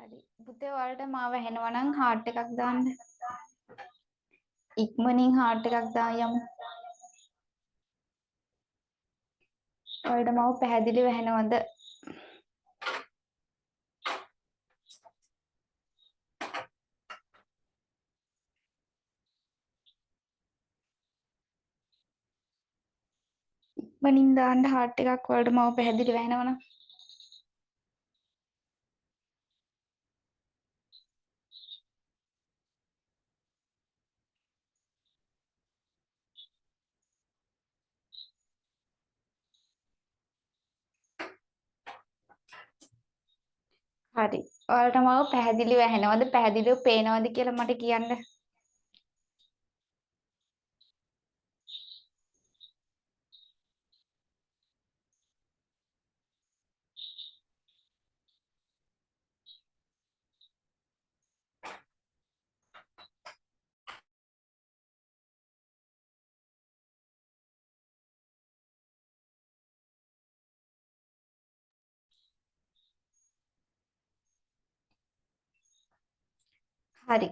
හරි. පුතේ ඔයාලට මාව ඇහෙනවා නම් heart එකක් දාන්න. ඉක්මනින් heart එකක් දායමු. ඔයාලට මාව පැහැදිලිව ඇහෙනවද? ඉක්මනින් දාන්න heart එකක් ඔයාලට මාව පැහැදිලිව ඇහෙනවනම්. හරි. ඔයාලට මාව පැහැදිලිව ඇහෙනවද? පැහැදිලිව පේනවද කියලා මට කියන්න. හරි.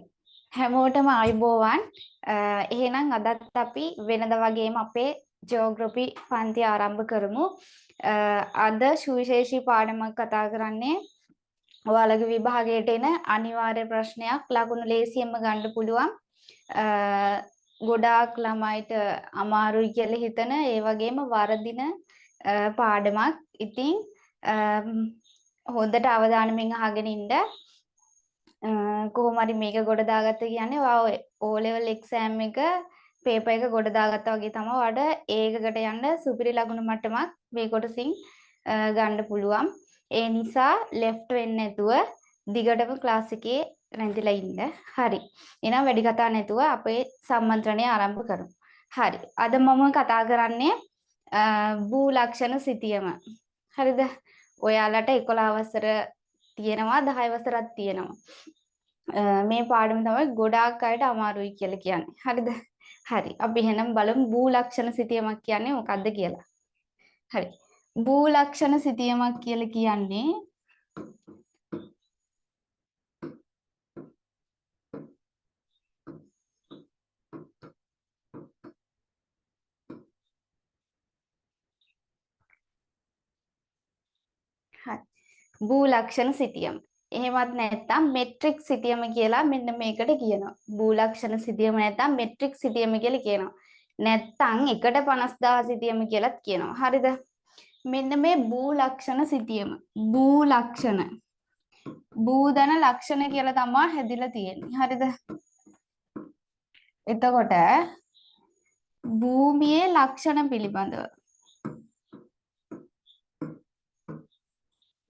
හැමෝටම ආයුබෝවන්. එහෙනම් අදත් අපි වෙනද වගේම අපේ ජියෝග්‍රැෆි පන්ති ආරම්භ කරමු. අද සුවිශේෂී පාඩමක් කතා කරන්නේ ඔයාලගේ විභාගයට එන අනිවාර්ය ප්‍රශ්නයක් ලකුණු ලේසියෙන්ම ගන්න පුළුවන්. ගොඩාක් ළමයිට අමාරුයි කියලා හිතන ඒ වගේම වරදින පාඩමක්. ඉතින් හොඳට අවධානයෙන් අහගෙන ඉන්න. කොහොම හරි මේක ගොඩ දාගත්ත කියන්නේ ඔයා O level exam එක පේපර් එක ගොඩ දාගත්තා වගේ තමයි ඔයාලට ඒකකට යන්න සුපිරි ලකුණු මට්ටමක් මේ කොටසින් ගන්න පුළුවන්. ඒ නිසා left වෙන්නේ නැතුව දිගටම ක්ලාස් එකේ රැඳිලා ඉන්න. හරි. එහෙනම් වැඩි කතා නැතුව අපේ සම්මන්ත්‍රණය ආරම්භ කරමු. හරි. අද මම කතා කරන්නේ භූ ලක්ෂණ සිතියම. හරිද? ඔයාලට 11 වසර තියෙනවා 10 වසරක් තියෙනවා. මේ පාඩම තමයි ගොඩාක් අයට අමාරුයි කියලා කියන්නේ. හරිද? හරි. අපි එහෙනම් බලමු භූ ලක්ෂණ සිතියමක් කියන්නේ මොකක්ද කියලා. හරි. භූ ලක්ෂණ සිතියමක් කියලා කියන්නේ හරි. භූ ලක්ෂණ සිතියම. එහෙමත් නැත්නම් මෙට්‍රික් සිතියම කියලා මෙන්න මේකට කියනවා. භූ ලක්ෂණ සිතියම නැත්නම් මෙට්‍රික් සිතියම කියලා කියනවා. නැත්නම් 1/50000 සිතියම කියලාත් කියනවා. හරිද? මෙන්න මේ භූ ලක්ෂණ සිතියම. භූ ලක්ෂණ. භූදන ලක්ෂණ කියලා තමයි හැදිලා තියෙන්නේ. හරිද? එතකොට භූමියේ ලක්ෂණ පිළිබඳව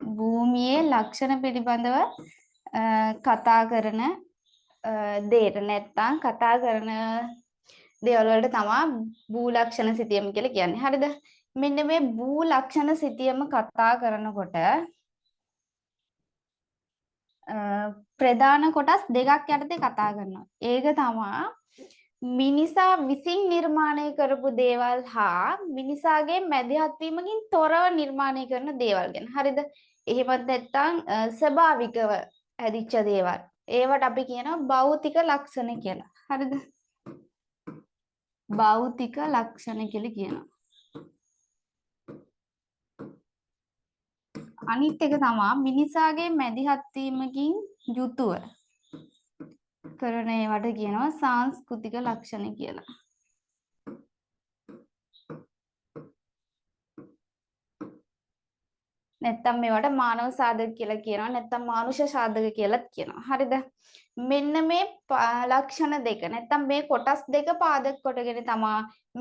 භූමියේ ලක්ෂණ පිළිබඳව කතා කරන දේට නැත්තම් කතා කරන දේවල් වලට තමයි භූ ලක්ෂණ සිතියම කියලා කියන්නේ. හරිද? මෙන්න මේ භූ ලක්ෂණ සිතියම කතා කරනකොට ප්‍රධාන කොටස් දෙකක් යටතේ කතා කරනවා. ඒක තමයි මිනිසා විසින් නිර්මාණය කරපු දේවල් හා මිනිසාගේ මැදිහත් වීමකින් තොරව නිර්මාණය කරන දේවල් ගැන. හරිද? එහෙමත් නැත්නම් ස්වභාවිකව හැදිච්ච දේවල්. ඒවට අපි කියනවා භෞතික ලක්ෂණ කියලා. හරිද? භෞතික ලක්ෂණ කියලා කියනවා. අනිත් එක තමයි මිනිසාගේ මැදිහත් වීමකින් යුතුව කරන ඒවට කියනවා සංස්කෘතික ලක්ෂණ කියලා. නැත්තම් මේවට මානව සාධක කියලා කියනවා. නැත්තම් මානුෂ සාධක කියලාත් කියනවා. හරිද? මෙන්න මේ ලක්ෂණ දෙක නැත්තම් මේ කොටස් දෙක පාදක කොටගෙන තමයි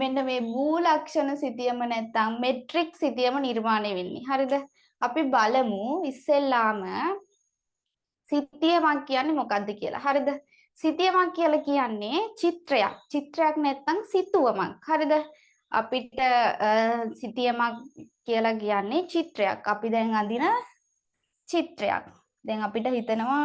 මෙන්න මේ භූ ලක්ෂණ සිතියම නැත්තම් මෙට්‍රික් සිතියම නිර්මාණය වෙන්නේ. හරිද? අපි බලමු ඉස්සෙල්ලාම සිතියමක් කියන්නේ මොකක්ද කියලා. හරිද? සිතියමක් කියලා කියන්නේ චිත්‍රයක්. චිත්‍රයක් නැත්තම් සිතුවමක්. හරිද? අපිට සිතියමක් කියලා කියන්නේ චිත්‍රයක්. අපි දැන් අඳින චිත්‍රයක්. දැන් අපිට හිතෙනවා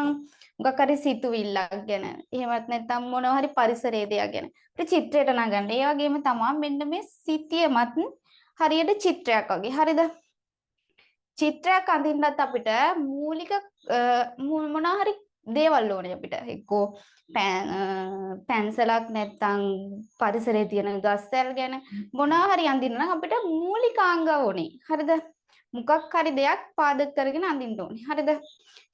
මොකක් හරි සිතුවිල්ලක් ගැන. එහෙමත් නැත්නම් මොනවා හරි පරිසරයේ දෙයක් ගැන. අපිට චිත්‍රයට නගන්න. ඒ වගේම තමයි මෙන්න මේ සිතියමත් හරියට චිත්‍රයක් වගේ. හරිද? චිත්‍රයක් අඳින්නත් අපිට මූලික මොනවා හරි දේවල් ඕනේ අපිට. එක්කෝ පැන්සලක් නැත්තම් පරිසරයේ තියෙන ගස්තැල් ගැන මොනවා හරි අඳින්න නම් අපිට මූලිකාංග ඕනේ. හරිද? මොකක් හරි දෙයක් පාදක කරගෙන අඳින්න ඕනේ. හරිද?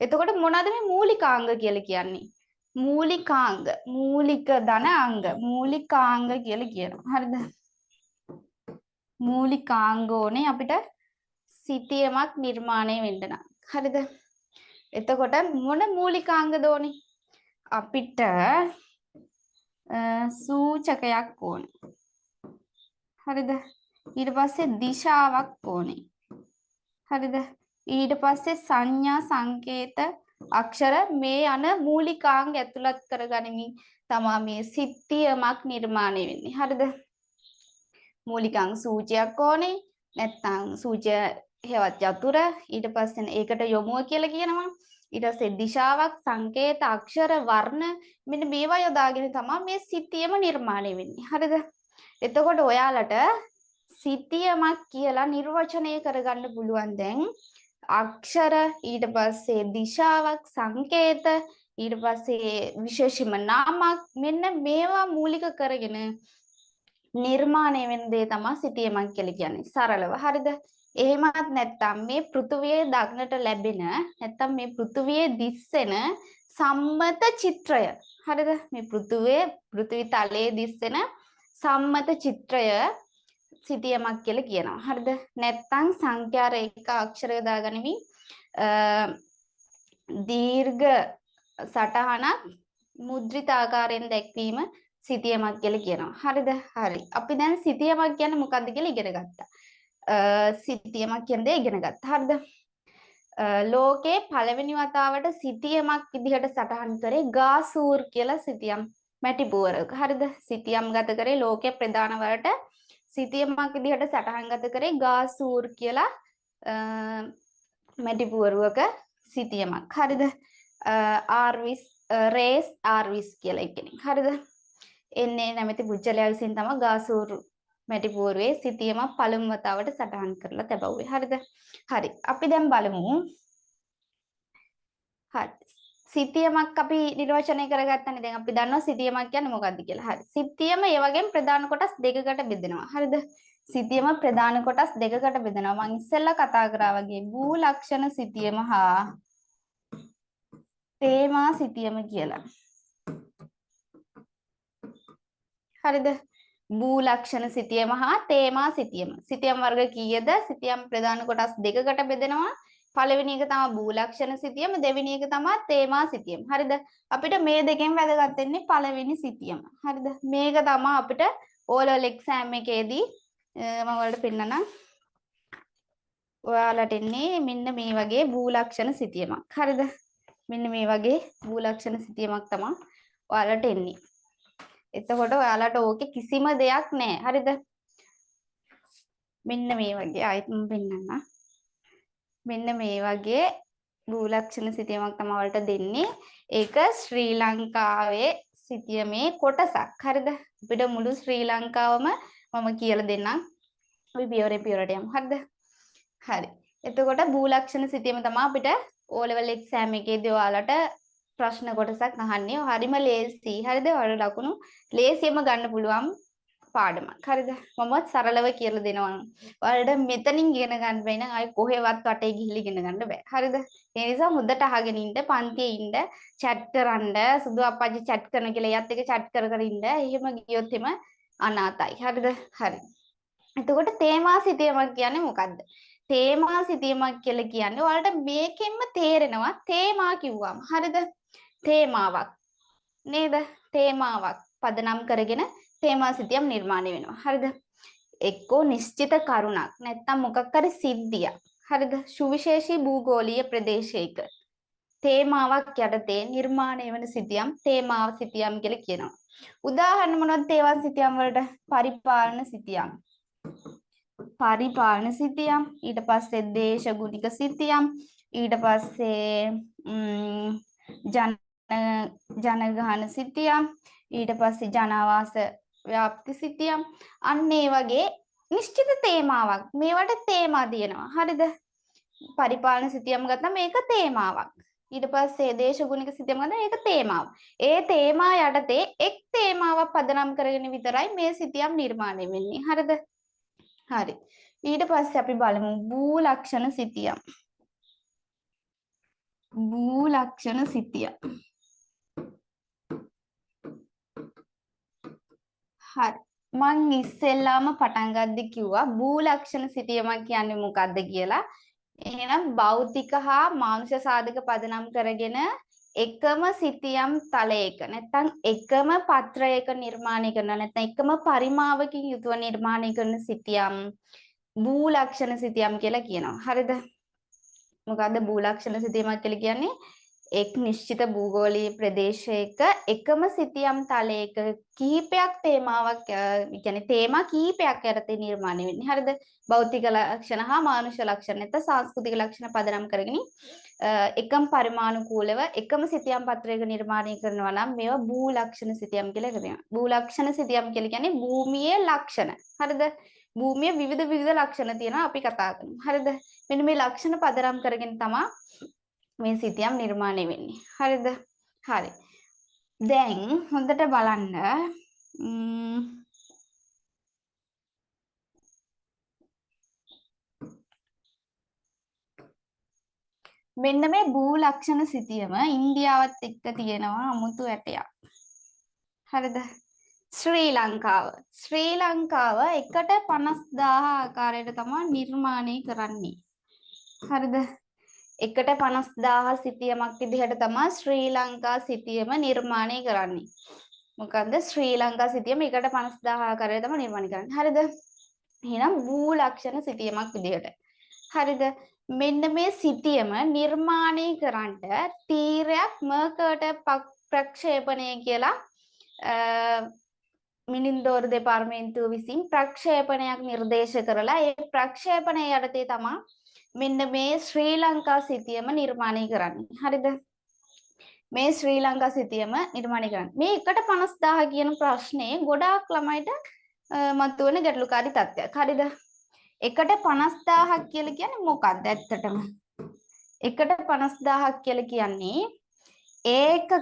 එතකොට මොනවද මේ මූලිකාංග කියලා කියන්නේ? මූලිකාංග, මූලික ධන අංග, මූලිකාංග කියලා කියනවා. හරිද? මූලිකාංග ඕනේ අපිට සිතියමක් නිර්මාණය වෙන්න නම්. හරිද? එතකොට මොන මූලිකාංගද ඕනේ? අපිට සූචකයක් ඕනේ. හරිද? ඊට පස්සේ දිශාවක් ඕනේ. හරිද? ඊට පස්සේ සංඥා සංකේත අක්ෂර මේ යන මූලිකාංග ඇතුළත් කරගනිමින් තමයි මේ සිතියමක් නිර්මාණය වෙන්නේ. හරිද? මූලිකාංග සූචියක් ඕනේ. නැත්නම් සූචය හේවත් යතුර ඊට පස්සේ ඒකට යොමුව කියලා කියනවා. ඊට පස්සේ දිශාවක් සංකේත අක්ෂර වර්ණ මෙන්න මේවා යොදාගෙන තමයි මේ සිතියම නිර්මාණය වෙන්නේ. හරිද? එතකොට ඔයාලට සිතියමක් කියලා නිර්වචනය කරගන්න පුළුවන් දැන් අක්ෂර ඊට පස්සේ දිශාවක් සංකේත ඊට පස්සේ විශේෂම නාමක් මෙන්න මේවා මූලික කරගෙන නිර්මාණය වෙන දේ තමයි සිතියමක් කියලා කියන්නේ. සරලව. හරිද? එහෙමත් නැත්නම් මේ පෘථුවියේ දක්නට ලැබෙන නැත්නම් මේ පෘථුවියේ දිස්සෙන සම්මත චිත්‍රය. හරිද? මේ පෘථිවි තලයේ දිස්සෙන සම්මත චිත්‍රය සිතියමක් කියලා කියනවා. හරිද? නැත්නම් සංඛ්‍යා රේඛා අක්ෂරය දාගනිමින් දීර්ඝ සටහනක් මුද්‍රිත ආකාරයෙන් දැක්වීම සිතියමක් කියලා කියනවා. හරිද? හරි. අපි දැන් සිතියමක් කියන්නේ මොකක්ද කියලා ඉගෙන ගත්තා. සිතියමක් කියන දේ ඉගෙන ගත්තා. හරිද? ලෝකේ පළවෙනි වතාවට සිතියමක් විදිහට සටහන් කරේ ගාසූර් කියලා සිතියම් මැටි පුවරක. හරිද? සිතියම් ගත කරේ ලෝකයේ ප්‍රධාන වලට සිතියමක් විදිහට සටහන් ගත කරේ ගාසූර් කියලා මැටි පුවරුවක සිතියමක්. හරිද? ආර්විස් රේස් ආර්විස් කියලා කෙනෙක්. හරිද? එන්නේ නැමැති පුජ්‍යලයා විසින් තමයි ගාසූර් මැටි පුවරුවේ සිතියම පළමු වතාවට සටහන් කරලා තබවුවේ. හරිද? හරි. අපි දැන් බලමු. හරි. සිතියමක් අපි නිර්වචනය කරගත්තනේ. දැන් අපි දන්නවා සිතියමක් කියන්නේ මොකක්ද කියලා. හරි. සිතියම ඒ වගේම ප්‍රධාන කොටස් දෙකකට බෙදෙනවා. හරිද? සිතියම ප්‍රධාන කොටස් දෙකකට බෙදෙනවා. මම ඉස්සෙල්ලා කතා කරා වගේ භූ ලක්ෂණ සිතියම හා තේමා සිතියම කියලා. හරිද? භූ ලක්ෂණ සිතියම හා තේමා සිතියම. සිතියම් වර්ග කීයද? සිතියම් ප්‍රධාන කොටස් දෙකකට බෙදෙනවා. පළවෙනි එක තමයි භූ ලක්ෂණ සිතියම, දෙවෙනි එක තමයි තේමා සිතියම. හරිද? අපිට මේ දෙකෙන් වැදගත් වෙන්නේ පළවෙනි සිතියම. හරිද? මේක තමයි අපිට O level exam එකේදී මම ඔයාලට පෙන්නන්නම්. ඔයාලට එන්නේ මෙන්න මේ වගේ භූ ලක්ෂණ සිතියමක්. හරිද? මෙන්න මේ වගේ භූ ලක්ෂණ සිතියමක් තමයි ඔයාලට එන්නේ. එතකොට ඔයාලට ඕකේ කිසිම දෙයක් නැහැ. හරිද? මෙන්න මේ වගේ ආයෙත් මම පෙන්නන්නම්. මෙන්න මේ වගේ භූ ලක්ෂණ සිතියමක් තමයි ඔයාලට දෙන්නේ. ඒක ශ්‍රී ලංකාවේ සිතියමේ කොටසක්. හරිද? අපිට මුළු ශ්‍රී ලංකාවම මම කියලා දෙන්නම්. අපි පියවරට යමු. හරිද? හරි. එතකොට භූ ලක්ෂණ සිතියම තමයි අපිට O level exam එකේදී ඔයාලට ප්‍රශ්න කොටසක් අහන්නේ. හරිම ලේසි. හරිද? ඔයාලට ලකුණු ලේසියෙම ගන්න පුළුවන් පාඩමක්. හරිද? මම සරලව කියලා දෙනවා. ඔයාලට මෙතනින් ඉගෙන ගන්න බැයි නම් ආයි කොහෙවත් වටේ ගිහිල්ලා ඉගෙන ගන්න බෑ. හරිද? ඒ නිසා හොඳට අහගෙන ඉන්න, පන්තියේ ඉන්න, chat කරන්න, සුදු අප්පච්චි chat කරන කියලා එයත් එක chat කර ඉන්න. එහෙම ගියොත් එම අනාතයි. හරිද? හරි. එතකොට තේමා සිතියමක් කියන්නේ මොකද්ද? තේමා සිතියමක් කියලා කියන්නේ ඔයාලට මේකෙන්ම තේරෙනවා තේමා කිව්වම. හරිද? තේමාවක් නේද? තේමාවක් පදනම් කරගෙන තේමා සිතියම් නිර්මාණය වෙනවා. හරිද? එක්කෝ නිශ්චිත කරුණක් නැත්නම් මොකක් හරි සිද්ධියක්. හරිද? සුවිශේෂී භූගෝලීය ප්‍රදේශයක තේමාවක් යටතේ නිර්මාණය වෙන සිතියම් තේමාව සිතියම් කියලා කියනවා. උදාහරණ මොනවද තේමා සිතියම් වලට? පරිපාලන සිතියම්. පරිපාලන සිතියම්, ඊට පස්සේ දේශගුණික සිතියම්, ඊට පස්සේ ජනගහන සිතියම්, ඊට පස්සේ ජනාවාස ව්‍යාප්ති සිතියම්. අන්න ඒ වගේ නිශ්චිත තේමාවක්. මේවට තේමා දිනනවා. හරිද? පරිපාලන සිතියම් ගත්තා මේක තේමාවක්. ඊට පස්සේ දේශගුණික සිතියම ගන්න ඒක තේමාව. ඒ තේමා යටතේ එක් තේමාවක් පදනම් කරගෙන විතරයි මේ සිතියම් නිර්මාණය වෙන්නේ. හරිද? හරි. ඊට පස්සේ අපි බලමු භූ ලක්ෂණ සිතියම්. භූ ලක්ෂණ සිතියම්. හරි. මං ඉස්සෙල්ලාම පටන් ගද්දි කිව්වා භූ ලක්ෂණ සිතියමක් කියන්නේ මොකක්ද කියලා. එහෙනම් භෞතික හා මානුෂ සාධක පදනම් කරගෙන එකම සිතියම් තලයක නැත්නම් එකම පත්‍රයක නිර්මාණය කරන නැත්නම් එකම පරිමාවකින් යුතුව නිර්මාණය කරන සිතියම් භූ ලක්ෂණ සිතියම් කියලා කියනවා. හරිද? මොකද්ද භූ ලක්ෂණ සිතියමක් කියලා කියන්නේ? එක් නිශ්චිත භූගෝලීය ප්‍රදේශයක එකම සිතියම් තලයක කිහිපයක් තේමාවක් කියන්නේ තේමා කිහිපයක් යටතේ නිර්මාණය වෙන්නේ. හරිද? භෞතික ලක්ෂණ හා මානුෂ ලක්ෂණ නැත්නම් සංස්කෘතික ලක්ෂණ පදනම් කරගෙන එකම පරිමාණුකූලව එකම සිතියම් පත්‍රයක නිර්මාණය කරනවා නම් මේවා භූ ලක්ෂණ සිතියම් කියලා කියනවා. භූ ලක්ෂණ සිතියම් කියලා කියන්නේ භූමියේ ලක්ෂණ. හරිද? භූමියේ විවිධ ලක්ෂණ තියෙනවා අපි කතා කරමු. හරිද? මෙන්න මේ ලක්ෂණ පදනම් කරගෙන තමයි මේ සිතියම් නිර්මාණය වෙන්නේ. හරිද? හරි. දැන් හොඳට බලන්න මෙන්න මේ භූ ලක්ෂණ සිතියම ඉන්දියාවත් එක්ක තියෙනවා අමුතු ඇටයක්. හරිද? ශ්‍රී ලංකාව එකට 50000 ආකාරයට තමයි නිර්මාණය කරන්නේ. හරිද? එකට 50000 සිතියමක් විදිහට තමයි ශ්‍රී ලංකා සිතියම නිර්මාණය කරන්නේ. මොකද්ද ශ්‍රී ලංකා සිතියම එකට 50000 ආකාරයට තමයි නිර්මාණය කරන්නේ. හරිද? එහෙනම් භූ ලක්ෂණ සිතියමක් විදිහට. හරිද? මෙන්න මේ සිතියම නිර්මාණය කරන්න තීරයක් මර්කට් ප්‍රක්ෂේපණය කියලා මිනින්දෝර දෙපාර්තමේන්තුව විසින් ප්‍රක්ෂේපණයක් නිර්දේශ කරලා ඒ ප්‍රක්ෂේපණය යටතේ තමයි මෙන්න මේ ශ්‍රී ලංකා සිතියම නිර්මාණය කරන්නේ. හරිද? මේ ශ්‍රී ලංකා සිතියම නිර්මාණය කරන්නේ. මේ එකට 50000 කියන ප්‍රශ්නේ ගොඩාක් ළමයිට මතුවෙන ගැටලුකාරී තත්ත්වයක්. හරිද? එකට 50000ක් කියලා කියන්නේ මොකක්ද ඇත්තටම? එකට 50000ක් කියලා කියන්නේ ඒකක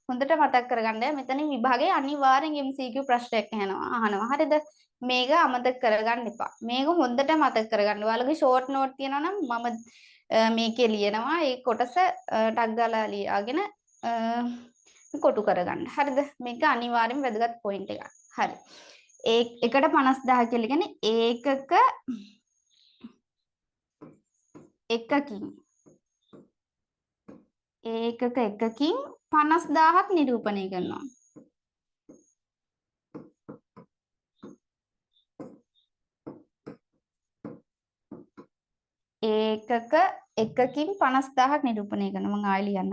හොඳට මතක් කරගන්න මෙතනින් විභාගයේ අනිවාර්යෙන් MCQ ප්‍රශ්නයක් අහනවා. හරිද? මේක අමතක කරගන්න එපා. මේක හොඳට මතක කරගන්න. ඔයාලගේ ෂෝට් නෝට් තියෙනවා නම් මම මේකේ ලියනවා. ඒ කොටස ටග් ගාලා ලියාගෙන කොටු කරගන්න. හරිද? මේක අනිවාර්යෙන් වැදගත් පොයින්ට් එකක්. හරි. එකට 50000 කියලා කියන්නේ ඒකක එකකින් 50000ක් නිරූපණය කරනවා. ඒකක එකකින් 50000ක් නිරූපණය කරනවා. මම ආයෙ ලියන්න.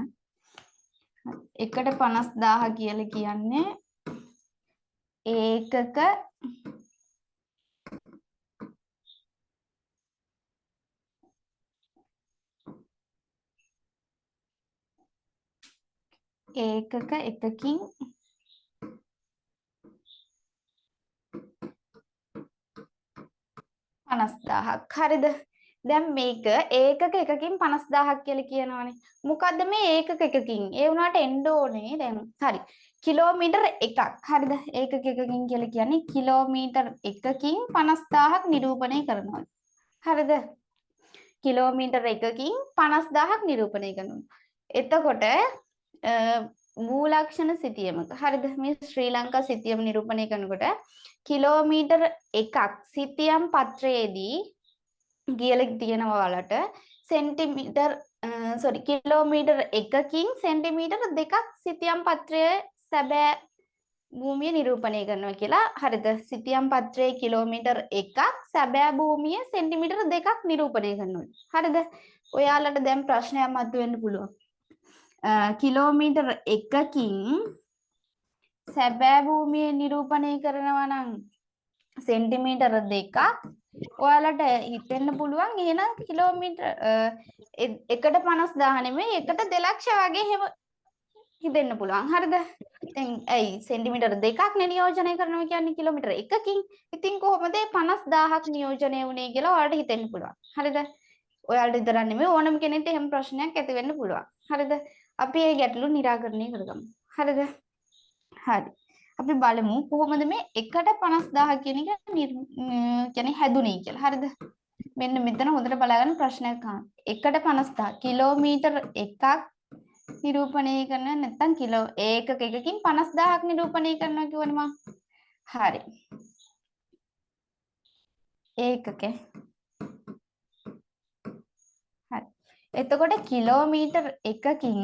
එකට 50000 කියලා කියන්නේ ඒකක එකකින් 50000ක්. හරිද? දැන් මේක ඒකක එකකින් 50000ක් කියලා කියනවනේ. මොකද්ද මේ ඒකක එකකින්? ඒ වුණාට එන්න ඕනේ දැන්. හරි. කිලෝමීටර් එකක්. හරිද? ඒකක එකකින් කියලා කියන්නේ කිලෝමීටර් එකකින් 50000ක් නිරූපණය කරනවා. හරිද? කිලෝමීටර් එකකින් 50000ක් නිරූපණය කරනවා. එතකොට භූ ලක්ෂණ සිතියමක. හරිද? මේ ශ්‍රී ලංකා සිතියම නිරූපණය කරනකොට කිලෝමීටර් එකක් සිතියම් පත්‍රයේදී කියලා තියෙනවා වලට සෙන්ටිමීටර් කිලෝමීටර් එකකින් සෙන්ටිමීටර් දෙකක් සිතියම් පත්‍රයේ සැබෑ භූමිය නිරූපණය කරනවා කියලා. හරිද? සිතියම් පත්‍රයේ කිලෝමීටර් එකක් සැබෑ භූමිය සෙන්ටිමීටර් දෙකක් නිරූපණය කරනවා. හරිද? ඔයාලට දැන් ප්‍රශ්නයක් මතුවෙන්න පුළුවන්. කිලෝමීටර් එකකින් සැබෑ භූමිය නිරූපණය කරනවා නම් සෙන්ටිමීටර් දෙකක් ඔයාලට හිතෙන්න පුළුවන් එහෙනම් කිලෝමීටර් එකට 50000 නෙමෙයි එකට 2 ලක්ෂ වගේ එහෙම හිතෙන්න පුළුවන්. හරිද? දැන් ඇයි සෙන්ටිමීටර් දෙකක් නේ නියෝජනය කරනවා කියන්නේ කිලෝමීටර් එකකින්. ඉතින් කොහොමද 50000ක් නියෝජනය වුනේ කියලා ඔයාලට හිතෙන්න පුළුවන්. හරිද? ඔයාලට විතරක් නෙමෙයි ඕනම කෙනෙක්ට එහෙම ප්‍රශ්නයක් ඇති වෙන්න පුළුවන්. හරිද? අපි මේ ගැටලු निराකරණය කරගමු. හරිද? හරි. අපි බලමු කොහොමද මේ 1/50000 කියන එක කියන්නේ හැදුනේ කියලා. හරිද? මෙන්න මෙතන හොඳට බලාගන්න ප්‍රශ්නයක් අහන්න. 1/50000 කිලෝමීටර් එකක් නිරූපණය කරන නැත්නම් කිලෝ ඒකක එකකින් 50000ක් නිරූපණය කරනවා කියවනේ මම. හරි. ඒකකේ. හරි. එතකොට කිලෝමීටර් එකකින්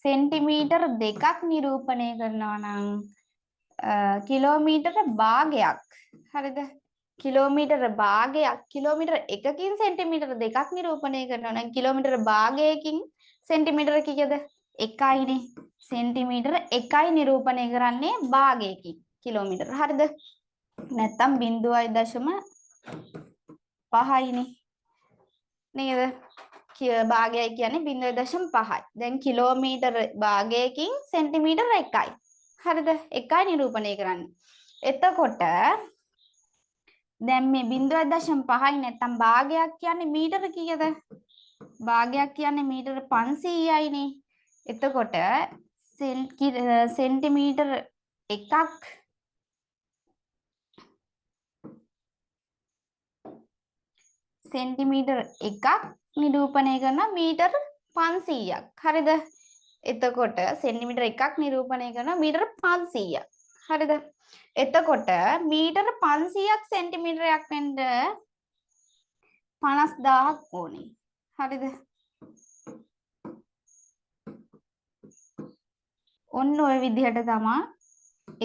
සෙන්ටිමීටර් දෙකක් නිරූපණය කරනවා නම් කිලෝමීටර භාගයක්. හරිද? කිලෝමීටර භාගයක් කිලෝමීටර එකකින් සෙන්ටිමීටර දෙකක් නිරූපණය කරනවා නම් කිලෝමීටර භාගයකින් සෙන්ටිමීටර කීයද? 1යිනේ. සෙන්ටිමීටර 1යි නිරූපණය කරන්නේ භාගයකින් කිලෝමීටර. හරිද? නැත්තම් 0.5යිනේ. නේද? භාගයයි කියන්නේ 0.5යි. දැන් කිලෝමීටර භාගයකින් සෙන්ටිමීටර 1යි. හරිද? 1යි නිරූපණය කරන්නේ. එතකොට දැන් මේ 0.5යි නැත්තම් භාගයක් කියන්නේ මීටර කීයද? භාගයක් කියන්නේ මීටර 500යිනේ. එතකොට සෙන්ටිමීටර එකක් සෙන්ටිමීටර එකක් නිරූපණය කරන මීටර 500ක්. හරිද? එතකොට සෙන්ටිමීටර එකක් නිරූපණය කරන මීටර 500ක්. හරිද? එතකොට මීටර 500ක් සෙන්ටිමීටරයක් වෙන්න 50000ක් ඕනේ. හරිද? ඔන්න ඔය විදිහට තමයි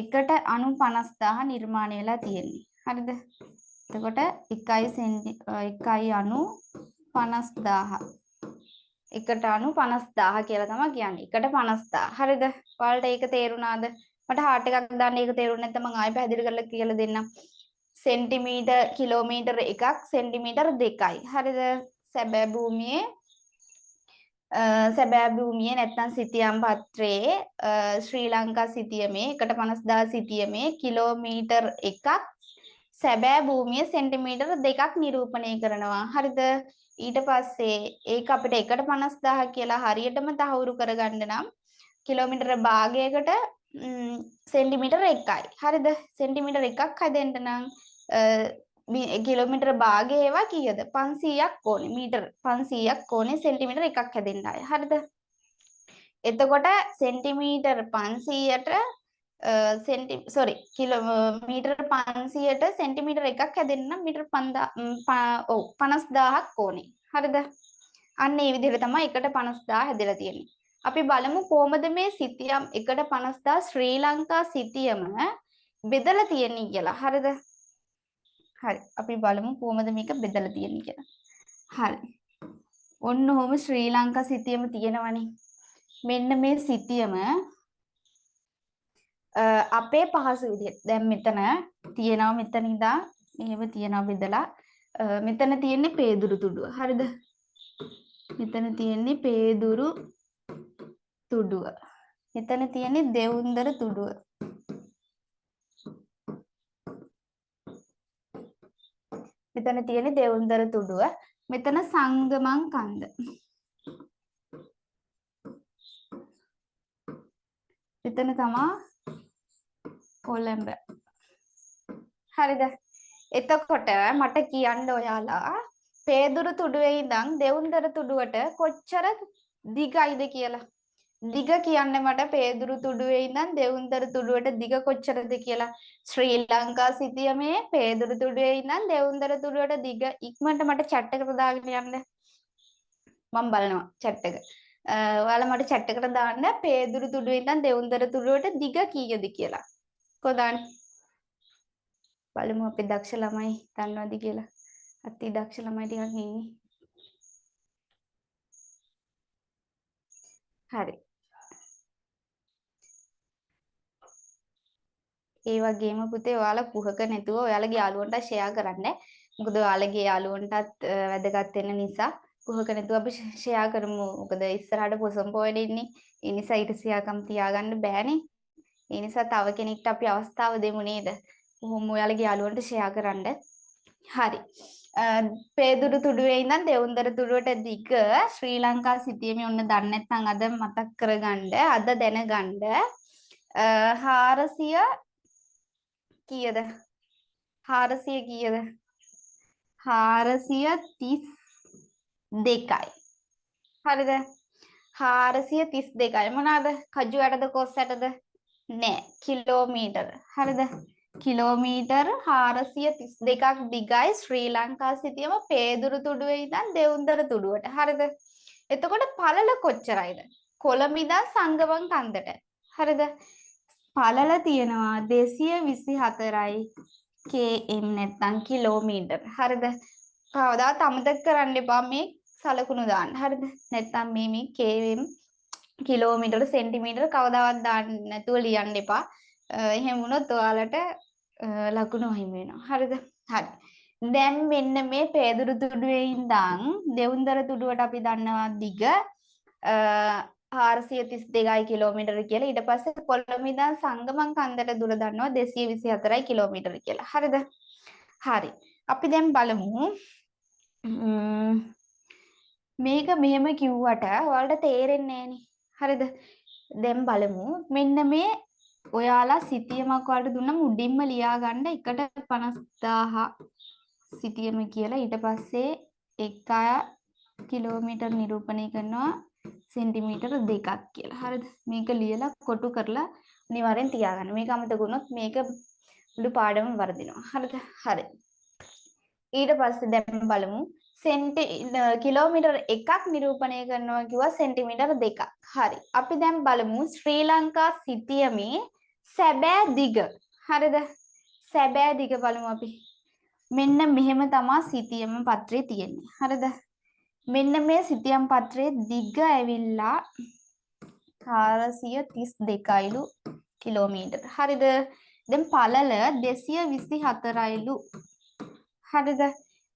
1/50000 නිර්මාණය වෙලා තියෙන්නේ. හරිද? එතකොට 1/50000 1/50000 කියලා තමයි කියන්නේ. 1/50000. හරිද? ඔයාලට ඒක තේරුණාද? මට හાર્ට් එකක් දාන්න ඒක තේරුනේ නැත්නම් මම ආයෙ පැහැදිලි කරලා කියලා දෙන්නම්. සෙන්ටිමීටර් කිලෝමීටර් එකක් සෙන්ටිමීටර් 2යි. හරිද? සැබෑ භූමියේ නැත්නම් සිතියම් පත්‍රයේ ශ්‍රී ලංකා සිතියමේ 1/50000 සිතියමේ කිලෝමීටර් එකක් සැබෑ භූමිය සෙන්ටිමීටර් 2ක් නිරූපණය කරනවා. හරිද? ඊට පස්සේ ඒක අපිට 1/50000 කියලා හරියටම තහවුරු කරගන්න නම් කිලෝමීටර භාගයකට සෙන්ටිමීටර 1යි. හරිද? සෙන්ටිමීටර එකක් හදන්න නම් කිලෝමීටර භාගය ඒවා කීයද? 500ක් ඕනේ. මීටර 500ක් ඕනේ සෙන්ටිමීටර එකක් හැදෙන්න ආය. හරිද? එතකොට සෙන්ටිමීටර 500ට කිලෝමීටර 500ට සෙන්ටිමීටර එකක් හැදෙන්න නම් මීටර 50000ක් ඕනේ. හරිද? අන්න ඒ විදිහට තමයි 1/50000 හැදලා තියෙන්නේ. අපි බලමු කොහොමද මේ සිතියම් 1/50000 ශ්‍රී ලංකා සිතියම බෙදලා තියෙන්නේ කියලා. හරිද? හරි. අපි බලමු කොහොමද මේක බෙදලා තියෙන්නේ කියලා. හරි. ඔන්න ඔහොම ශ්‍රී ලංකා සිතියම තියෙනවනේ. මෙන්න මේ සිතියම අපේ පහසු විදිහට දැන් මෙතන තියෙනවා මෙතන ඉඳන් මෙහෙම තියෙනවා බෙදලා මෙතන තියෙන්නේ පේදුරු තුඩුව. හරිද? මෙතන තියෙන්නේ පේදුරු තුඩුව. මෙතන තියෙන්නේ දෙවුන්දර තුඩුව. මෙතන තියෙන්නේ දෙවුන්දර තුඩුව. මෙතන සංගමං කන්ද. මෙතන තමයි කොළඹ. හරිද? එතකොට මට කියන්න ඔයාලා පේදුරු තුඩුවේ ඉඳන් දෙවුන්දර තුඩුවට කොච්චර දිගයිද කියලා. දිග කියන්නේ මට පේදුරු තුඩුවේ ඉඳන් දෙවුන්දර තුඩුවට දිග කොච්චරද කියලා. ශ්‍රී ලංකා සිතියමේ පේදුරු තුඩුවේ ඉඳන් දෙවුන්දර තුඩුවට දිග ඉක්මනට මට chat එකට දාගෙන යන්න. මම බලනවා chat එක. ඔයාලා මට chat එකට දාන්න පේදුරු තුඩුවේ ඉඳන් දෙවුන්දර තුඩුවට දිග කීයද කියලා. කොහොදාන්නේ? බලමු අපේ දක්ෂ ළමයි දන්නවද කියලා. අති දක්ෂ ළමයි ටිකක් ඉන්නේ. හරි. ඒ වගේම පුතේ ඔයාලා කුහක නැතුව ඔයාලගේ යාළුවන්ට ෂෙයා කරන්න. මොකද ඔයාලගේ යාළුවන්ටත් වැදගත් වෙන නිසා කුහක නැතුව අපි ෂෙයා කරමු. මොකද ඉස්සරහට පොසොන් පොයඩ ඉන්නේ. ඒ නිසා ඊටසියාකම් තියාගන්න බෑනේ. ඒ නිසා තව කෙනෙක්ට අපි අවස්ථාව දෙමු නේද? කොහොම ඔයාලගේ යාළුවන්ට ෂෙයා කරන්න. හරි. පේදුරු තුඩුවේ ඉඳන් දෙවුන්දර තුඩුවට දිග ශ්‍රී ලංකා සිතියමේ ඔන්න දන්නේ නැත්නම් අද මතක් කරගන්න අද දැනගන්න 400 කීයද 400 කීයද 432යි හරිද 432යි මොනවාද කජු ඇටද කොස් ඇටද නෑ කිලෝමීටර හරිද කිලෝමීටර් 432ක් දිගයි ශ්‍රී ලංකා සිතියම පේදුරු තුඩුවේ ඉඳන් දෙවුන්දර තුඩුවට. හරිද? එතකොට පළල කොච්චරයිද? කොළඹ ඉඳන් සංගමන් කන්දට. හරිද? පළල තියෙනවා 224යි km නැත්නම් කිලෝමීටර්. හරිද? කවදාවත් අමතක කරන්න එපා මේ සලකුණු දාන්න. හරිද? නැත්නම් මේ km කිලෝමීටර සෙන්ටිමීටර කවදාවත් දාන්න නැතුව ලියන්න එපා. එහෙම වුණොත් ඔයාලට ලකුණු අහිමි වෙනවා. හරිද? හරි. දැන් මෙන්න මේ පේදුරු තුඩුවේ ඉඳන් දෙවුන්දර තුඩුවට අපි දන්නවා දිග 432යි කිලෝමීටර කියලා. ඊට පස්සේ කොළඹ ඉඳන් සංගමන් කන්දට දුර දන්නවා 224යි කිලෝමීටර කියලා. හරිද? හරි. අපි දැන් බලමු මේක මෙහෙම කිව්වට ඔයාලට තේරෙන්නේ නැහනේ. හරිද? දැන් බලමු මෙන්න මේ ඔයාලා සිතියමක් වලට දුන්නම උඩින්ම ලියා ගන්න 1.50000 සිතියම කියලා. ඊට පස්සේ 1 කිලෝමීටර් නිරූපණය කරනවා සෙන්ටිමීටර 2ක් කියලා. හරිද? මේක ලියලා කොටු කරලා අනිවාර්යෙන් තියාගන්න. මේක අමතක වුණොත් මේක මුළු පාඩම වර්ධිනවා. හරිද? හරි. ඊට පස්සේ දැන් බලමු කිලෝමීටර් 1ක් නිරූපණය කරනවා කිව්වා සෙන්ටිමීටර 2ක්. හරි. අපි දැන් බලමු ශ්‍රී ලංකා සිතියමේ සැබෑ දිග. හරිද? සැබෑ දිග බලමු අපි. මෙන්න මෙහෙම තමයි සිතියම පත්‍රයේ තියෙන්නේ. හරිද? මෙන්න මේ සිතියම් පත්‍රයේ දිග ඇවිල්ලා 432යිලු කිලෝමීටර. හරිද? දැන් පළල 224යිලු. හරිද?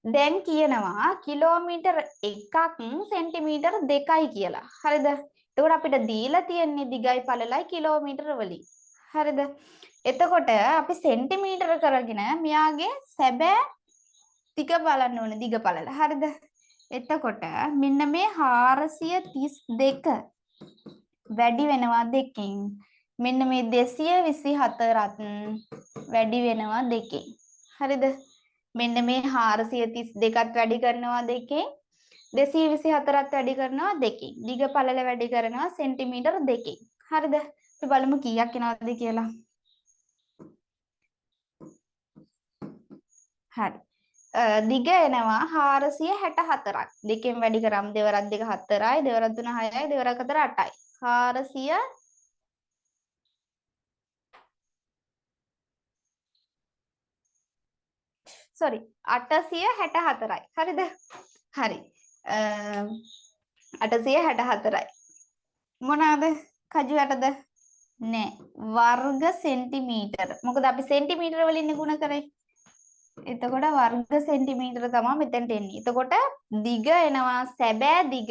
දැන් කියනවා කිලෝමීටර් 1ක් සෙන්ටිමීටර 2යි කියලා. හරිද? එතකොට අපිට දීලා තියෙන්නේ දිගයි පළලයි කිලෝමීටර වලින්. හරිද? එතකොට අපි සෙන්ටිමීටර කරගෙන මෙයාගේ සැබෑ දිග බලන්න ඕනේ දිග පළල. හරිද? එතකොට මෙන්න මේ 432 වැඩි වෙනවා දෙකෙන්. මෙන්න මේ 224ත් වැඩි වෙනවා දෙකෙන්. හරිද? මෙන්න මේ 432ත් වැඩි කරනවා දෙකෙන් 224ත් වැඩි කරනවා දෙකෙන්. දිග පළල වැඩි කරනවා සෙන්ටිමීටර දෙකෙන්. හරිද? අපි බලමු කීයක් එනවද කියලා. හරි. දිග එනවා 464ක්. දෙකෙන් වැඩි කරාම දෙවරක් 2 4යි, දෙවරක් 3 6යි, දෙවරක් 4 8යි. 400 sorry 864යි. හරිද? හරි. 864යි. මොනවාද? කජු යටද? නෑ. වර්ග සෙන්ටිමීටර. මොකද අපි සෙන්ටිමීටර වලින් ගුණ කරේ. එතකොට වර්ග සෙන්ටිමීටර තමයි මෙතෙන්ට එන්නේ. එතකොට දිග එනවා සැබෑ දිග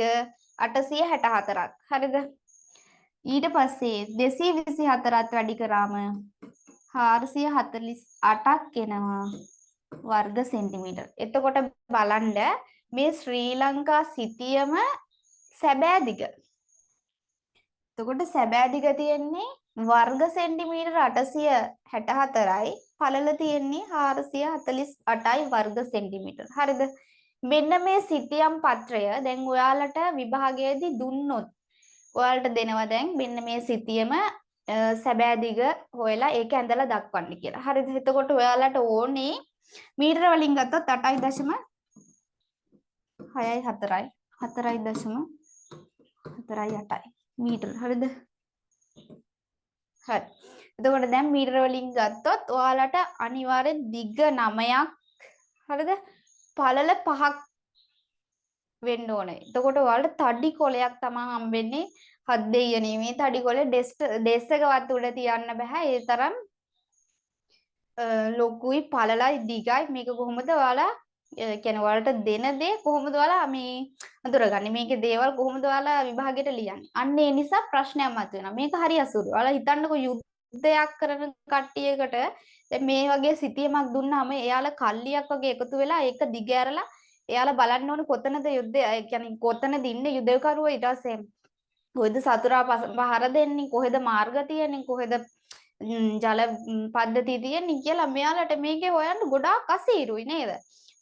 864ක්. හරිද? ඊට පස්සේ 224ත් වැඩි කරාම 448ක් එනවා වර්ග සෙන්ටිමීටර. එතකොට බලන්න මේ ශ්‍රී ලංකා සිතියම සැබෑ දිග. එතකොට සැබෑ දිග තියෙන්නේ වර්ග සෙන්ටිමීටර 864යි පළල තියෙන්නේ 448යි වර්ග සෙන්ටිමීටර. හරිද? මෙන්න මේ සිතියම් පත්‍රය දැන් ඔයාලට විභාගයේදී දුන්නොත් ඔයාලට දෙනවා දැන් මෙන්න මේ සිතියම සැබෑ දිග හොයලා ඒක ඇඳලා දක්වන්න කියලා. හරිද? එතකොට ඔයාලට ඕනේ මීටර වලින් ගත්තොත් 8.6යි 4යි 4.48යි මීටර. හරිද? හරි. එතකොට දැන් මීටර වලින් ගත්තොත් ඔයාලට අනිවාර්යෙන් දිග 9ක් හරිද? පළල 5ක් වෙන්න ඕනේ. එතකොට ඔයාලට තඩි කොලයක් තමයි හම්බෙන්නේ. හත් දෙයියනේ මේ තඩි කොලේ ඩෙස් එකවත් උඩ තියන්න බෑ. ඒ තරම් ලොකුයි පළලයි දිගයි. මේක කොහොමද ඔයාලා කියන්නේ ඔයාලට දෙන දේ කොහොමද ඔයාලා මේ අඳුරගන්නේ? මේකේ දේවල් කොහොමද ඔයාලා විභාගයට ලියන්නේ? අන්න ඒ නිසා ප්‍රශ්නයක් මතුවෙනවා. මේක හරි අසුරු. ඔයාලා හිතන්නකෝ යුද්ධයක් කරන කට්ටියකට දැන් මේ වගේ සිතියමක් දුන්නාම එයාලා කල්ලියක් වගේ එකතු වෙලා ඒක දිග ඇරලා එයාලා බලන්න ඕනේ කොතනද යුද්ධය, ඒ කියන්නේ කොතනද ඉන්නේ යුදකරුවෝ, ඊට පස්සේ කොහෙද සතුරා පහර දෙන්නේ, කොහෙද මාර්ග තියෙන්නේ, කොහෙද ජල පද්ධතිය තියෙන්නේ කියලා මෙයාලට මේකේ හොයන්න ගොඩාක් අසීරුයි නේද?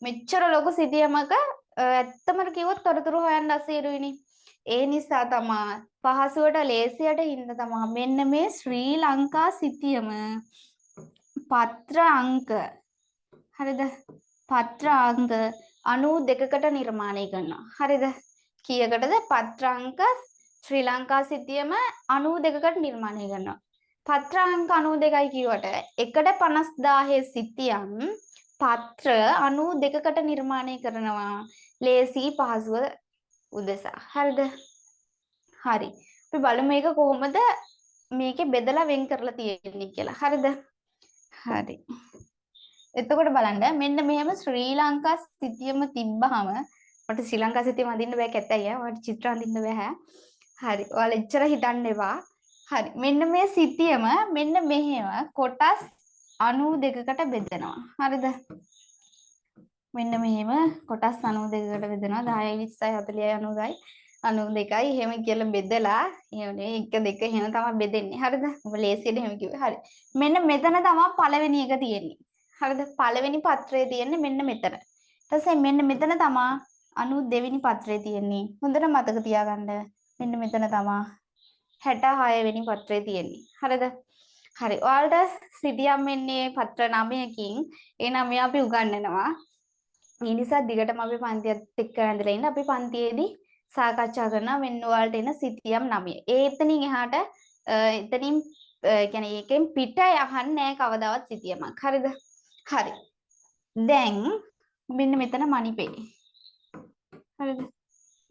මෙච්චර ලොකු සිතියමක ඇත්තම කිව්වොත් තොරතුරු හොයන්න අසීරුයිනේ. ඒ නිසා තමයි පහසුවට ලේසියට හින්දා තමයි මෙන්න මේ ශ්‍රී ලංකා සිතියම පත්‍ර අංක, හරිද? පත්‍ර අංක 92කට නිර්මාණය කරනවා. හරිද? කීයකටද? පත්‍ර අංක ශ්‍රී ලංකා සිතියම 92කට නිර්මාණය කරනවා. පත්‍ර අංක 92යි කියවට 1/50000 සිතියම් පත්‍ර 92කට නිර්මාණය කරනවා. ලේසි පහසුව උදෙසා. හරිද? හරි. අපි බලමු මේක කොහොමද මේකේ බෙදලා වෙන් කරලා තියෙන්නේ කියලා. හරිද? හරි. එතකොට බලන්න මෙන්න මෙහෙම ශ්‍රී ලංකා සිතියම තිබ්බහම මට ශ්‍රී ලංකා සිතියම අඳින්න බෑ කැතයි මට චිත්‍ර අඳින්න බෑ. හරි. ඔයාලා එච්චර හිතන්න එපා. හරි. මෙන්න මේ සිතියම මෙන්න මෙහෙම කොටස් 92කට බෙදෙනවා. හරිද? මෙන්න මෙහෙම කොටස් 92කට බෙදෙනවා. 10යි 20යි 40යි 90යි 92යි එහෙම කියලා බෙදලා එහෙමනේ 1 2 එහෙම තමයි බෙදෙන්නේ. හරිද? ඔබ ලේසියට එහෙම කිව්වේ. හරි. මෙන්න මෙතන තමයි පළවෙනි එක තියෙන්නේ. හරිද? පළවෙනි පත්‍රයේ තියෙන්නේ මෙන්න මෙතන. ඊට පස්සේ මෙන්න මෙතන තමයි 92 වෙනි පත්‍රයේ තියෙන්නේ. හොඳට මතක තියාගන්න. මෙන්න මෙතන තමයි 66 වෙනි පත්‍රයේ තියෙන්නේ. හරිද? හරි. ඔයාලට සිතියම් වෙන්නේ පත්‍ර 9කින්. ඒ 9 අපි උගන්වනවා. ඒ නිසා දිගටම අපි පන්තියත් එක්ක ඇඳලා ඉන්න. අපි පන්තියේදී සාකච්ඡා කරනවා මෙන්න ඔයාලට එන සිතියම් 9. ඒ එතනින් එහාට එතනින් කියන්නේ ඒකෙන් පිට යහන්නේ නැහැ කවදාවත් සිතියමක්. හරිද? හරි. දැන් මෙන්න මෙතන මණිපේ. හරිද?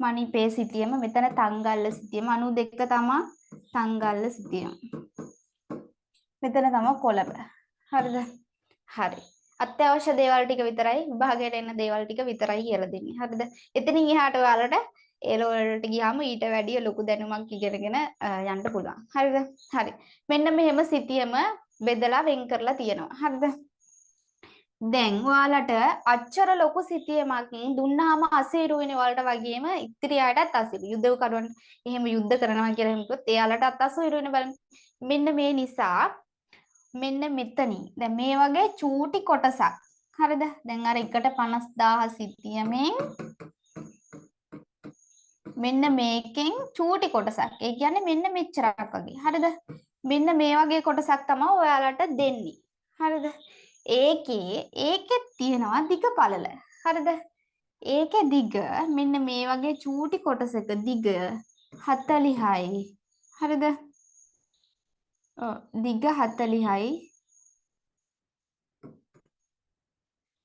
මණිපේ සිතියම මෙතන තංගල්ල සිතියම 92 තමයි තංගල්ල සිතියම. මෙතන තමයි කොළඹ. හරිද? හරි. අත්‍යවශ්‍ය දේවල් ටික විතරයි විභාගයට එන දේවල් ටික විතරයි කියලා දෙන්නේ. හරිද? එතනින් එහාට ඔයාලට ඒ වලට ගියාම ඊට වැඩිය ලොකු දැනුමක් ඉගෙනගෙන යන්න පුළුවන්. හරිද? හරි. මෙන්න මෙහෙම සිතියම බෙදලා වෙන් කරලා තියෙනවා. හරිද? දැන් ඔයාලට අච්චර ලොකු සිතියමක් දුන්නාම අසීරුවෙන වලට වගේම ඉතිරි අයටත් අසීරු. යුදකරුවන් එහෙම යුද්ධ කරනවා කියලා හිතුවොත් එයාලටත් අසීරුවෙන බලන්න. මෙන්න මේ නිසා මෙන්න මෙතනින් දැන් මේ වගේ චූටි කොටසක්. හරිද? දැන් අර 1/50000 සිතියමෙන් මෙන්න මේකෙන් චූටි කොටසක්. ඒ කියන්නේ මෙන්න මෙච්චරක් වගේ. හරිද? මෙන්න මේ වගේ කොටසක් තමයි ඔයාලට දෙන්නේ. හරිද? ඒකේ තියෙනවා දිග පළල. හරිද? ඒකේ දිග මෙන්න මේ වගේ චූටි කොටසක දිග 40යි. හරිද? දිග 40යි.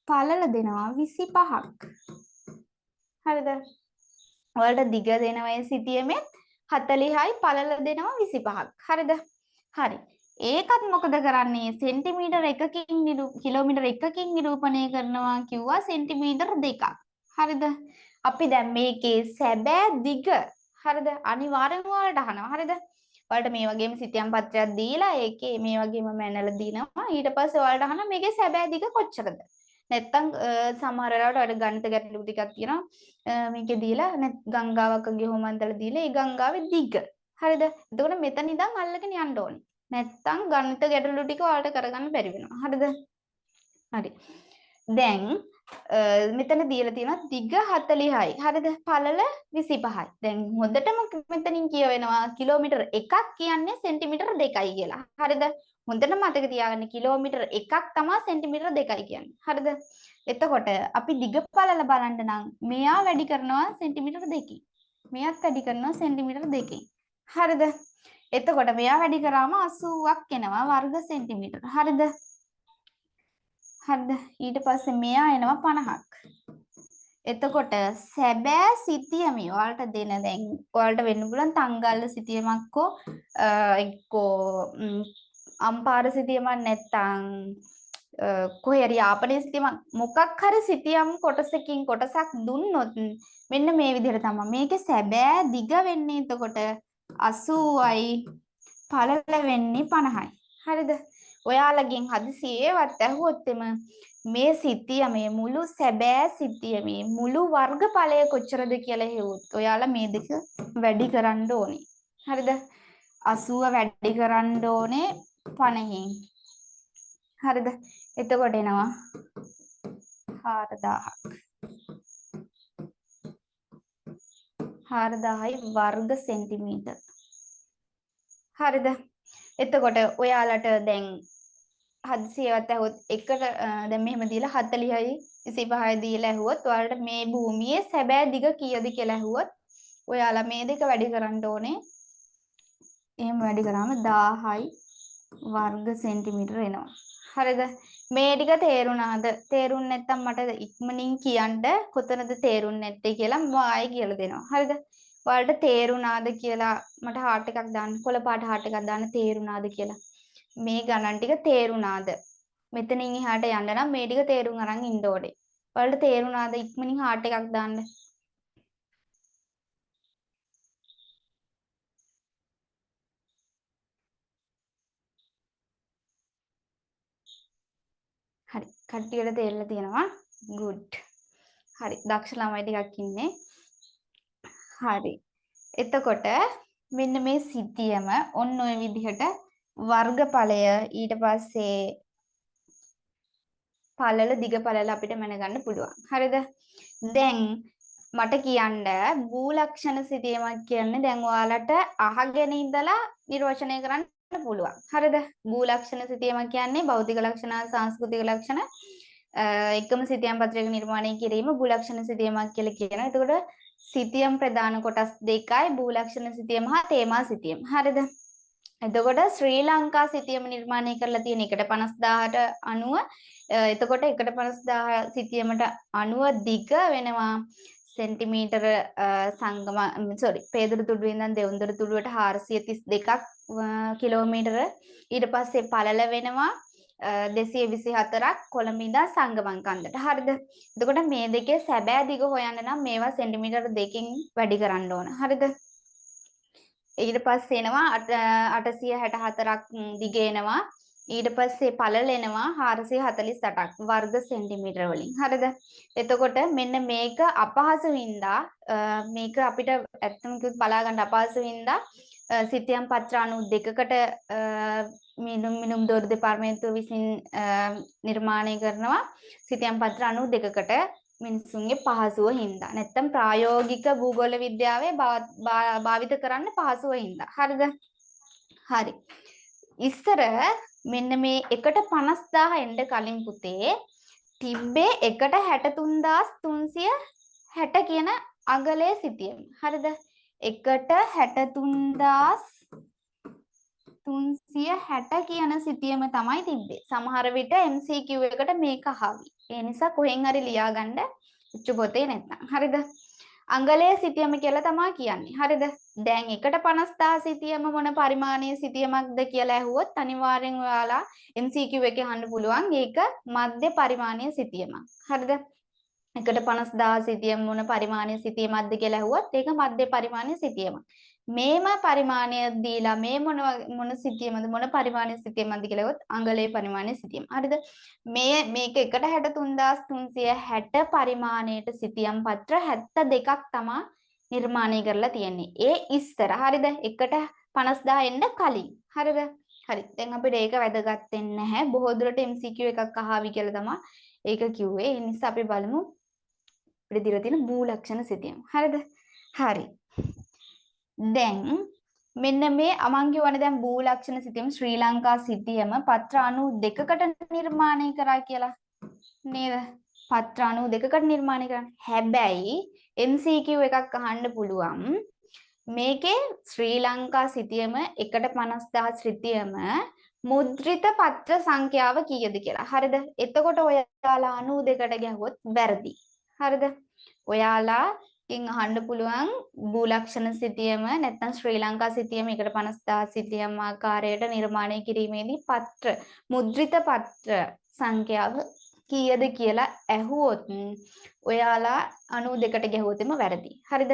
පළල දෙනවා 25ක්. හරිද? ඔයාලට දිග දෙනවා ඒ සිතියමෙන් 40යි පළල දෙනවා 25ක්. හරිද? හරි. ඒකත් මොකද කරන්නේ? සෙන්ටිමීටර 1කින් කිලෝමීටර 1කින් නිරූපණය කරනවා කිව්වා සෙන්ටිමීටර 2ක්. හරිද? අපි දැන් මේකේ සැබෑ දිග හරිද? අනිවාර්යෙන්ම ඔයාලට අහනවා. හරිද? ඔයාලට මේ වගේම සිතියම් පත්‍රයක් දීලා ඒකේ මේ වගේම මැනලා දිනවා. ඊට පස්සේ ඔයාලට අහනවා මේකේ සැබෑ දිග කොච්චරද? නැත්තම් සමහර වෙලාවට ඔයාලට ගණිත ගැටලු ටිකක් තියෙනවා. මේකේ දීලා ගංගාවක් ගිහුම අන්තල දීලා ඒ ගංගාවේ දිග. හරිද? එතකොට මෙතන ඉඳන් අල්ලගෙන යන්න ඕනේ. නැත්තම් ගණිත ගැටලු ටික ඔයාලට කරගන්න බැරි වෙනවා. හරිද? හරි. දැන් මෙතන දීලා තියෙනවා දිග 40යි. හරිද? පළල 25යි. දැන් හොඳටම මෙතනින් කියවෙනවා කිලෝමීටර 1ක් කියන්නේ සෙන්ටිමීටර 2යි කියලා. හරිද? හොඳට මතක තියාගන්න කිලෝමීටර 1ක් තමයි සෙන්ටිමීටර 2යි කියන්නේ. හරිද? එතකොට අපි දිග පළල බලන්න නම් මෙයා වැඩි කරනවා සෙන්ටිමීටර 2කින්. මෙයාත් වැඩි කරනවා සෙන්ටිමීටර 2කින්. හරිද? එතකොට මෙයා වැඩි කරාම 80ක් එනවා වර්ග සෙන්ටිමීටර. හරිද? හරිද? ඊට පස්සේ මෙයා එනවා 50ක්. එතකොට සැබෑ සිතියමේ ඔයාලට දෙන දැන් ඔයාලට වෙන්න පුළුවන් තංගල්ල සිතියමක්කෝ එක්කෝ අම්පාර සිතියමක් නැත්තම් කොහේ හරි යාපනයේ සිතියමක් මොකක් හරි සිතියම් කොටසකින් කොටසක් දුන්නොත් මෙන්න මේ විදිහට තමයි මේකේ සැබෑ දිග වෙන්නේ. එතකොට 80යි පළල වෙන්නේ 50යි. හරිද? ඔයාලගෙන් හදිසියෙවත් ඇහුවොත් මේ සිතියමේ මුළු සැබෑ සිතියමේ මුළු වර්ගඵලය කොච්චරද කියලා හෙව්වොත් ඔයාලා මේ දෙක වැඩි කරන්න ඕනේ. හරිද? 80 වැඩි කරන්න ඕනේ 50න්. හරිද? එතකොට එනවා 4000ක්. 4000යි වර්ග සෙන්ටිමීටර්. හරිද? එතකොට ඔයාලට දැන් හදිසියවත් ඇහුවොත් එකට දැන් මෙහෙම දීලා 40යි 25යි දීලා ඇහුවොත් ඔයාලට මේ භූමියේ සැබෑ දිග කීයද කියලා ඇහුවොත් ඔයාලා මේ දෙක වැඩි කරන්න ඕනේ. එහෙම වැඩි කරාම 1000යි වර්ග සෙන්ටිමීටර එනවා. හරිද? මේ ටික තේරුණාද? තේරුන්නේ නැත්නම් මට ඉක්මනින් කියන්න කොතනද තේරුන්නේ නැත්තේ කියලා මම ආයෙ කියලා දෙනවා. හරිද? ඔයාලට තේරුණාද කියලා මට හાર્ට් එකක් දාන්න, කොළ පාට හાર્ට් එකක් දාන්න තේරුණාද කියලා. මේ ගණන් ටික තේරුණාද? මෙතනින් එහාට යන්න නම් මේ ටික තේරුම් අරන් ඉන්න ඕනේ. ඔයාලට තේරුණාද? ඉක්මනින් හાર્ට් එකක් දාන්න. හරි. කට්ටියට තේරලා තියෙනවා. good. හරි. දක්ෂ ළමයි ටිකක් ඉන්නේ. හරි. එතකොට මෙන්න මේ සිතියම ඔන්න ඔය විදිහට වර්ගඵලය ඊට පස්සේ පළල දිග පළල අපිට මැනගන්න පුළුවන්. හරිද? දැන් මට කියන්න භූලක්ෂණ සිතියමක් කියන්නේ දැන් ඔයාලට අහගෙන ඉඳලා නිර්වචනය කරන්න පුළුවන්. හරිද? භූලක්ෂණ සිතියමක් කියන්නේ භෞතික ලක්ෂණ සංස්කෘතික ලක්ෂණ එකම සිතියම් පත්‍රයක නිර්මාණය කිරීම භූලක්ෂණ සිතියමක් කියලා කියනවා. එතකොට සිතියම් ප්‍රධාන කොටස් දෙකයි භූලක්ෂණ සිතියම හා තේමා සිතියම. හරිද? එතකොට ශ්‍රී ලංකා සිතියම නිර්මාණය කරලා තියෙන 1.50000ට අනුව එතකොට 1.50000 සිතියමට අනුව දිග වෙනවා සෙන්ටිමීටර පේදුරු තුඩුවේ ඉඳන් දෙවුන්දර තුඩුවට 432ක් කිලෝමීටර. ඊට පස්සේ පළල වෙනවා 224ක් කොළඹ ඉඳන් සංගමන් කන්දට. හරිද? එතකොට මේ දෙකේ සැබෑ දිග හොයන්න නම් මේවා සෙන්ටිමීටර දෙකකින් වැඩි කරන්න ඕන. හරිද? ඊට පස්සේ එනවා 864ක් දිග එනවා. ඊට පස්සේ පළල එනවා 448ක් වර්ග සෙන්ටිමීටර වලින්. හරිද? එතකොට මෙන්න මේක අපහසු වින්දා මේක අපිට ඇත්තම කිව්වොත් බලා ගන්න අපහසු වින්දා සිතියම් පත්‍ර 92කට මිනුම් දොර දෙපාර්තමේන්තුව විසින් නිර්මාණය කරනවා සිතියම් පත්‍ර 92කට මිනිසුන්ගේ පහසුව හින්දා. නැත්තම් ප්‍රායෝගික භූගෝල විද්‍යාවේ භාවිත කරන්න පහසුව හින්දා. හරිද? හරි. ඉස්සර මෙන්න මේ 1.50000 එන්න කලින් පුතේ තිබ්බේ 1.63360 කියන අගලේ සිතියම. හරිද? 1.63360 කියන සිතියම තමයි තිබ්බේ. සමහර විට MCQ එකට මේක අහවි. ඒ නිසා කොහෙන් හරි ලියාගන්න උච්ච පොතේ නැත්නම්. හරිද? අඟලේ සිතියම කියලා තමයි කියන්නේ. හරිද? දැන් 1.50000 සිතියම මොන පරිමාණයේ සිතියමක්ද කියලා ඇහුවොත් අනිවාර්යෙන් ඔයාලා MCQ එකේ අහන්න පුළුවන්. ඒක මධ්‍ය පරිමාණයේ සිතියමක්. හරිද? 1.50000 සිතියම මොන පරිමාණයේ සිතියමක්ද කියලා ඇහුවොත් ඒක මධ්‍ය පරිමාණයේ සිතියමක්. මේම පරිමාණය දීලා මේ මොන සිතියමද මොන පරිමාණයේ සිතියමක්ද කියලා ඇහුවොත් අඟලේ පරිමාණයේ සිතියම. හරිද? මේක 1.63360 පරිමාණයට සිතියම් පත්‍ර 72ක් තමයි නිර්මාණය කරලා තියෙන්නේ. ඒ ඉස්සර. හරිද? 1.50000 එන්න කලින්. හරිද? හරි. දැන් අපිට ඒක වැදගත් වෙන්නේ නැහැ. බොහෝ දුරට MCQ එකක් අහවි කියලා තමයි ඒක කිව්වේ. ඒ නිසා අපි බලමු අපිට දීලා තියෙන භූලක්ෂණ සිතියම. හරිද? හරි. දැන් මෙන්න මේ අමන් කියවනේ දැන් භූලක්ෂණ සිතියම ශ්‍රී ලංකා සිතියම පත්‍ර 92කට නිර්මාණය කරා කියලා නේද? පත්‍ර 92කට නිර්මාණය කරන්නේ. හැබැයි MCQ එකක් අහන්න පුළුවන්. මේකේ ශ්‍රී ලංකා සිතියම 1.50000 සිතියම මුද්‍රිත පත්‍ර සංඛ්‍යාව කීයද කියලා. හරිද? එතකොට ඔයාලා 92කට ගැහුවොත් වැරදි. හරිද? ඔයාලා කින් අහන්න පුළුවන් භූලක්ෂණ සිතියම නැත්නම් ශ්‍රී ලංකා සිතියම 1.50000 සිතියම් ආකාරයට නිර්මාණය කිරීමේදී පත්‍ර මුද්‍රිත පත්‍ර සංඛ්‍යාව කීයද කියලා ඇහුවොත් ඔයාලා 92කට ගැහුවොත්ම වැරදි. හරිද?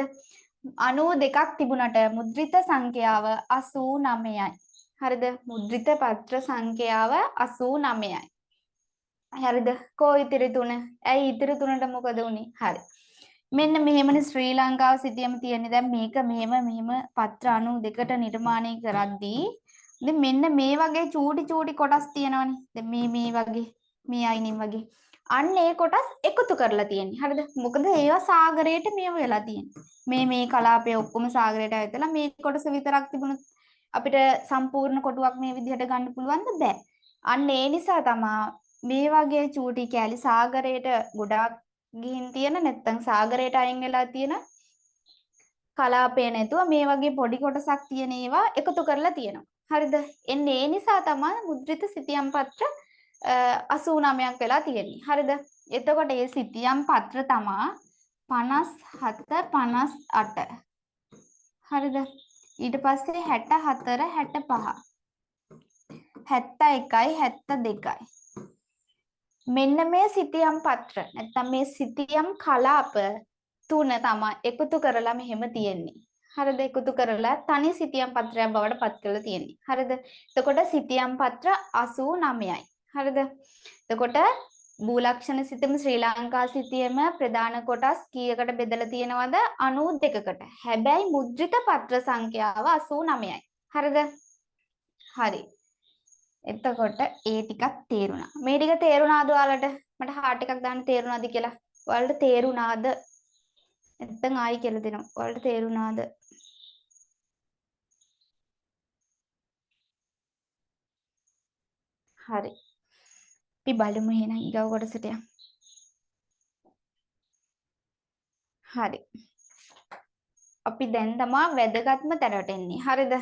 92ක් තිබුණට මුද්‍රිත සංඛ්‍යාව 89යි. හරිද? මුද්‍රිත පත්‍ර සංඛ්‍යාව 89යි. හරිද? කෝ ඉතිරි තුන? ඇයි ඉතිරි තුනට මොකද උනේ? හරි. මෙන්න මෙහෙමනේ ශ්‍රී ලංකාව සිටියම තියෙන්නේ. දැන් මේක මෙහෙම පත්‍ර 92කට නිර්මාණය කරද්දී දැන් මෙන්න මේ වගේ චූටි කොටස් තියෙනවනේ. දැන් මේ වගේ මේ අයිනින් වගේ. අන්න ඒ කොටස් එකතු කරලා තියෙන්නේ. හරිද? මොකද ඒවා සාගරයට මේව වෙලා තියෙන්නේ. මේ කලාපය ඔක්කොම සාගරයට ඇවිත්ලා මේ කොටස විතරක් තිබුණොත් අපිට සම්පූර්ණ කොටුවක් මේ විදිහට ගන්න පුළුවන්ද? බෑ. අන්න ඒ නිසා තමයි මේ වගේ චූටි කෑලි සාගරයට ගොඩාක් ගිහින් තියෙන නැත්නම් සාගරයට අයින් වෙලා තියෙන කලාපය නැතුව මේ වගේ පොඩි කොටසක් තියෙන ඒවා එකතු කරලා තියෙනවා. හරිද? එන්නේ ඒ නිසා තමයි මුද්‍රිත සිතියම් පත්‍ර 89ක් වෙලා තියෙන්නේ. හරිද? එතකොට මේ සිතියම් පත්‍ර තමයි 57 58. හරිද? ඊට පස්සේ 64 65 71යි 72යි. මෙන්න මේ සිතියම් පත්‍ර නැත්නම් මේ සිතියම් කලාප තුන තමයි එකතු කරලා මෙහෙම තියෙන්නේ. හරිද? එකතු කරලා තනි සිතියම් පත්‍රයක් බවට පත් කරලා තියෙන්නේ. හරිද? එතකොට සිතියම් පත්‍ර 89යි. හරිද? එතකොට භූලක්ෂණ සිතියම ශ්‍රී ලංකා සිතියම ප්‍රධාන කොටස් කීයකට බෙදලා තියෙනවද? 92කට. හැබැයි මුද්‍රිත පත්‍ර සංඛ්‍යාව 89යි. හරිද? හරි. එතකොට ඒ ටිකක් තේරුණා. මේ ටික තේරුණාද ඔයාලට? මට හાર્ට් එකක් දාන්න තේරුණාද කියලා. ඔයාලට තේරුණාද? නැත්නම් ආයි කියලා දෙනවා. ඔයාලට තේරුණාද? හරි. අපි බලමු එහෙනම් ඊගව කොටසට යමු. හරි. අපි දැන් තමයි වැදගත්ම තැනට එන්නේ. හරිද?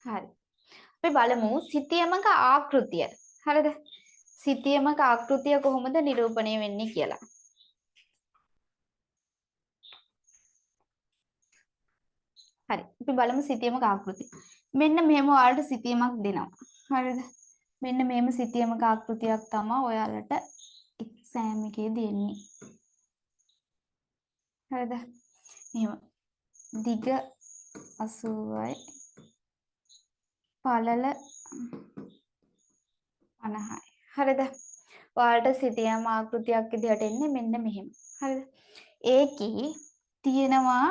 හරි. අපි බලමු සිතියමක ආකෘතිය. හරිද? සිතියමක ආකෘතිය කොහොමද නිරූපණය වෙන්නේ කියලා. හරි. අපි බලමු සිතියමක ආකෘතිය. මෙන්න මෙහෙම ඔයාලට සිතියමක් දෙනවා. හරිද? මෙන්න මෙහෙම සිතියමක ආකෘතියක් තමයි ඔයාලට එක්සෑම් එකේ දෙන්නේ. හරිද? මෙහෙම. දිග 80යි පළල 50යි. හරිද? ඔයාලට සිතියම් ආකෘතියක් විදිහට එන්නේ මෙන්න මෙහෙම. හරිද? ඒකේ තියෙනවා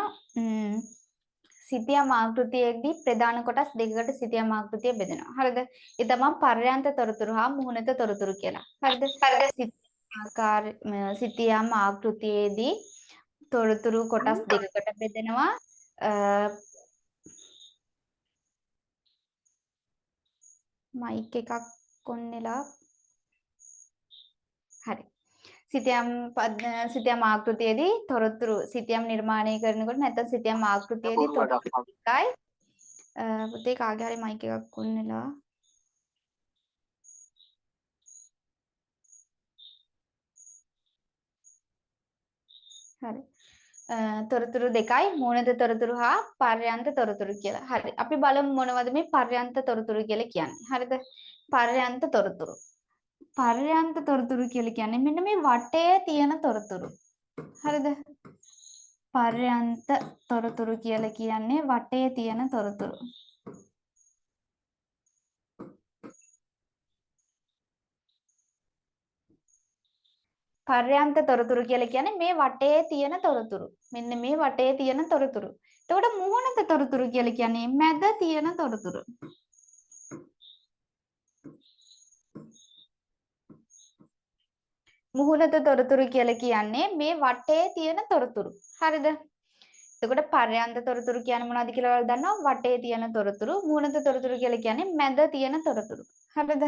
සිතියම් ආකෘතියේදී ප්‍රධාන කොටස් දෙකකට සිතියම් ආකෘතිය බෙදෙනවා. හරිද? ඒ තමයි පර්යන්ත තොරතුරු හා මුහුණත තොරතුරු කියලා. හරිද? සිතියම් ආකෘතියේදී තොරතුරු කොටස් දෙකකට බෙදෙනවා. මයික් එකක් ඔන් වෙලා. හරි. සිතියම් ආකෘතියේදී තොරතුරු සිතියම් නිර්මාණය කරනකොට නැත්නම් සිතියම් ආකෘතියේදී තොරතුරු එකයි පුතේ කාගේ හරි මයික් එකක් ඔන් වෙලා. හරි. තොරතුරු දෙකයි මූණත තොරතුරු හා පර්යන්ත තොරතුරු කියලා. හරි. අපි බලමු මොනවද මේ පර්යන්ත තොරතුරු කියලා කියන්නේ. හරිද? පර්යන්ත තොරතුරු. පර්යන්ත තොරතුරු කියලා කියන්නේ මෙන්න මේ වටේ තියෙන තොරතුරු. හරිද? පර්යන්ත තොරතුරු කියලා කියන්නේ වටේ තියෙන තොරතුරු. පර්යන්ත තොරතුරු කියලා කියන්නේ මේ වටේ තියෙන තොරතුරු. මෙන්න මේ වටේ තියෙන තොරතුරු. එතකොට මුහුණත තොරතුරු කියලා කියන්නේ මැද තියෙන තොරතුරු. මුහුණත තොරතුරු කියලා කියන්නේ මේ වටේ තියෙන තොරතුරු. හරිද? එතකොට පර්යන්ත තොරතුරු කියන්නේ මොනවද කියලා ඔයාලා දන්නවා? වටේ තියෙන තොරතුරු. මුහුණත තොරතුරු කියලා කියන්නේ මැද තියෙන තොරතුරු. හරිද?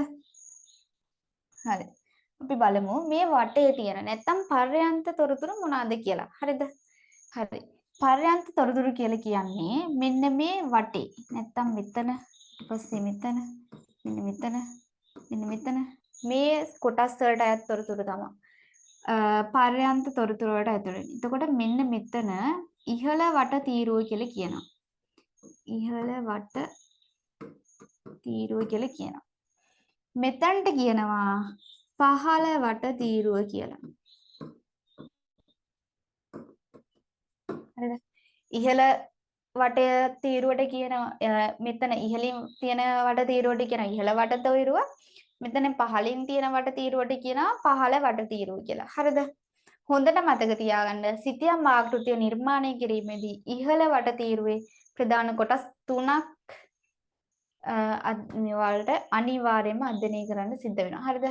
හරි. අපි බලමු මේ වටේ තියෙන නැත්තම් පර්යන්ත තොරතුරු මොනවාද කියලා. හරිද? හරි. පර්යන්ත තොරතුරු කියලා කියන්නේ මෙන්න මේ වටේ. නැත්තම් මෙතන, ඊපස්සේ මෙතන, මෙන්න මෙතන මේ කොටස් වලට අයත් තොරතුරු තමයි. පර්යන්ත තොරතුරු වලට ඇතුළු වෙන්නේ. එතකොට මෙන්න මෙතන ඉහළ වට තීරුව කියලා කියනවා. ඉහළ වට තීරුව කියලා කියනවා. මෙතනට කියනවා පහළ වට තීරුව කියලා. ඉහළ වටය තීරුවට කියනවා මෙතන ඉහළින් තියෙන වට තීරුවට කියනවා ඉහළ වට තීරුව. මෙතන පහළින් තියෙන වට තීරුවට කියනවා පහළ වට තීරුව කියලා. හරිද? හොඳට මතක තියාගන්න සිතියම් ආකෘතිය නිර්මාණය කිරීමේදී ඉහළ වට තීරුවේ ප්‍රධාන කොටස් 3ක් වලට අනිවාර්යයෙන්ම අධ්‍යයනය කරන්න සිද්ධ වෙනවා. හරිද?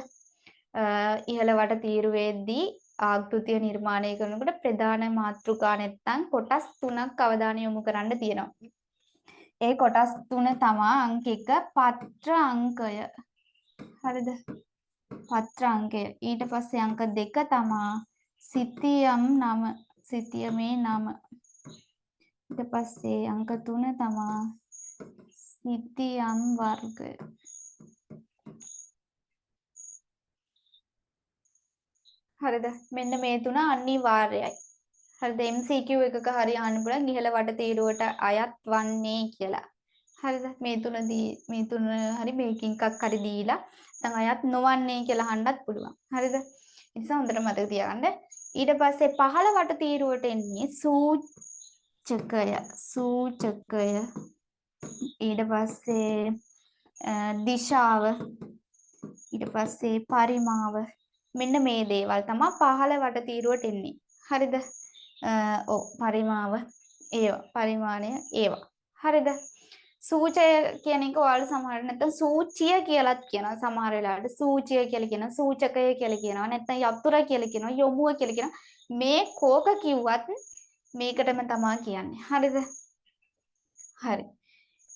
ඉහළ වට තීරුවේදී ආකෘතිය නිර්මාණය කරනකොට ප්‍රධාන මාතෘකා නැත්නම් කොටස් 3ක් අවධානය යොමු කරන්න තියෙනවා. ඒ කොටස් 3 තමයි අංක 1 පත්‍ර අංකය. හරිද? පත්‍ර අංකය. ඊට පස්සේ අංක 2 තමයි සිතියම් නම. සිතියමේ නම. ඊට පස්සේ අංක 3 තමයි සිතියම් වර්ගය. හරිද? මෙන්න මේ තුන අනිවාර්යයි. හරිද? MCQ එකක හරි අහන්න පුළුවන් ඉහළ වට තීරුවට අයත් වන්නේ කියලා. හරිද? මේ තුන හරි මේකින් එකක් හරි දීලා නැත්නම් අයත් නොවන්නේ කියලා අහන්නත් පුළුවන්. හරිද? ඒ නිසා හොඳට මතක තියාගන්න. ඊට පස්සේ පහළ වට තීරුවට එන්නේ සූචකය. ඊට පස්සේ දිශාව. ඊට පස්සේ පරිමාව. මෙන්න මේ දේවල් තමයි පහළ වට තීරුවට එන්නේ. හරිද? පරිමාව පරිමාණය ඒවා. හරිද? සූචය කියන එක ඔයාලා සමහරවිට නැත්නම් සූචිය කියලාත් කියනවා. සමහර වෙලාවට සූචිය කියලා කියනවා. සූචකය කියලා කියනවා. නැත්නම් යතුර කියලා කියනවා. යොමුව කියලා කියනවා. මේ කෝක කිව්වත් මේකටම තමයි කියන්නේ. හරිද? හරි.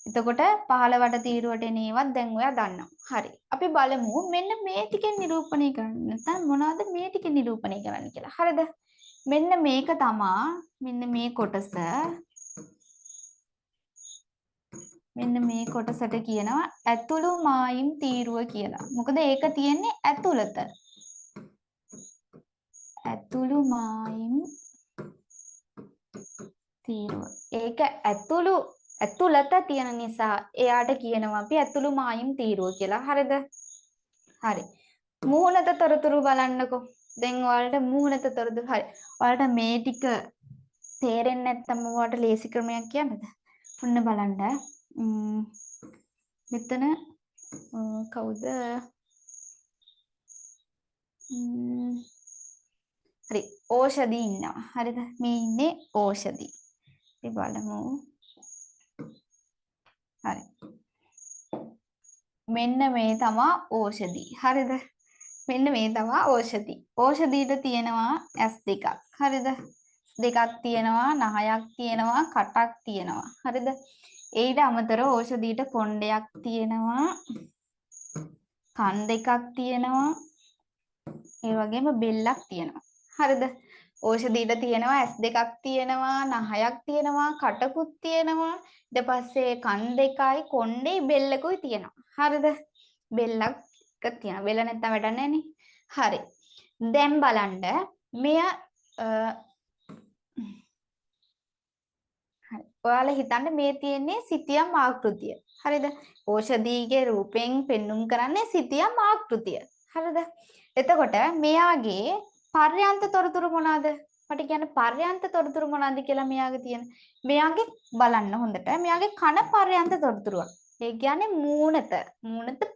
එතකොට පහළ වට තීරුවට එන ඒවත් දැන් ඔයා දන්නවා. හරි. අපි බලමු මෙන්න මේ ටිකෙන් නිරූපණය කරන්න. නැත්නම් මොනවද මේ ටිකෙන් නිරූපණය කරන්න කියලා. හරිද? මෙන්න මේක තමයි මෙන්න මේ කොටස. මෙන්න මේ කොටසට කියනවා ඇතුළු මායිම් තීරුව කියලා. මොකද ඒක තියෙන්නේ ඇතුළත. ඇතුළු මායිම් තීරුව. ඒක ඇතුළත තියෙන නිසා එයාට කියනවා අපි ඇතුළු මායිම් තීරුව කියලා. හරිද? හරි. මූණත තොරතුරු බලන්නකෝ. දැන් ඔයාලට මූණත තොරතුරු හරි. ඔයාලට මේ ටික තේරෙන්නේ නැත්නම් ඔයාලට ලේසි ක්‍රමයක් කියන්නද? ඔන්න බලන්න. මෙතන කවුද? හරි. ඕෂධි ඉන්නවා. හරිද? මේ ඉන්නේ ඕෂධි. අපි බලමු. හරි. මෙන්න මේ තමයි ඕෂධි. හරිද? මෙන්න මේ තමයි ඕෂධි. ඕෂධියට තියෙනවා S2ක්. හරිද? දෙකක් තියෙනවා, නහයක් තියෙනවා, කටක් තියෙනවා. හරිද? ඊට අමතරව ඕෂධියට කොණ්ඩයක් තියෙනවා, කන් දෙකක් තියෙනවා, ඒ වගේම බෙල්ලක් තියෙනවා. හරිද? ඕෂධියට තියෙනවා S2ක් තියෙනවා, නහයක් තියෙනවා, කටකුත් තියෙනවා. ඊට පස්සේ කන් දෙකයි, කොණ්ඩේ බෙල්ලකුයි තියෙනවා. හරිද? බෙල්ලක් එක තියෙනවා. බෙල්ල නැත්තම් වැඩක් නැහැ නේ. හරි. දැන් බලන්න මෙය ඔයාලා හිතන්න මේ තියෙන්නේ සිතියම් ආකෘතිය. හරිද? ඕෂධීගේ රූපයෙන් පෙන්눔 කරන්නේ සිතියම් ආකෘතිය. හරිද? එතකොට මෙයාගේ පර්යන්ත තොරතුරු මොනවාද? මට කියන්න පර්යන්ත තොරතුරු මොනවාද කියලා මෙයාගේ තියෙන. මෙයාගේ බලන්න හොඳට. මෙයාගේ කන පර්යන්ත තොරතුරුවක්. ඒ කියන්නේ මූණත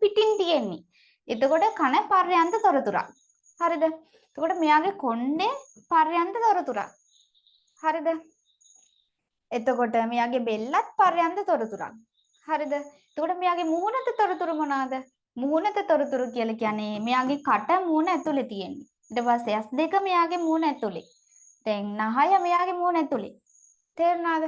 පිටින් තියෙන්නේ. එතකොට කන පර්යන්ත තොරතුරක්. හරිද? එතකොට මෙයාගේ කොණ්ඩේ පර්යන්ත තොරතුරක්. හරිද? එතකොට මෙයාගේ බෙල්ලත් පර්යන්ත තොරතුරක්. හරිද? එතකොට මෙයාගේ මූණත තොරතුරු මොනවාද? මූණත තොරතුරු කියලා කියන්නේ මෙයාගේ කට මූණ ඇතුලේ තියෙන්නේ. ඊට පස්සේ S2 මෙයාගේ මූණ ඇතුලේ. දැන් නහය මෙයාගේ මූණ ඇතුලේ. තේරුණාද?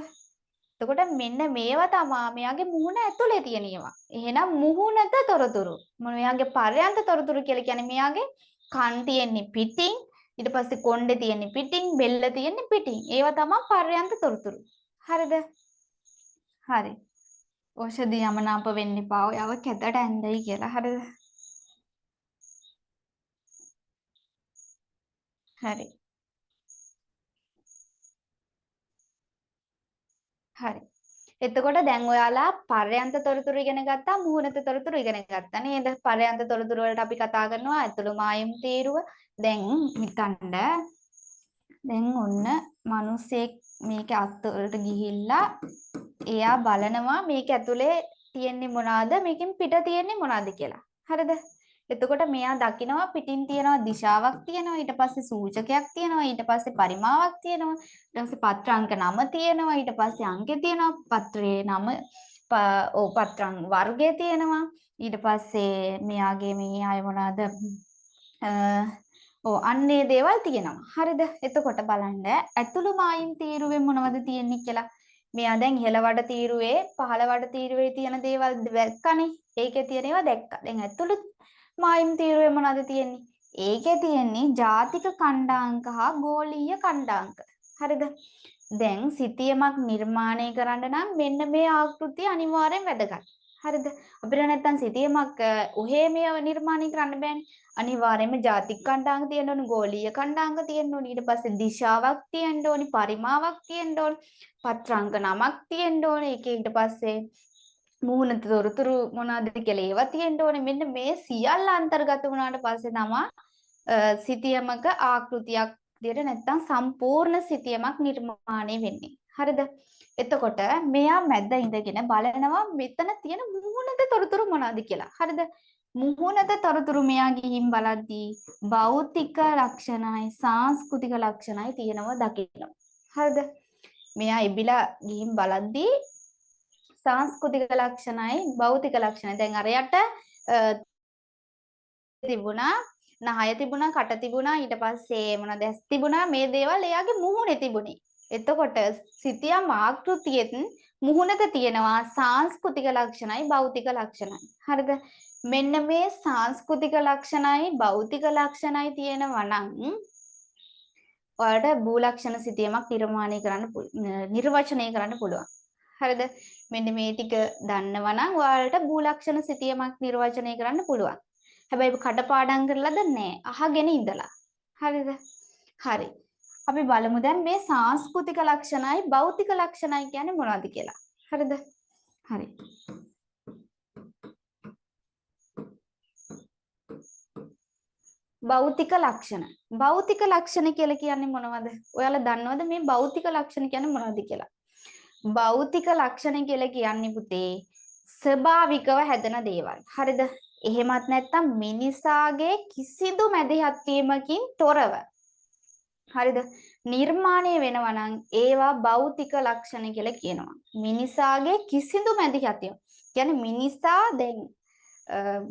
එතකොට මෙන්න මේවා තමයි මෙයාගේ මූණ ඇතුලේ තියෙන ඒවා. එහෙනම් මූණත තොරතුරු. මෙයාගේ පර්යන්ත තොරතුරු කියලා කියන්නේ මෙයාගේ කන් තියෙන්නේ පිටින්, ඊට පස්සේ කොණ්ඩේ තියෙන්නේ පිටින්, බෙල්ල තියෙන්නේ පිටින්. ඒවා තමයි පර්යන්ත තොරතුරු. හරිද? හරි. ඕෂධි යමනාප වෙන්න එපා. ඔයව කැතට ඇඳයි කියලා. හරිද? හරි. හරි. එතකොට දැන් ඔයාලා පර්යන්ත තොරතුරු ඉගෙන ගත්තා, මූණත තොරතුරු ඉගෙන ගත්තා නේද? පර්යන්ත තොරතුරු වලට අපි කතා කරනවා ඇතුළු මායම් තීරුව. දැන් හිතන්න. දැන් ඔන්න මිනිසෙක් මේක අත්වලට ගිහිල්ලා එයා බලනවා මේක ඇතුලේ තියෙන්නේ මොනවාද මේකෙන් පිට තියෙන්නේ මොනවාද කියලා. හරිද? එතකොට මෙයා දකිනවා පිටින් තියෙනවා දිශාවක් තියෙනවා ඊට පස්සේ සූචකයක් තියෙනවා ඊට පස්සේ පරිමාවක් තියෙනවා ඊට පස්සේ පත්‍රාංක 9 තියෙනවා ඊට පස්සේ අංකේ තියෙනවා පත්‍රයේ නම පත්‍රාංක වර්ගය තියෙනවා ඊට පස්සේ මෙයාගේ මේ අය මොනවාද අන්නේ දේවල් තියෙනවා. හරිද? එතකොට බලන්න ඇතුළු මායිම් තීරුවේ මොනවද තියෙන්නේ කියලා. මෙයා දැන් ඉහළ වඩ තීරුවේ පහළ වඩ තීරුවේ තියෙන දේවල් දැක්කනේ. ඒකේ තියෙන ඒවා දැක්කා. දැන් ඇතුළු මායිම් තීරුවේ මොනවද තියෙන්නේ? ඒකේ තියෙන්නේ ජාතික ඛණ්ඩාංක හා ගෝලීය ඛණ්ඩාංක. හරිද? දැන් සිතියමක් නිර්මාණය කරන්න නම් මෙන්න මේ ආකෘතිය අනිවාර්යෙන් වැදගත්. හරිද? අපිට නැත්තම් සිතියමක් ඔහේ මේ නිර්මාණය කරන්න බෑනේ. අනිවාර්යයෙන්ම ජාතික ඛණ්ඩාංක තියෙන්න ඕනේ, ගෝලීය ඛණ්ඩාංක තියෙන්න ඕනේ, ඊට පස්සේ දිශාවක් තියෙන්න ඕනේ, පරිමාවක් තියෙන්න ඕනේ, පත්‍රාංක 9ක් තියෙන්න ඕනේ. ඒක ඊට පස්සේ මූණත තොරතුරු මොනවද කියලා ඒවා තියෙන්න ඕනේ. මෙන්න මේ සියල්ල අන්තර්ගත වුණාට පස්සේ තමයි සිතියමක ආකෘතියක් විදියට නැත්තම් සම්පූර්ණ සිතියමක් නිර්මාණය වෙන්නේ. හරිද? එතකොට මෙයා මැද ඉඳගෙන බලනවා මෙතන තියෙන මූණත තොරතුරු මොනවද කියලා. හරිද? මුහුණත තොරතුරු මෙයා ගිහින් බලද්දී භෞතික ලක්ෂණයි සංස්කෘතික ලක්ෂණයි තියෙනවා දකිනවා. හරිද? මෙයා ඉබිලා ගිහින් බලද්දී සංස්කෘතික ලක්ෂණයි භෞතික ලක්ෂණයි දැන් අරයට තිබුණා නහය තිබුණා කට තිබුණා ඊට පස්සේ මොනවද ඇස් තිබුණා මේ දේවල් එයාගේ මුහුණේ තිබුණේ. එතකොට සිතියම් ආකෘතියෙත් මුහුණත තියෙනවා සංස්කෘතික ලක්ෂණයි භෞතික ලක්ෂණයි. හරිද? මෙන්න මේ සංස්කෘතික ලක්ෂණයි භෞතික ලක්ෂණයි තියෙනවා නම් ඔයාලට භූ ලක්ෂණ සිතියමක් නිර්වචනය කරන්න පුළුවන්. හරිද? මෙන්න මේ ටික දන්නවා නම් ඔයාලට භූ ලක්ෂණ සිතියමක් නිර්වචනය කරන්න පුළුවන්. හැබැයි කටපාඩම් කරලාද නැහැ. අහගෙන ඉඳලා. හරිද? හරි. අපි බලමු දැන් මේ සංස්කෘතික ලක්ෂණයි භෞතික ලක්ෂණයි කියන්නේ මොනවද කියලා. හරිද? හරි. භෞතික ලක්ෂණ. භෞතික ලක්ෂණ කියලා කියන්නේ මොනවද? ඔයාලා දන්නවද මේ භෞතික ලක්ෂණ කියන්නේ මොනවද කියලා? භෞතික ලක්ෂණ කියලා කියන්නේ පුතේ ස්වභාවිකව හැදෙන දේවල්. හරිද? එහෙමත් නැත්නම් මිනිසාගේ කිසිදු මැදිහත් වීමකින් තොරව. හරිද? නිර්මාණය වෙනවා නම් ඒවා භෞතික ලක්ෂණ කියලා කියනවා. මිනිසාගේ කිසිදු මැදිහත් වීම. කියන්නේ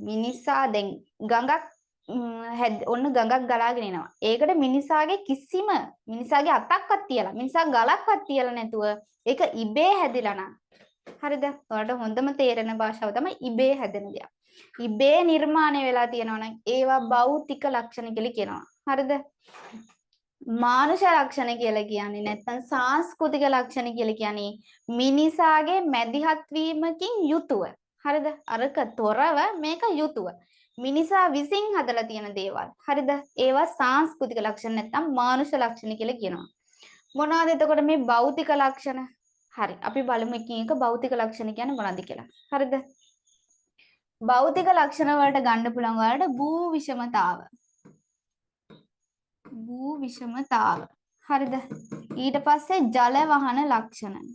මිනිසා දැන් ගඟක් ඔන්න ගඟක් ගලාගෙන එනවා. ඒකට මිනිසාගේ අතක්වත් තියලා මිනිසා ගලක්වත් තියලා නැතුව ඒක ඉබේ හැදිලා නම් හරිද? ඔයාලට හොඳම තේරෙන භාෂාව තමයි ඉබේ හැදෙන දේ. ඉබේ නිර්මාණය වෙලා තියෙනවා නම් ඒවා භෞතික ලක්ෂණ කියලා කියනවා. හරිද? මානුෂ ලක්ෂණ කියලා කියන්නේ නැත්නම් සංස්කෘතික ලක්ෂණ කියලා කියන්නේ මිනිසාගේ මැදිහත් වීමකින් යුතුව. හරිද? අරක තොරව මේක යුතුව. මිනිසා විසින් හදලා තියෙන දේවල්. හරිද? ඒවා සංස්කෘතික ලක්ෂණ නැත්නම් මානුෂ ලක්ෂණ කියලා කියනවා. මොනවද එතකොට මේ භෞතික ලක්ෂණ? හරි. අපි බලමු එකින් එක භෞතික ලක්ෂණ කියන්නේ මොනවද කියලා. හරිද? භෞතික ලක්ෂණ වලට ගන්න පුළුවන් වලට භූ විෂමතාව. භූ විෂමතාව. හරිද? ඊට පස්සේ ජල වහන ලක්ෂණ.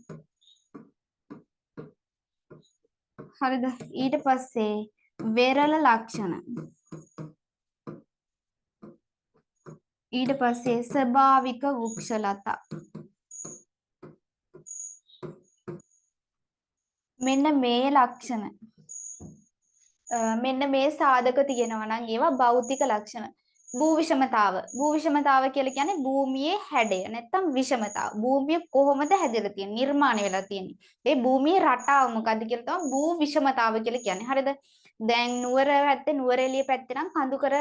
හරිද? ඊට පස්සේ වෙරළ ලක්ෂණ. ඊට පස්සේ ස්වභාවික වෘක්ෂලතා. මෙන්න මේ ලක්ෂණ මෙන්න මේ සාධක තියෙනවා නම් ඒවා භෞතික ලක්ෂණ. භූ විෂමතාව කියලා කියන්නේ භූමියේ හැඩය නැත්නම් විෂමතාව. භූමිය කොහොමද හැදලා තියෙන්නේ? නිර්මාණය වෙලා තියෙන්නේ. ඒ භූමියේ රටාව මොකද්ද කියලා තමයි භූ විෂමතාව කියලා කියන්නේ. හරිද? දැන් නුවරඑළිය පැත්තේ නම් කඳුකර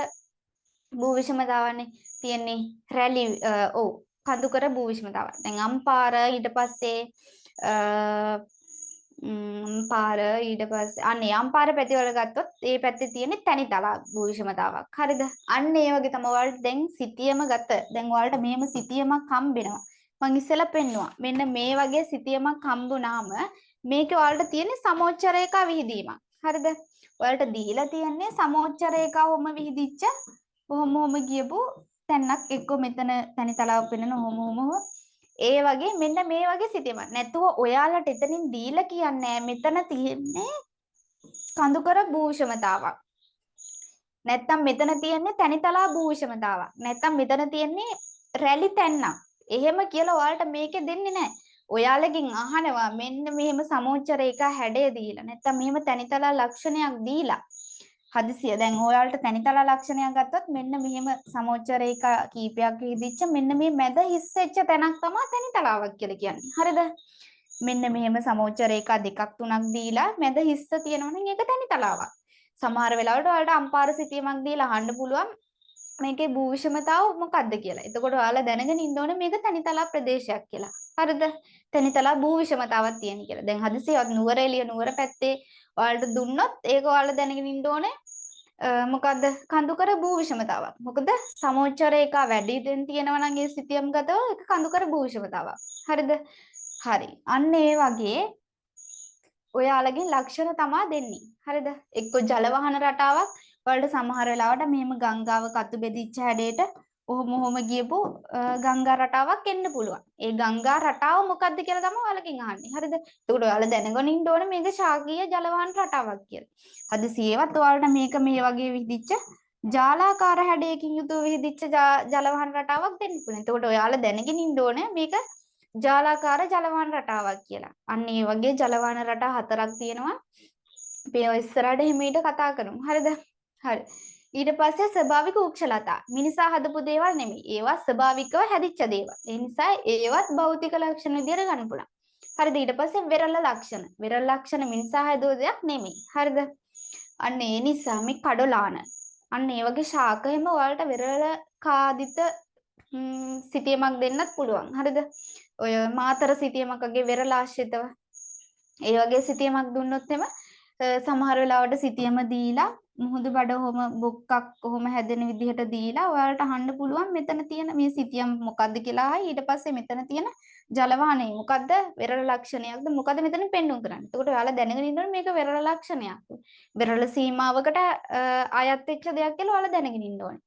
භූ විෂමතාවනේ තියෙන්නේ. රැලි කඳුකර භූ විෂමතාව. දැන් අම්පාර ඊට පස්සේ ඊට පස්සේ අනේ අම්පාර පැති වල ගත්තොත් ඒ පැත්තේ තියෙන තැනිතලා භූ විෂමතාවක්. හරිද? අන්න ඒ වගේ තමයි ඔයාලට දැන් සිතියම ගත. දැන් ඔයාලට මේම සිතියමක් හම්බෙනවා. මං ඉස්සෙල්ලා පෙන්නුවා. මෙන්න මේ වගේ සිතියමක් හම්බුනාම මේකේ ඔයාලට තියෙන සමෝච්ච රේඛා විහිදීමක්. හරිද? ඔයාලට දීලා තියෙන්නේ සමෝච්ච රේඛාවම විහිදිච්ච කොහොම ගියපු තැනක් එක්ක මෙතන තැනිතලාව පෙන්වන කොහොම ඒ වගේ මෙන්න මේ වගේ සිතීමක්. නැතුව ඔයාලට එතනින් දීලා කියන්නේ මෙතන තියෙන්නේ කඳුකර භූෂමතාවක්. නැත්තම් මෙතන තියෙන්නේ තනිතලා භූෂමතාවක්. නැත්තම් මෙතන තියෙන්නේ රැලි තැන්නක්. එහෙම කියලා ඔයාලට මේකේ දෙන්නේ නැහැ. ඔයාලගෙන් අහනවා මෙන්න මෙහෙම සමෝච්ච රේඛා හැඩය දීලා. නැත්තම් මෙහෙම තනිතලා ලක්ෂණයක් දීලා. හදිසිය දැන් ඔයාලට තනිතලා ලක්ෂණයක් ගත්තොත් මෙන්න මෙහෙම සමෝච්ච රේඛා කීපයක් විදිච්ච මෙන්න මේ මැද හිස් වෙච්ච තැනක් තමයි තනිතලාවක් කියලා කියන්නේ. හරිද? මෙන්න මෙහෙම සමෝච්ච රේඛා දෙකක් තුනක් දීලා මැද හිස්ස තියෙනවනම් ඒක තනිතලාවක්. සමහර වෙලාවට ඔයාලට අම්පාර සිතියමක් දීලා අහන්න පුළුවන් මේකේ භූෂමතාව මොකක්ද කියලා. එතකොට ඔයාලා දැනගෙන ඉන්න ඕනේ මේක තනිතලා ප්‍රදේශයක් කියලා. හරිද? තනිතලා භූවිෂමතාවක් තියෙන කියලා. දැන් හදිසියවත් නුවර එළිය නුවර පැත්තේ ඔයාලට දුන්නොත් ඒක ඔයාලා දැනගෙන ඉන්න ඕනේ මොකද්ද? කඳුකර භූවිෂමතාවක්. මොකද සමෝච්ච රේඛා වැඩි දෙන් තියෙනවා නම් ඒ සිතියම් ගතව ඒක කඳුකර භූවිෂමතාවක්. හරිද? හරි. අන්න ඒ වගේ ඔයාලගේ ලක්ෂණ තමා දෙන්නේ. හරිද? එක්ක ජල වහන රටාවක් වලට සමහර වෙලාවට මෙහෙම ගංගාව කතු බෙදිච්ච හැඩයට ඔහොම ගියපු ගංගා රටාවක් එන්න පුළුවන්. ඒ ගංගා රටාව මොකක්ද කියලා තමයි ඔයාලකින් අහන්නේ. හරිද? එතකොට ඔයාලා දැනගෙන ඉන්න ඕනේ මේක ශාකීය ජල වහන රටාවක් කියලා. හදිසියෙවත් ඔයාලට මේක මේ වගේ විදිච්ච ජාලාකාර හැඩයකින් යුතුව විදිච්ච ජල වහන රටාවක් දෙන්න පුළුවන්. එතකොට ඔයාලා දැනගෙන ඉන්න ඕනේ මේක ජාලාකාර ජලවාන රටාවක් කියලා. අන්න ඒ වගේ ජලවාන රටා හතරක් තියෙනවා. අපි ඔය ඉස්සරහට හිමීට කතා කරමු. හරිද? හරි. ඊට පස්සේ ස්වභාවික උක්ෂලතා. මිනිසා හදපු දේවල් නෙමෙයි. ඒවා ස්වභාවිකව හැදිච්ච දේවල්. ඒ නිසා ඒවත් භෞතික ලක්ෂණ විදියට ගන්න පුළුවන්. හරිද? ඊට පස්සේ විරල ලක්ෂණ. විරල ලක්ෂණ මිනිසා හදුව දෙයක් නෙමෙයි. හරිද? අන්න ඒ නිසා මේ කඩොලාන. අන්න ඒ වගේ ශාක හැම ඔයාලට විරල කාදිත සිතියමක් දෙන්නත් පුළුවන්. හරිද? ඔය මාතර සිතියමක් වගේ වෙරලාශ්‍රිතව ඒ වගේ සිතියමක් දුන්නොත් එම සමහර වෙලාවට සිතියම දීලා මුහුදු බඩ ඔහොම බොක්කක් කොහොම හැදෙන විදිහට දීලා ඔයාලට අහන්න පුළුවන් මෙතන තියෙන මේ සිතියම් මොකද්ද කියලා. ඊට පස්සේ මෙතන තියෙන ජලවාහනේ මොකද්ද වෙරළ ලක්ෂණයක්ද මොකද්ද මෙතන පෙන්වන්න කරන්නේ. එතකොට ඔයාලා දැනගෙන ඉන්න ඕනේ මේක වෙරළ ලක්ෂණයක්. වෙරළ සීමාවකට අයත් වෙච්ච දෙයක් කියලා ඔයාලා දැනගෙන ඉන්න ඕනේ.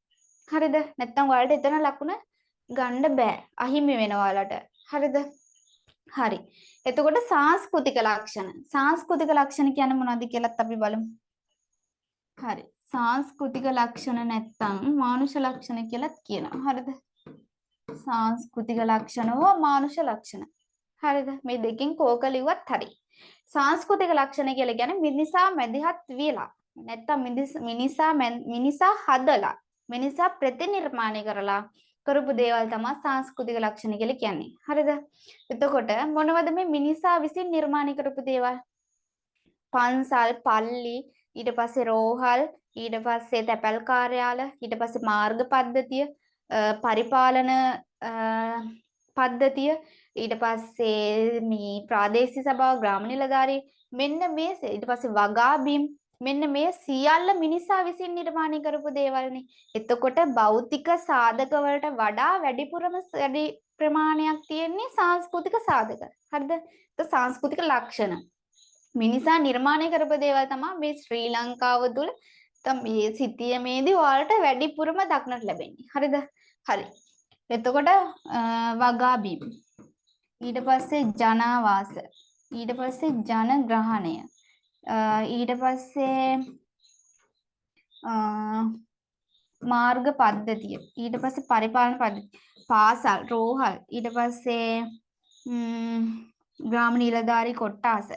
හරිද? නැත්නම් ඔයාලට එතන ලකුණ ගන්න බෑ. අහිමි වෙනවා ඔයාලට. හරිද? හරි. එතකොට සංස්කෘතික ලක්ෂණ. සංස්කෘතික ලක්ෂණ කියන්නේ මොනවද කියලාත් අපි බලමු. හරි. සංස්කෘතික ලක්ෂණ නැත්තම් මානුෂ ලක්ෂණ කියලාත් කියනවා. හරිද? සංස්කෘතික ලක්ෂණ හෝ මානුෂ ලක්ෂණ. හරිද? මේ දෙකෙන් කෝක ලිව්වත් හරි. සංස්කෘතික ලක්ෂණ කියලා කියන්නේ මිනිසා මැදිහත් වියලා. නැත්තම් මිනිසා හදලා. මිනිසා ප්‍රතිනිර්මාණය කරලා කරපු දේවල් තමයි සංස්කෘතික ලක්ෂණ කියලා කියන්නේ. හරිද? එතකොට මොනවද මේ මිනිසා විසින් නිර්මාණය කරපු දේවල්? පන්සල්, පල්ලි, ඊට පස්සේ රෝහල්, ඊට පස්සේ තැපැල් කාර්යාල, ඊට පස්සේ මාර්ග පද්ධතිය, පරිපාලන පද්ධතිය, ඊට පස්සේ මේ ප්‍රාදේශීය සභාව, ග්‍රාම නිලධාරී, මෙන්න මේ ඊට පස්සේ වගා බිම් මෙන්න මේ සියල්ල මිනිසා විසින් නිර්මාණය කරපු දේවල්නේ. එතකොට භෞතික සාධක වලට වඩා වැඩිපුරම වැඩි ප්‍රමාණයක් තියෙන්නේ සංස්කෘතික සාධක. හරිද? ඒ සංස්කෘතික ලක්ෂණ. මිනිසා නිර්මාණය කරපු දේවල් තමයි මේ ශ්‍රී ලංකාව තුළ මේ සිතියමේදී ඔයාලට වැඩිපුරම දක්නට ලැබෙන්නේ. හරිද? හරි. එතකොට වගා බිම්. ඊට පස්සේ ජනාවාස. ඊට පස්සේ ජනග්‍රහණය. ඊට පස්සේ මාර්ග පද්ධතිය, ඊට පස්සේ පරිපාලන පද්ධතිය, පාසල්, රෝහල්, ඊට පස්සේ ග්‍රාම නිලධාරී කොට්ටාස.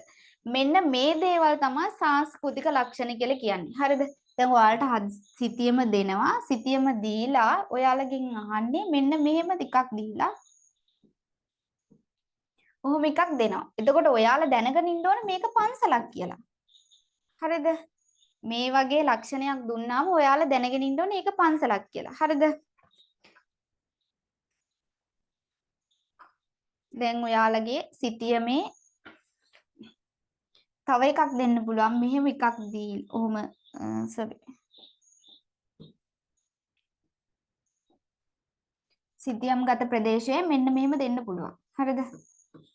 මෙන්න මේ දේවල් තමයි සංස්කෘතික ලක්ෂණ කියලා කියන්නේ. හරිද? දැන් ඔයාලට සිතියම දෙනවා. සිතියම දීලා ඔයාලගෙන් අහන්නේ මෙන්න මෙහෙම ටිකක් දීලා ඔහොම එකක් දෙනවා. එතකොට ඔයාලා දැනගෙන ඉන්න ඕනේ මේක පන්සලක් කියලා. හරිද? මේ වගේ ලක්ෂණයක් දුන්නාම ඔයාලා දැනගෙන ඉන්න ඕනේ ඒක පන්සලක් කියලා. හරිද? දැන් ඔයාලගේ සිතියමේ තව එකක් දෙන්න පුළුවන්. මෙහෙම එකක් දී ඔහොම සිතියම් ගත ප්‍රදේශයේ මෙන්න මෙහෙම දෙන්න පුළුවන්. හරිද?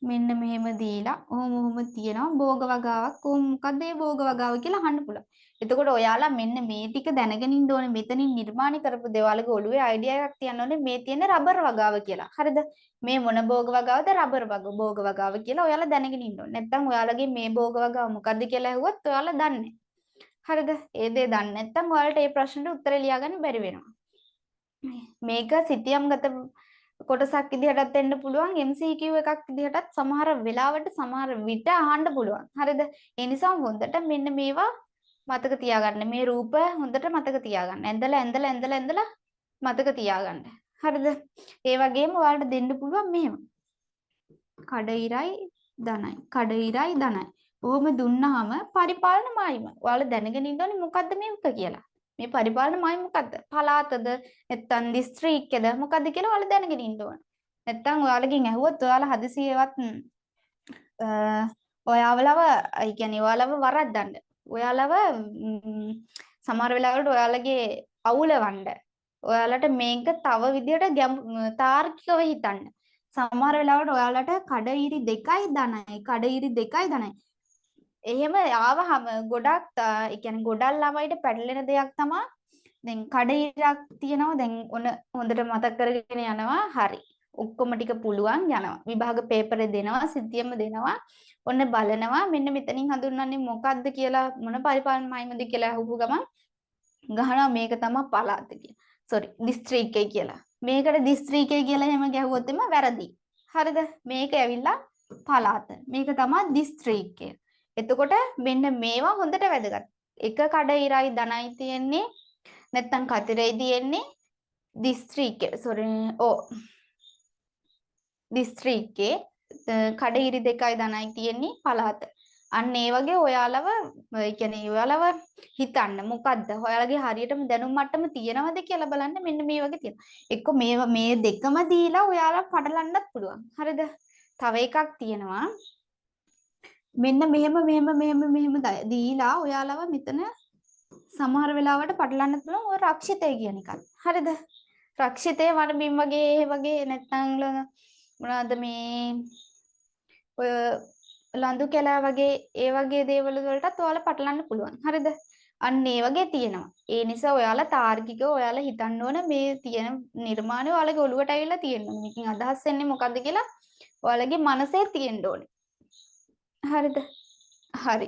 මෙන්න මෙහෙම දීලා ඔහොම තියෙනවා භෝග වගාවක්. කොහොම මොකද්ද මේ භෝග වගාව කියලා අහන්න පුළුවන්. එතකොට ඔයාලා මෙන්න මේ ටික දැනගෙන ඉන්න ඕනේ. මෙතනින් නිර්මාණය කරපු දේවල්ගේ ඔළුවේ අයිඩියා එකක් තියන්න ඕනේ. මේ තියෙන රබර් වගාව කියලා. හරිද? මේ මොන භෝග වගාවද? රබර් භෝග වගාව කියලා ඔයාලා දැනගෙන ඉන්න ඕනේ. නැත්නම් ඔයාලගේ මේ භෝග වගාව මොකද්ද කියලා ඇහුවොත් ඔයාලා දන්නේ නැහැ. හරිද? ඒ දේ දන්නේ නැත්නම් ඔයාලට මේ ප්‍රශ්නෙට උත්තර ලියාගන්න බැරි වෙනවා. මේක සිතියම් ගත කොටසක් විදිහටත් එන්න පුළුවන් MCQ එකක් විදිහටත් සමහර වෙලාවට සමහර විට අහන්න පුළුවන්. හරිද? ඒ නිසා හොඳට මෙන්න මේවා මතක තියාගන්න. මේ රූප හොඳට මතක තියාගන්න. ඇඳලා මතක තියාගන්න. හරිද? ඒ වගේම ඔයාලට දෙන්න පුළුවන් මෙහෙම. කඩිරයි ධනයි. කඩිරයි ධනයි. ඔහොම දුන්නාම පරිපාලන මායිම. ඔයාලා දැනගෙන ඉන්න ඕනේ මොකද්ද මේක කියලා. මේ පරිපාලන මායිම මොකද්ද? පළාතද නැත්නම් දිස්ත්‍රික්කද මොකද්ද කියලා ඔයාලා දැනගෙන ඉන්න ඕනේ. නැත්නම් ඔයාලගෙන් ඇහුවොත් ඔයාලා හදිසියෙවත් ඔයාලව ඒ කියන්නේ ඔයාලව වරද්දන්න. ඔයාලව සමහර වෙලාවලට ඔයාලගේ අවුලවන්න. ඔයාලට මේක තව විදියට තාර්කිකව හිතන්න. සමහර වෙලාවට ඔයාලට කඩිරි 2යි ධනයි කඩිරි 2යි ධනයි. එහෙම ආවහම ගොඩක් ඒ කියන්නේ ගොඩක් ළමයිට පැටලෙන දෙයක් තමයි දැන් කඩිරක් තියෙනවා දැන් ඔන්න හොඳට මතක් කරගෙන යනවා හරි. ඔක්කොම ටික පුළුවන් යනවා. විභාග පේපරේ දෙනවා සිතියම දෙනවා. ඔන්න බලනවා මෙන්න මෙතනින් හඳුන්වන්නේ මොකද්ද කියලා මොන පරිපාලන මායිමද කියලා අහපු ගමන් ගහනවා මේක තමයි පළාත කියලා. සෝරි දිස්ත්‍රික්කය කියලා. මේකට දිස්ත්‍රික්කය කියලා එහෙම ගැහුවොත් එම වැරදි. හරිද? මේක ඇවිල්ලා පළාත. මේක තමයි දිස්ත්‍රික්කය. එතකොට මෙන්න මේවා හොඳට වැදගත්. එක කඩිරයි ධනයි තියෙන්නේ නැත්නම් කතරයි තියෙන්නේ දිස්ත්‍රික්කය. සෝරි දිස්ත්‍රික්කේ කඩිරි 2යි ධනයි තියෙන්නේ පළාත. අන්න ඒ වගේ ඔයාලව ඒ කියන්නේ ඔයාලව හිතන්න මොකද්ද? ඔයාලගේ හරියටම දැනුම් මට්ටම තියෙනවද කියලා බලන්න මෙන්න මේ වගේ තියෙනවා. එක්ක මේ දෙකම දීලා ඔයාලා පටලන්නත් පුළුවන්. හරිද? තව එකක් තියෙනවා. මෙන්න මෙහෙම දීලා ඔයාලව මෙතන සමහර වෙලාවට පටලන්න පුළුවන් ඔය රක්ෂිතය කියන එකත්. හරිද? රක්ෂිතය වරබිම් වගේ නැත්නම් මොනවාද මේ ඔය ලඳු කැලෑ වගේ ඒ වගේ දේවල් වලටත් ඔයාලා පටලන්න පුළුවන්. හරිද? අන්න ඒ වගේ තියෙනවා. ඒ නිසා ඔයාලා තාර්කිකව ඔයාලා හිතන්න ඕන මේ තියෙන නිර්මාණය ඔයාලගේ ඔළුවට ඇවිල්ලා තියෙන්න ඕනේ. මේකෙන් අදහස් වෙන්නේ මොකද්ද කියලා ඔයාලගේ මනසේ තියෙන්න ඕනේ. හරිද? හරි.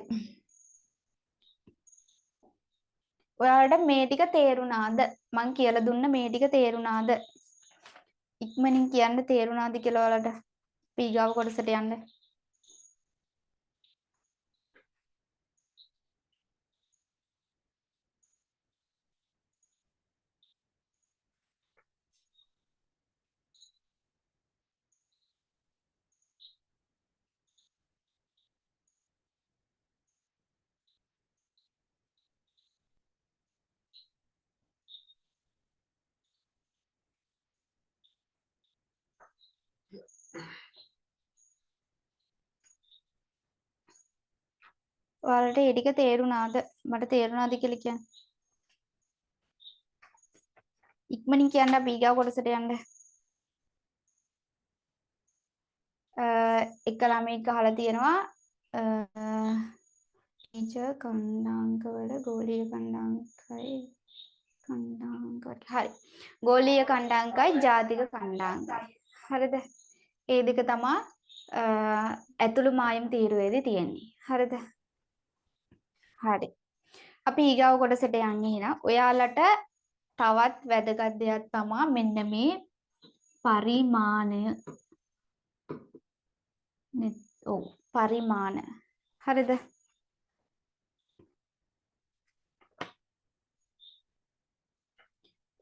ඔයාලට මේ ටික තේරුණාද? මං කියලා දුන්න මේ ටික තේරුණාද? ඉක්මනින් කියන්න තේරුණාද කියලා ඔයාලට පීගාව කොටසට යන්න. ඔයාලට ඒ ටික තේරුණාද? මට තේරුණාද කියලා කියන්න. ඉක්මනින් කියන්න අපි ඊගාව කොටසට යන්න. එක ළමෙක් අහලා තියෙනවා ටීචර් කණ්ඩාංකවල ගෝලීය කණ්ඩාංකයි හරි. ගෝලීය කණ්ඩාංකයි ජාතික කණ්ඩාංකයි. හරිද? ඒ දෙක තමයි ඇතුළු මායම් තීරුවේදී තියෙන්නේ. හරිද? හරි. අපි ඊගාව කොටසට යන්නේ එහෙනම්. ඔයාලට තවත් වැදගත් දෙයක් තමයි මෙන්න මේ පරිමාණය. ඔව් පරිමාණ. හරිද?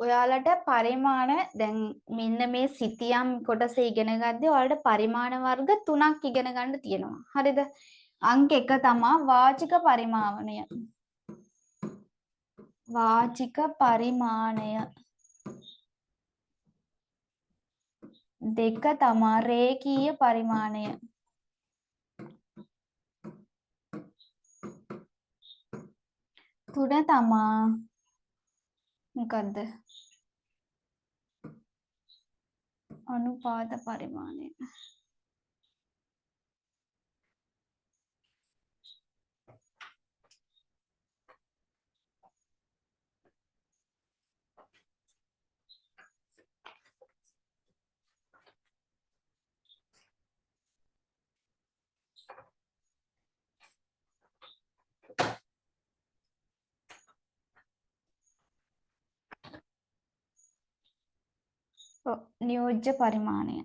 ඔයාලට පරිමාණ දැන් මෙන්න මේ සිතියම් කොටස ඉගෙන ගද්දී ඔයාලට පරිමාණ වර්ග 3ක් ඉගෙන ගන්න තියෙනවා. හරිද? අංක 1 තමයි වාචික පරිමාණය. වාචික පරිමාණය. 2 තමයි රේඛීය පරිමාණය. 3 තමයි මොකද්ද? අනුපාත පරිමාණය. නියෝජ්‍ය පරිමාණය.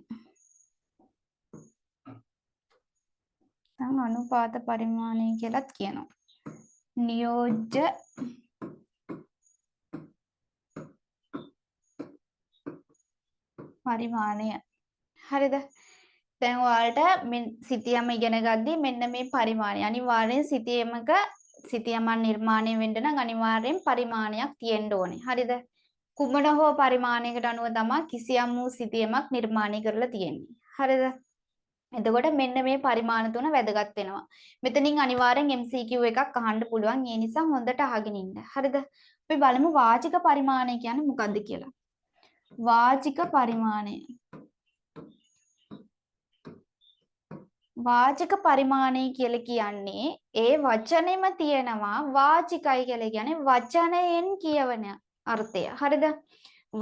දැන් අනුපාත පරිමාණය කියලාත් කියනවා. නියෝජ්‍ය පරිමාණය. හරිද? දැන් ඔයාලට සිතියම ඉගෙන ගද්දී මෙන්න මේ පරිමාණය අනිවාර්යෙන් සිතියමක් නිර්මාණය වෙන්න නම් අනිවාර්යෙන් පරිමාණයක් තියෙන්න ඕනේ. හරිද? කුමන හෝ පරිමාණයකට අනුව තමයි කිසියම් වූ සිතියමක් නිර්මාණය කරලා තියෙන්නේ. හරිද? එතකොට මෙන්න මේ පරිමාණ තුන වැදගත් වෙනවා. මෙතනින් අනිවාර්යෙන් MCQ එකක් අහන්න පුළුවන්. ඒ නිසා හොඳට අහගෙන ඉන්න. හරිද? අපි බලමු වාචික පරිමාණය කියන්නේ මොකක්ද කියලා. වාචික පරිමාණය. වාචික පරිමාණය කියලා කියන්නේ ඒ වචනේම තියෙනවා වාචිකයි කියලා කියන්නේ වචනයෙන් කියවන අර්ථය. හරිද?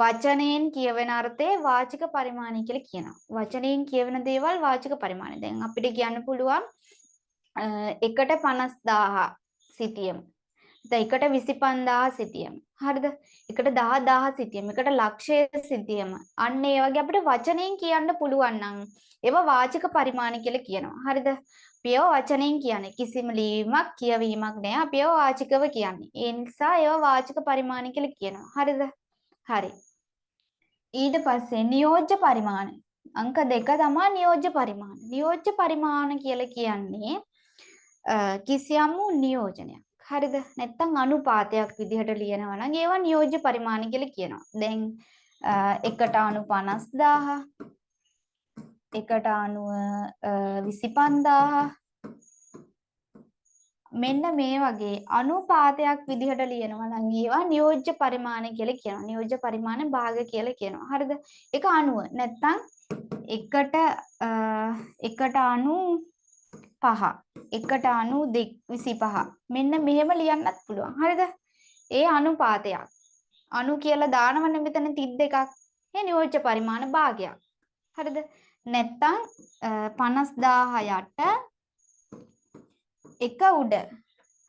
වචනයෙන් කියවෙන අර්ථේ වාචික පරිමාණය කියලා කියනවා. වචනයෙන් කියවෙන දේවල් වාචික පරිමාණය. දැන් අපිට කියන්න පුළුවන් එකට 50000 සිතියම. දැන් එකට 25000 සිතියම. හරිද? එකට 10000 සිතියම. එකට ලක්ෂය සිතියම. අන්න ඒ වගේ අපිට වචනයෙන් කියන්න පුළුවන් නම් ඒවා වාචික පරිමාණ කියලා කියනවා. හරිද? අපිව වචනයෙන් කියන්නේ කිසිම ලිවීමක් කියවීමක් නෑ. අපිව වාචිකව කියන්නේ. ඒ නිසා ඒවා වාචික පරිමාණ කියලා කියනවා. හරිද? හරි. ඊට පස්සේ නියෝජ්‍ය පරිමාණ. අංක 2 තමයි නියෝජ්‍ය පරිමාණ. නියෝජ්‍ය පරිමාණ කියලා කියන්නේ කිසියම් වූ නියෝජනයක්. හරිද? නැත්තම් අනුපාතයක් විදිහට ලියනවා නම් ඒවා නියෝජ්‍ය පරිමාණ කියලා කියනවා. දැන් එකට අණු 50000 එකට අණුව 25000 මෙන්න මේ වගේ අනුපාතයක් විදිහට ලියනවා නම් ඒවා නියෝජ්‍ය පරිමාණ කියලා කියනවා. නියෝජ්‍ය පරිමාණ භාග කියලා කියනවා. හරිද? ඒක අණුව නැත්තම් එකට අණු 5 එකට අණු 25 මෙන්න මෙහෙම ලියන්නත් පුළුවන්. හරිද? ඒ අනුපාතයක්. අණු කියලා දානවනේ මෙතන 32ක්. ඒ නියෝජ්‍ය පරිමාණ භාගයක්. හරිද? නැත්තම් 50000 යට එක උඩ.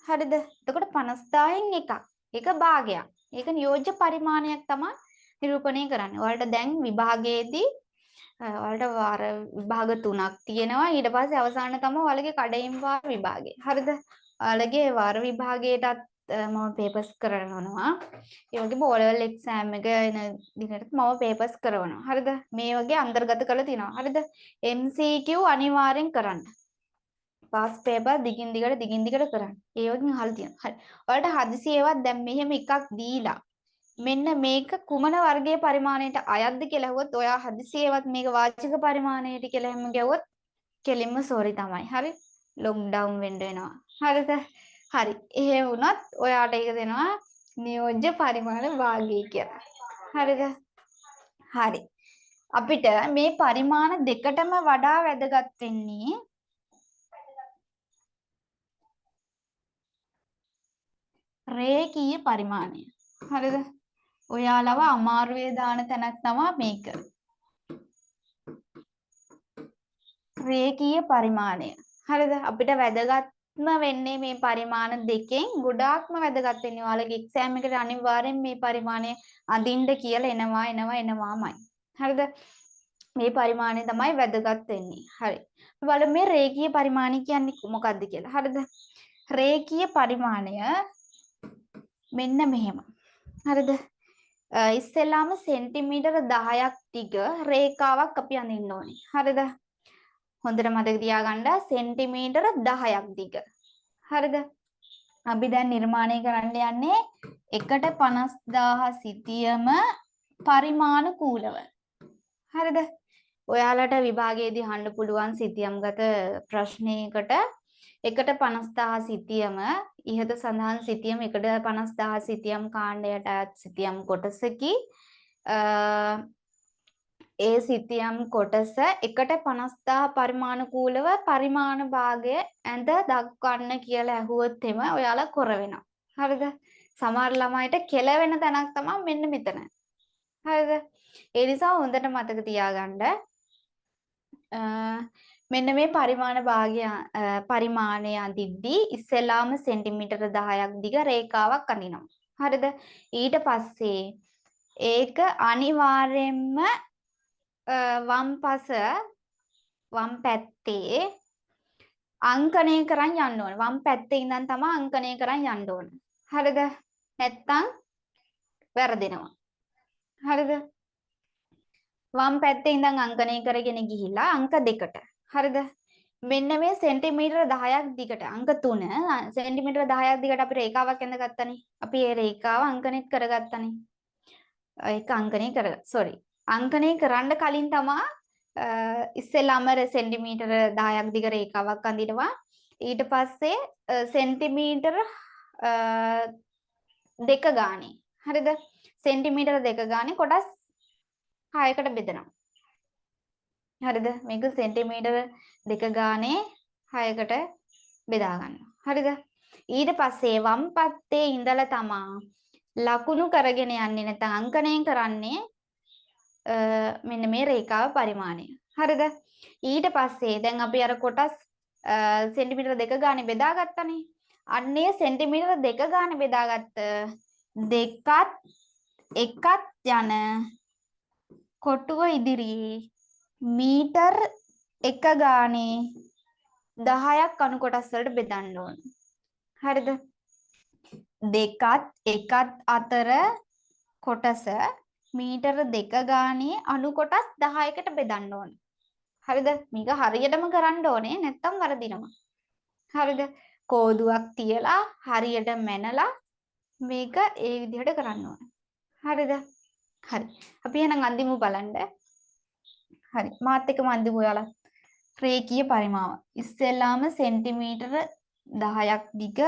හරිද? එතකොට 50000න් එකක්. ඒක භාගයක්. ඒක නියෝජ්‍ය පරිමාණයක් තමයි නිරූපණය කරන්නේ. ඔයාලට දැන් විභාගයේදී ඔයාලට වාර විභාග 3ක් තියෙනවා. ඊට පස්සේ අවසාන තමයි ඔයාලගේ කඩයින් වාර විභාගය. හරිද? ඔයාලගේ වාර විභාගයටත් මම පේපර්ස් කරනවා. ඒ වගේම O level exam එක එන දිනට මම පේපර්ස් කරනවා. හරිද? මේ වගේ අන්තර්ගත කරලා තිනවා. හරිද? MCQ අනිවාර්යෙන් කරන්න. පාස් පේපර් දිගින් දිගට කරන්න. ඒ වගේ අහලා තියෙනවා. හරි. ඔයාලට හදිසි ඒවත් දැන් මෙහෙම එකක් දීලා මෙන්න මේක කුමන වර්ගයේ පරිමාණයට අයත්ද කියලා අහුවොත් ඔයා හදිසි ඒවත් මේක වාචික පරිමාණයට කියලා හැම ගැව්වොත් කෙලින්ම සෝරි තමයි. හරි. ලොක් ඩවුන් වෙන්න වෙනවා. හරිද? හරි. එහෙ වුණත් ඔයාට ඒක දෙනවා නියෝජ්‍ය පරිමාණ භාගය කියලා. හරිද? හරි. අපිට මේ පරිමාණ දෙකටම වඩා වැදගත් වෙන්නේ රේඛීය පරිමාණය. හරිද? ඔයාලව අමාරුවේ දාන තැනක් තමයි මේක. රේඛීය පරිමාණය. හරිද? අපිට වැදගත්ම වෙන්නේ මේ පරිමාණ දෙකෙන් ගොඩාක්ම වැදගත් වෙන්නේ ඔයාලගේ එක්සෑම් එකට අනිවාර්යෙන් මේ පරිමාණය අඳින්න කියලා එනවාමයි. හරිද? මේ පරිමාණය තමයි වැදගත් වෙන්නේ. හරි. අපි බලමු මේ රේඛීය පරිමාණය කියන්නේ මොකක්ද කියලා. හරිද? රේඛීය පරිමාණය මෙන්න මෙහෙම. හරිද? ඉස්සෙල්ලාම සෙන්ටිමීටර 10ක් දිග රේඛාවක් අපි අඳින්න ඕනේ. හරිද? හොඳට මතක තියාගන්න සෙන්ටිමීටර 10ක් දිග. හරිද? අපි දැන් නිර්මාණය කරන්න යන්නේ එකට 50000 සිතියම පරිමාණුකූලව. හරිද? ඔයාලට විභාගයේදී අහන්න පුළුවන් සිතියම්ගත ප්‍රශ්නයකට එකට 50000 සිතියම ඉහත සඳහන් සිතියම එකට 50000 සිතියම් කාණ්ඩයට අයත් සිතියම් කොටසකි ඒ සිතියම් කොටස එකට 50000 පරිමාණුකූලව පරිමාණ භාගය ඇඳ දක්වන්න කියලා ඇහුවොත් එම ඔයාලා කොර වෙනවා. හරිද? සමහර ළමයිට කෙලවෙන තැනක් තමයි මෙන්න මෙතන. හරිද? ඒ නිසා හොඳට මතක තියාගන්න මෙන්න මේ පරිමාණය අඳිද්දී ඉස්සෙල්ලාම සෙන්ටිමීටර 10ක් දිග රේඛාවක් අඳිනවා. හරිද? ඊට පස්සේ ඒක අනිවාර්යයෙන්ම වම් පැත්තේ අංකණය කරන් යන්න ඕන. වම් පැත්තේ ඉඳන් තමයි අංකණය කරන් යන්න ඕන. හරිද? නැත්තම් වැරදෙනවා. හරිද? වම් පැත්තේ ඉඳන් අංකණය කරගෙන ගිහිල්ලා අංක 2ට. හරිද? මෙන්න මේ සෙන්ටිමීටර 10ක් දිගට අංක 3 සෙන්ටිමීටර 10ක් දිගට අපි රේඛාවක් ඇඳගත්තානේ. අපි ඒ රේඛාව අංකණය කරගත්තානේ. ඒක අංකණය අංකණය කරන්න කලින් තමා ඉස්සෙල්ලාම සෙන්ටිමීටර 10ක් දිග රේඛාවක් අඳිනවා. ඊට පස්සේ සෙන්ටිමීටර 2 ගානේ. හරිද? සෙන්ටිමීටර 2 ගානේ කොටස් 6කට බෙදනවා. හරිද? මේක සෙන්ටිමීටර 2 ගානේ 6කට බෙදා ගන්නවා. හරිද? ඊට පස්සේ වම් පැත්තේ ඉඳලා තමා ලකුණු කරගෙන යන්නේ නැත්නම් අංකණය කරන්නේ මෙන්න මේ රේඛාව පරිමාණය. හරිද? ඊට පස්සේ දැන් අපි අර කොටස් සෙන්ටිමීටර 2 ගානේ බෙදාගත්තානේ. අන්නේ සෙන්ටිමීටර 2 ගානේ බෙදාගත්ත එකත් යන කොටුව ඉදිරියේ මීටර් 1 ගානේ 10ක් අණු කොටස් වලට බෙදන්න ඕන. හරිද? එකත් අතර කොටස මීටර 2 ගානේ අණු කොටස් 10කට බෙදන්න ඕන. හරිද? මේක හරියටම කරන්න ඕනේ නැත්තම් වරදිනවා. හරිද? කෝදුවක් තියලා හරියට මැනලා මේක ඒ විදිහට කරන්න ඕන. හරිද? හරි. අපි එහෙනම් අන්තිම බලන්න. හරි. මාත් එක්කම අන්තිම ඔයාලා රේඛීය පරිමාව. ඉස්සෙල්ලාම සෙන්ටිමීටර 10ක් දිග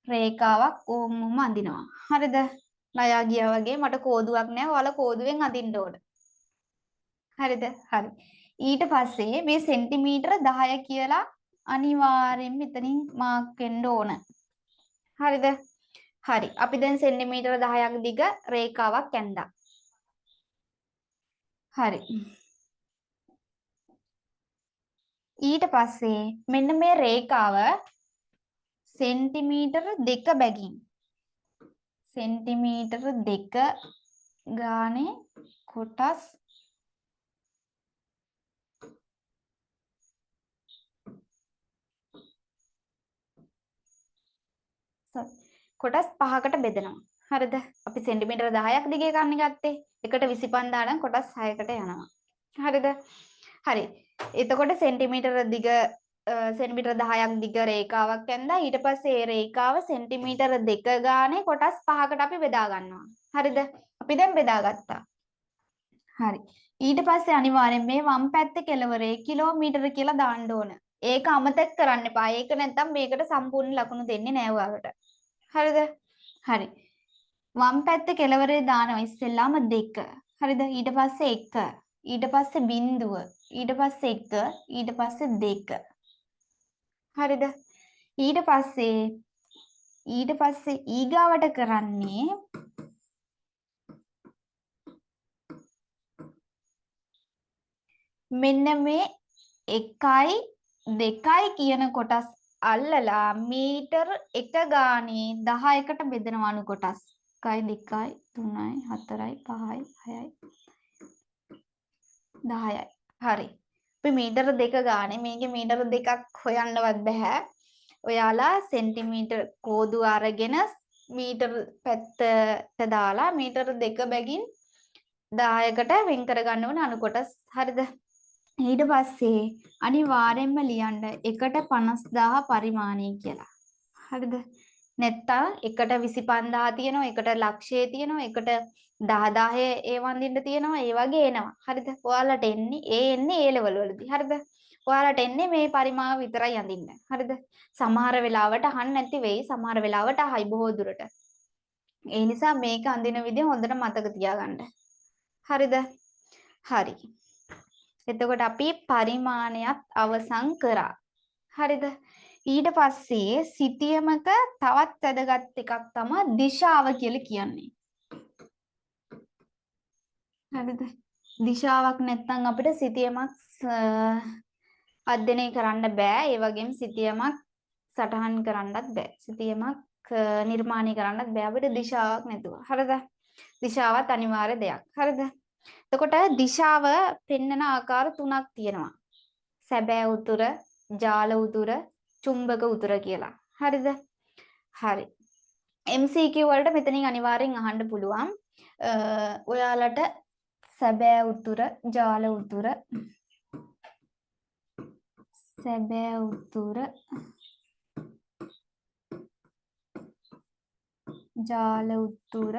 රේඛාවක් ඕම්ම අඳිනවා. හරිද? ණයා ගියා වගේ මට කෝදුවක් නැහැ. ඔයාලා කෝදුවෙන් අඳින්න ඕන. හරිද? හරි. ඊට පස්සේ මේ සෙන්ටිමීටර 10 කියලා අනිවාර්යෙන් මෙතනින් මාක් වෙන්න ඕන. හරිද? හරි. අපි දැන් සෙන්ටිමීටර 10ක් දිග රේඛාවක් ඇඳා. හරි. ඊට පස්සේ මෙන්න මේ රේඛාව සෙන්ටිමීටර 2 බැගින් සෙන්ටිමීටර 2 ගානේ කොටස් කොටස් 5කට බෙදනවා. හරිද? අපි සෙන්ටිමීටර 10ක් දිගේ ගන්න ගත්තේ. එකට 25 නම් කොටස් 6කට යනවා. හරිද? හරි. එතකොට සෙන්ටිමීටර 10ක් දිග රේඛාවක් ඇඳලා ඊට පස්සේ ඒ රේඛාව සෙන්ටිමීටර 2 ගානේ කොටස් 5කට අපි බෙදා ගන්නවා. හරිද? අපි දැන් බෙදාගත්තා. හරි. ඊට පස්සේ අනිවාර්යෙන් මේ වම් පැත්තේ කෙළවරේ කිලෝමීටර කියලා දාන්න ඕන. ඒක අමතක කරන්න එපා. ඒක නැත්තම් මේකට සම්පූර්ණ ලකුණු දෙන්නේ නෑ ඔයාලට. හරිද? හරි. වම් පැත්තේ කෙළවරේ දානවා ඉස්සෙල්ලාම 2. හරිද? ඊට පස්සේ 1. ඊට පස්සේ බිංදුව. ඊට පස්සේ 1. ඊට පස්සේ 2. හරිද? ඊට පස්සේ ඊගාවට කරන්නේ මෙන්න මේ 1යි 2යි කියන කොටස් අල්ලලා මීටර 1 ගානේ 10කට බෙදනවා අණු කොටස් 1යි 2යි 3යි 4යි 5යි 6යි 10යි. හරි. අපි මීටර 2 ගානේ මේකේ මීටර 2ක් හොයන්නවත් බෑ. ඔයාලා සෙන්ටිමීටර් කෝදුව අරගෙන මීටර පැත්තට දාලා මීටර 2 බැගින් 10කට වෙන් කර ගන්න ඕන අණු කොටස්. හරිද? ඊට පස්සේ අනිවාර්යෙන්ම ලියන්න 1.50000 පරිමාණය කියලා. හරිද? නැත්තම් 1.25000 තියෙනවා, 1 ලක්ෂය තියෙනවා, 1.10000 ඒ වන්දින්න තියෙනවා, ඒ වගේ එනවා. හරිද? ඔයාලට එන්නේ ඒ ලෙවල් වලදී. හරිද? ඔයාලට එන්නේ මේ පරිමාව විතරයි අඳින්න. හරිද? සමහර වෙලාවට අහන්න නැති වෙයි, සමහර වෙලාවට අහයි බොහෝ දුරට. ඒ නිසා මේක අඳින විදිහ හොඳට මතක තියාගන්න. හරිද? හරි. එතකොට අපි පරිමාණයත් අවසන් කරා. හරිද? ඊට පස්සේ සිතියමක තවත් වැදගත් එකක් තමයි දිශාව කියලා කියන්නේ. හරිද? දිශාවක් නැත්නම් අපිට සිතියමක් අධ්‍යයනය කරන්න බෑ. ඒ වගේම සිතියමක් සටහන් කරන්නත් බෑ. සිතියමක් නිර්මාණය කරන්නත් බෑ අපිට දිශාවක් නැතුව. හරිද? දිශාවත් අනිවාර්ය දෙයක්. හරිද? එතකොට දිශාව පෙන්වන ආකාර තුනක් තියෙනවා. සැබෑ උතුර, ජාල උතුර, චුම්බක උතුර කියලා. හරිද? හරි. MCQ වලට මෙතනින් අනිවාර්යෙන් අහන්න පුළුවන්. ඔයාලට සැබෑ උතුර, ජාල උතුර, සැබෑ උතුර, ජාල උතුර,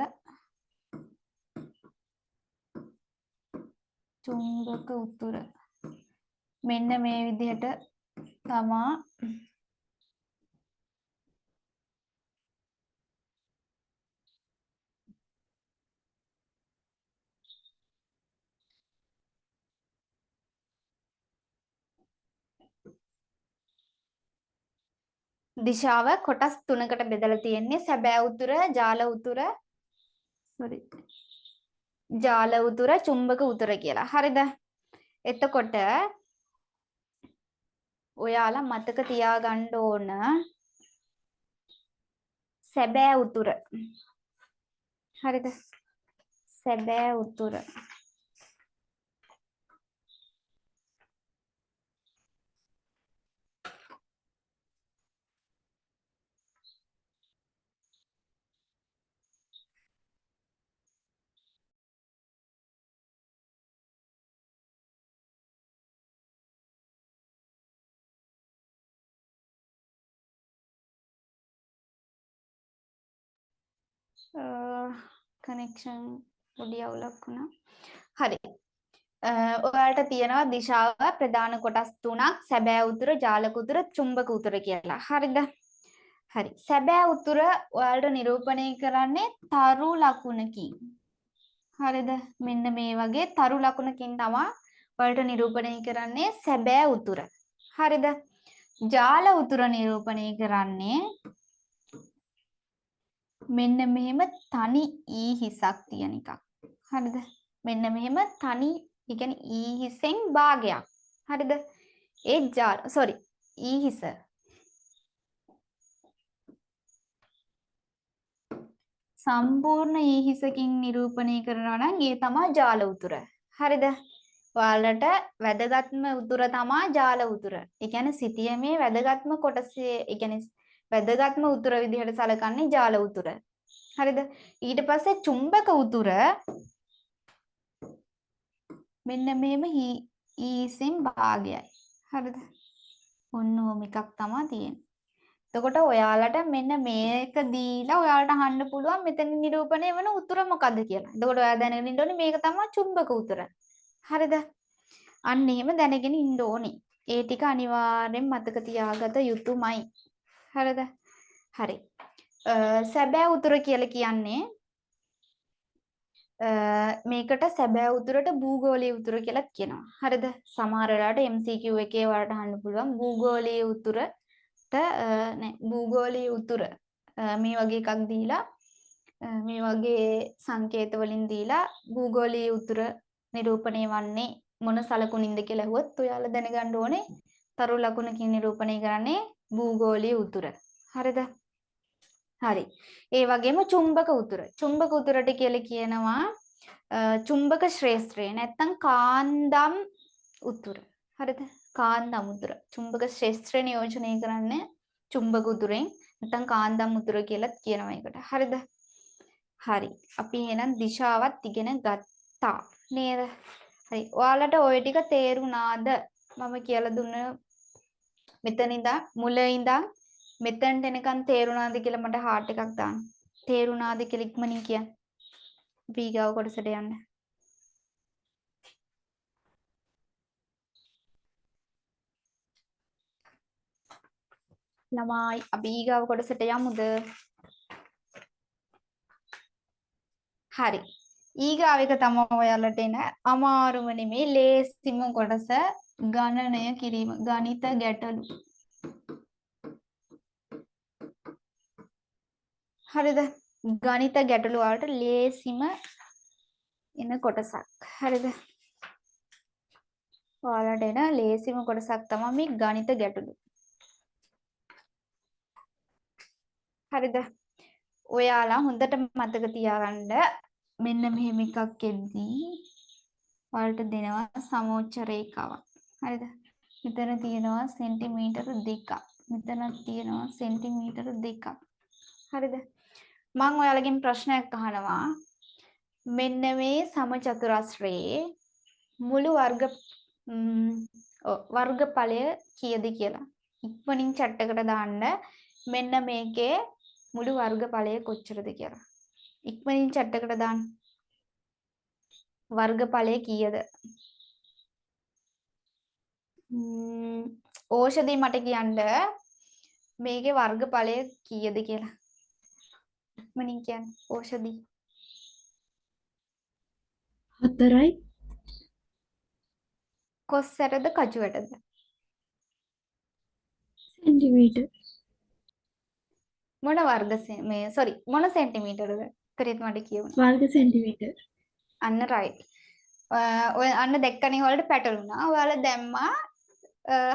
චුම්බක උතුර මෙන්න මේ විදිහට තමා දිශාව කොටස් තුනකට බෙදලා තියෙන්නේ. සැබෑ උතුර, ජාල උතුර, ජාල උතුර, චුම්බක උතුර කියලා. හරිද? එතකොට ඔයාලා මතක තියාගන්න ඕන සැබෑ උතුර. හරිද? සැබෑ උතුර. කනෙක්ෂන් පොඩි අවුලක් වුණා. හරි. ඔයාලට තියෙනවා දිශාව ප්‍රධාන කොටස් තුනක්. සැබෑ උතුර, ජාලක උතුර, චුම්බක උතුර කියලා. හරිද? හරි. සැබෑ උතුර ඔයාලට නිරූපණය කරන්නේ තරු ලකුණකින්. හරිද? මෙන්න මේ වගේ තරු ලකුණකින් තමයි ඔයාලට නිරූපණය කරන්නේ සැබෑ උතුර. හරිද? ජාල උතුර නිරූපණය කරන්නේ මෙන්න මෙහෙම තනි ඊ හිසක් තියෙන එකක්. හරිද? මෙන්න මෙහෙම තනි, ඒ කියන්නේ ඊ හිසෙන් භාගයක්. හරිද? ඒ ඊ හිස සම්පූර්ණ ඊ හිසකින් නිරූපණය කරනවා නම් ඒ තමයි ජාල උතුර. හරිද? ඔයාලට වැදගත්ම උතුර තමයි ජාල උතුර. ඒ කියන්නේ සිතියමේ වැදගත්ම කොටසේ, ඒ කියන්නේ වැදගත්ම උතුර විදිහට සැලකන්නේ ජාල උතුර. හරිද? ඊට පස්සේ චුම්බක උතුර මෙන්න මෙහෙම ඊසින් භාගයයි. හරිද? ඔන්න ඔහොම එකක් තමයි තියෙන්නේ. එතකොට ඔයාලට මෙන්න මේක දීලා ඔයාලට අහන්න පුළුවන් මෙතන නිරූපණය වෙන උතුර මොකද්ද කියලා. එතකොට ඔයා දැනගෙන ඉන්න ඕනේ මේක තමයි චුම්බක උතුර. හරිද? අන්න එහෙම දැනගෙන ඉන්න ඕනේ. ඒ ටික අනිවාර්යෙන් මතක තියාගත යුතුමයි. හරිද? හරි. සැබෑ උතුර කියලා කියන්නේ මේකට සැබෑ උතුරට භූගෝලීය උතුර කියලා කියනවා. හරිද? සමහර වෙලාවට MCQ එකේ වලට අහන්න පුළුවන් භූගෝලීය උතුරට නෑ භූගෝලීය උතුර මේ වගේ එකක් දීලා මේ වගේ සංකේත වලින් දීලා භූගෝලීය උතුර නිරූපණය වන්නේ මොන සලකුණින්ද කියලා අහුවොත් ඔයාලා දැනගන්න ඕනේ තරු ලකුණකින් නිරූපණය කරන්නේ භූගෝලීය උතුර. හරිද? හරි. ඒ වගේම චුම්බක උතුර. චුම්බක උතුරට කියලා කියනවා චුම්බක ශ්‍රේෂ්ඨය නැත්නම් කාන්දම් උතුර. හරිද? කාන්දම් උතුර. චුම්බක ශ්‍රේෂ්ඨය නියෝජනය කරන්නේ චුම්බක උතුරෙන් නැත්නම් කාන්දම් උතුර කියලා කියනවා ඒකට. හරිද? හරි. අපි එහෙනම් දිශාවත් ඉගෙන ගත්තා නේද? හරි. ඔයාලට ওই ටික තේරුණාද? මම කියලා දුන්න මෙතන ඉඳන් මුල ඉඳන් මෙතනට එනකන් තේරුණාද කියලා මට හાર્ට් එකක් දාන්න. තේරුණාද කියලා ඉක්මනින් කියන්න. වීගාව කොටසට යන්න. ළමයි අපි ඊගාව කොටසට යමුද? හරි. ඊගාව එක තමයි ඔයාලට එන අමාරුම නෙමේ ලේසිම කොටස ගණනය කිරීම. ගණිත ගැටලු. හරිද? ගණිත ගැටලු වලට ලේසිම එන කොටසක්. හරිද? ඔයාලට එන ලේසිම කොටසක් තමයි මේ ගණිත ගැටලු. හරිද? ඔයාලා හොඳට මතක තියාගන්න මෙන්න මෙහෙම එකක් එද්දී ඔයාලට දෙනවා සමෝච්ච රේඛාවක්. හරිද? මෙතන තියෙනවා සෙන්ටිමීටර 2ක්. මෙතන තියෙනවා සෙන්ටිමීටර 2ක්. හරිද? මම ඔයාලගෙන් ප්‍රශ්නයක් අහනවා. මෙන්න මේ සමචතුරස්‍රයේ මුළු වර්ගඵලය කීයද කියලා. ඉක්මනින් chat එකට දාන්න මෙන්න මේකේ මුළු වර්ගඵලය කොච්චරද කියලා. ඉක්මනින් chat එකට දාන්න. වර්ගඵලය කීයද? ඕෂධි මට කියන්න මේකේ වර්ගඵලය කීයද කියලා. ඉක්මනින් කියන්න. ඕෂධි 4යි කොස්සටද කජුවටද? සෙන්ටිමීටර් මොන මොන සෙන්ටිමීටරද? කරේත් මට කියවන්න. වර්ග සෙන්ටිමීටර්. අන්න රයිට්. ඔය අන්න දැක්කනේ වලට පැටළුණා. ඔයාලා දැම්මා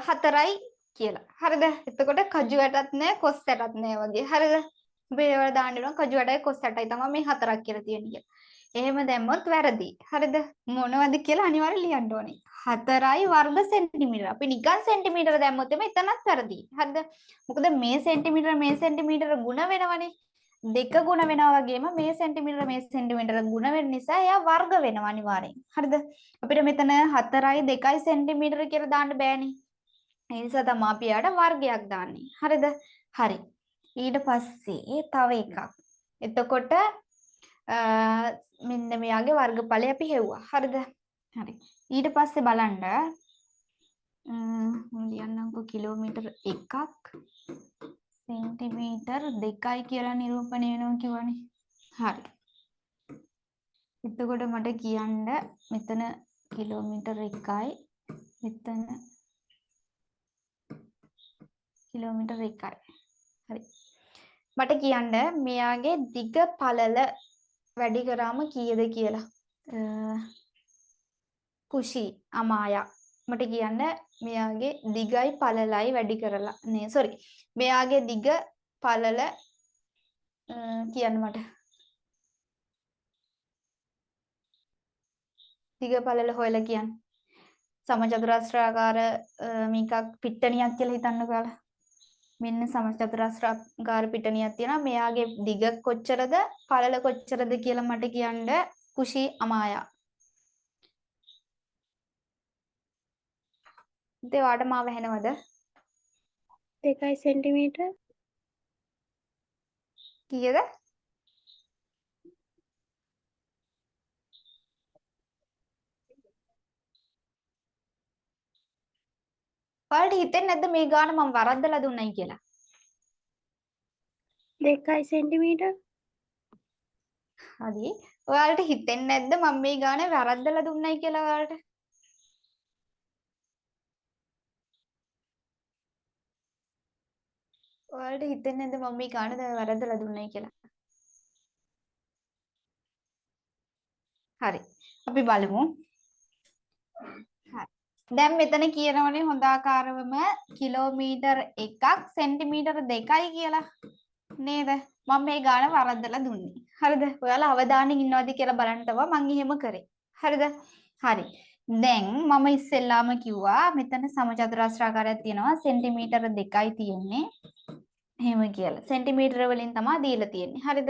4යි කියලා. හරිද? එතකොට කජුවටත් නෑ කොස්සටත් නෑ වගේ. හරිද? අපි ඒවල දාන්න ඕන කජුවටයි කොස්සටයි තමයි මේ 4ක් කියලා තියෙන්නේ කියලා. එහෙම දැම්මොත් වැරදි. හරිද? මොනවද කියලා අනිවාර්යෙන් ලියන්න ඕනේ. 4යි වර්ග සෙන්ටිමීටර. අපි නිකන් සෙන්ටිමීටර දැම්මොත් එතනත් වැරදි. හරිද? මොකද මේ සෙන්ටිමීටර ගුණ වෙනවනේ. දෙක ගුණ වෙනවා වගේම මේ සෙන්ටිමීටර ගුණ වෙන නිසා එයා වර්ග වෙනවා අනිවාර්යෙන්. හරිද? අපිට මෙතන 4යි 2යි සෙන්ටිමීටර කියලා දාන්න බෑනේ. ඒ නිසා තමයි අපි යාට වර්ගයක් දාන්නේ. හරිද? හරි. ඊට පස්සේ තව එකක්. එතකොට මෙන්න මෙයාගේ වර්ගඵලය අපි හෙව්වා. හරිද? හරි. ඊට පස්සේ බලන්න මම ලියන්නම්කෝ කිලෝමීටර් 1ක් සෙන්ටිමීටර් 2යි කියලා නිරූපණය වෙනවා කිව්වනේ. හරි. එතකොට මට කියන්න මෙතන කිලෝමීටර් 1යි මෙතන කිලෝමීටර් 1යි. හරි. මට කියන්න මෙයාගේ දිග පළල වැඩි කරාම කීයද කියලා. කුෂි අමායා මට කියන්න මෙයාගේ දිගයි පළලයි වැඩි කරලා නේ සෝරි මෙයාගේ දිග පළල කියන්න මට දිග පළල හොයලා කියන්න සමචතුරස්‍රාකාර මේකක් පිට්ටනියක් කියලා හිතන්නකෝ ඔයාලා මෙන්න සමචතුරස්‍රාකාර පිට්ටනියක් තියෙනවා මෙයාගේ දිග කොච්චරද පළල කොච්චරද කියලා මට කියන්න කුෂි අමායා ඉතින් ඔයාට මාව ඇහෙනවද 2 සෙන්ටිමීටර් කීයද ඔයාලට හිතෙන්නේ නැද්ද මේ ගාන මම වරද්දලා දුන්නයි කියලා 2 සෙන්ටිමීටර් හරි ඔයාලට හිතෙන්නේ නැද්ද මම මේ ගානේ වරද්දලා දුන්නයි කියලා ඔයාලට ඔයාලට හිතෙන්නේ නැද්ද මම මේ ගානේ වරද්දලා දුන්නයි කියලා හරි අපි බලමු හරි දැන් මෙතන කියනවනේ හොඳ ආකාරවම කිලෝමීටර් 1ක් සෙන්ටිමීටර් 2යි කියලා නේද මම මේ ගාන වරද්දලා දුන්නේ හරිද ඔයාලා අවධානයෙන් ඉන්නවද කියලා බලන්න තමයි මම එහෙම කරේ හරිද හරි දැන් මම ඉස්සෙල්ලාම කිව්වා මෙතන සමචතුරස්‍රාකාරයක් තියෙනවා සෙන්ටිමීටර 2යි තියෙන්නේ එහෙම කියලා සෙන්ටිමීටර වලින් තමයි දීලා තියෙන්නේ හරිද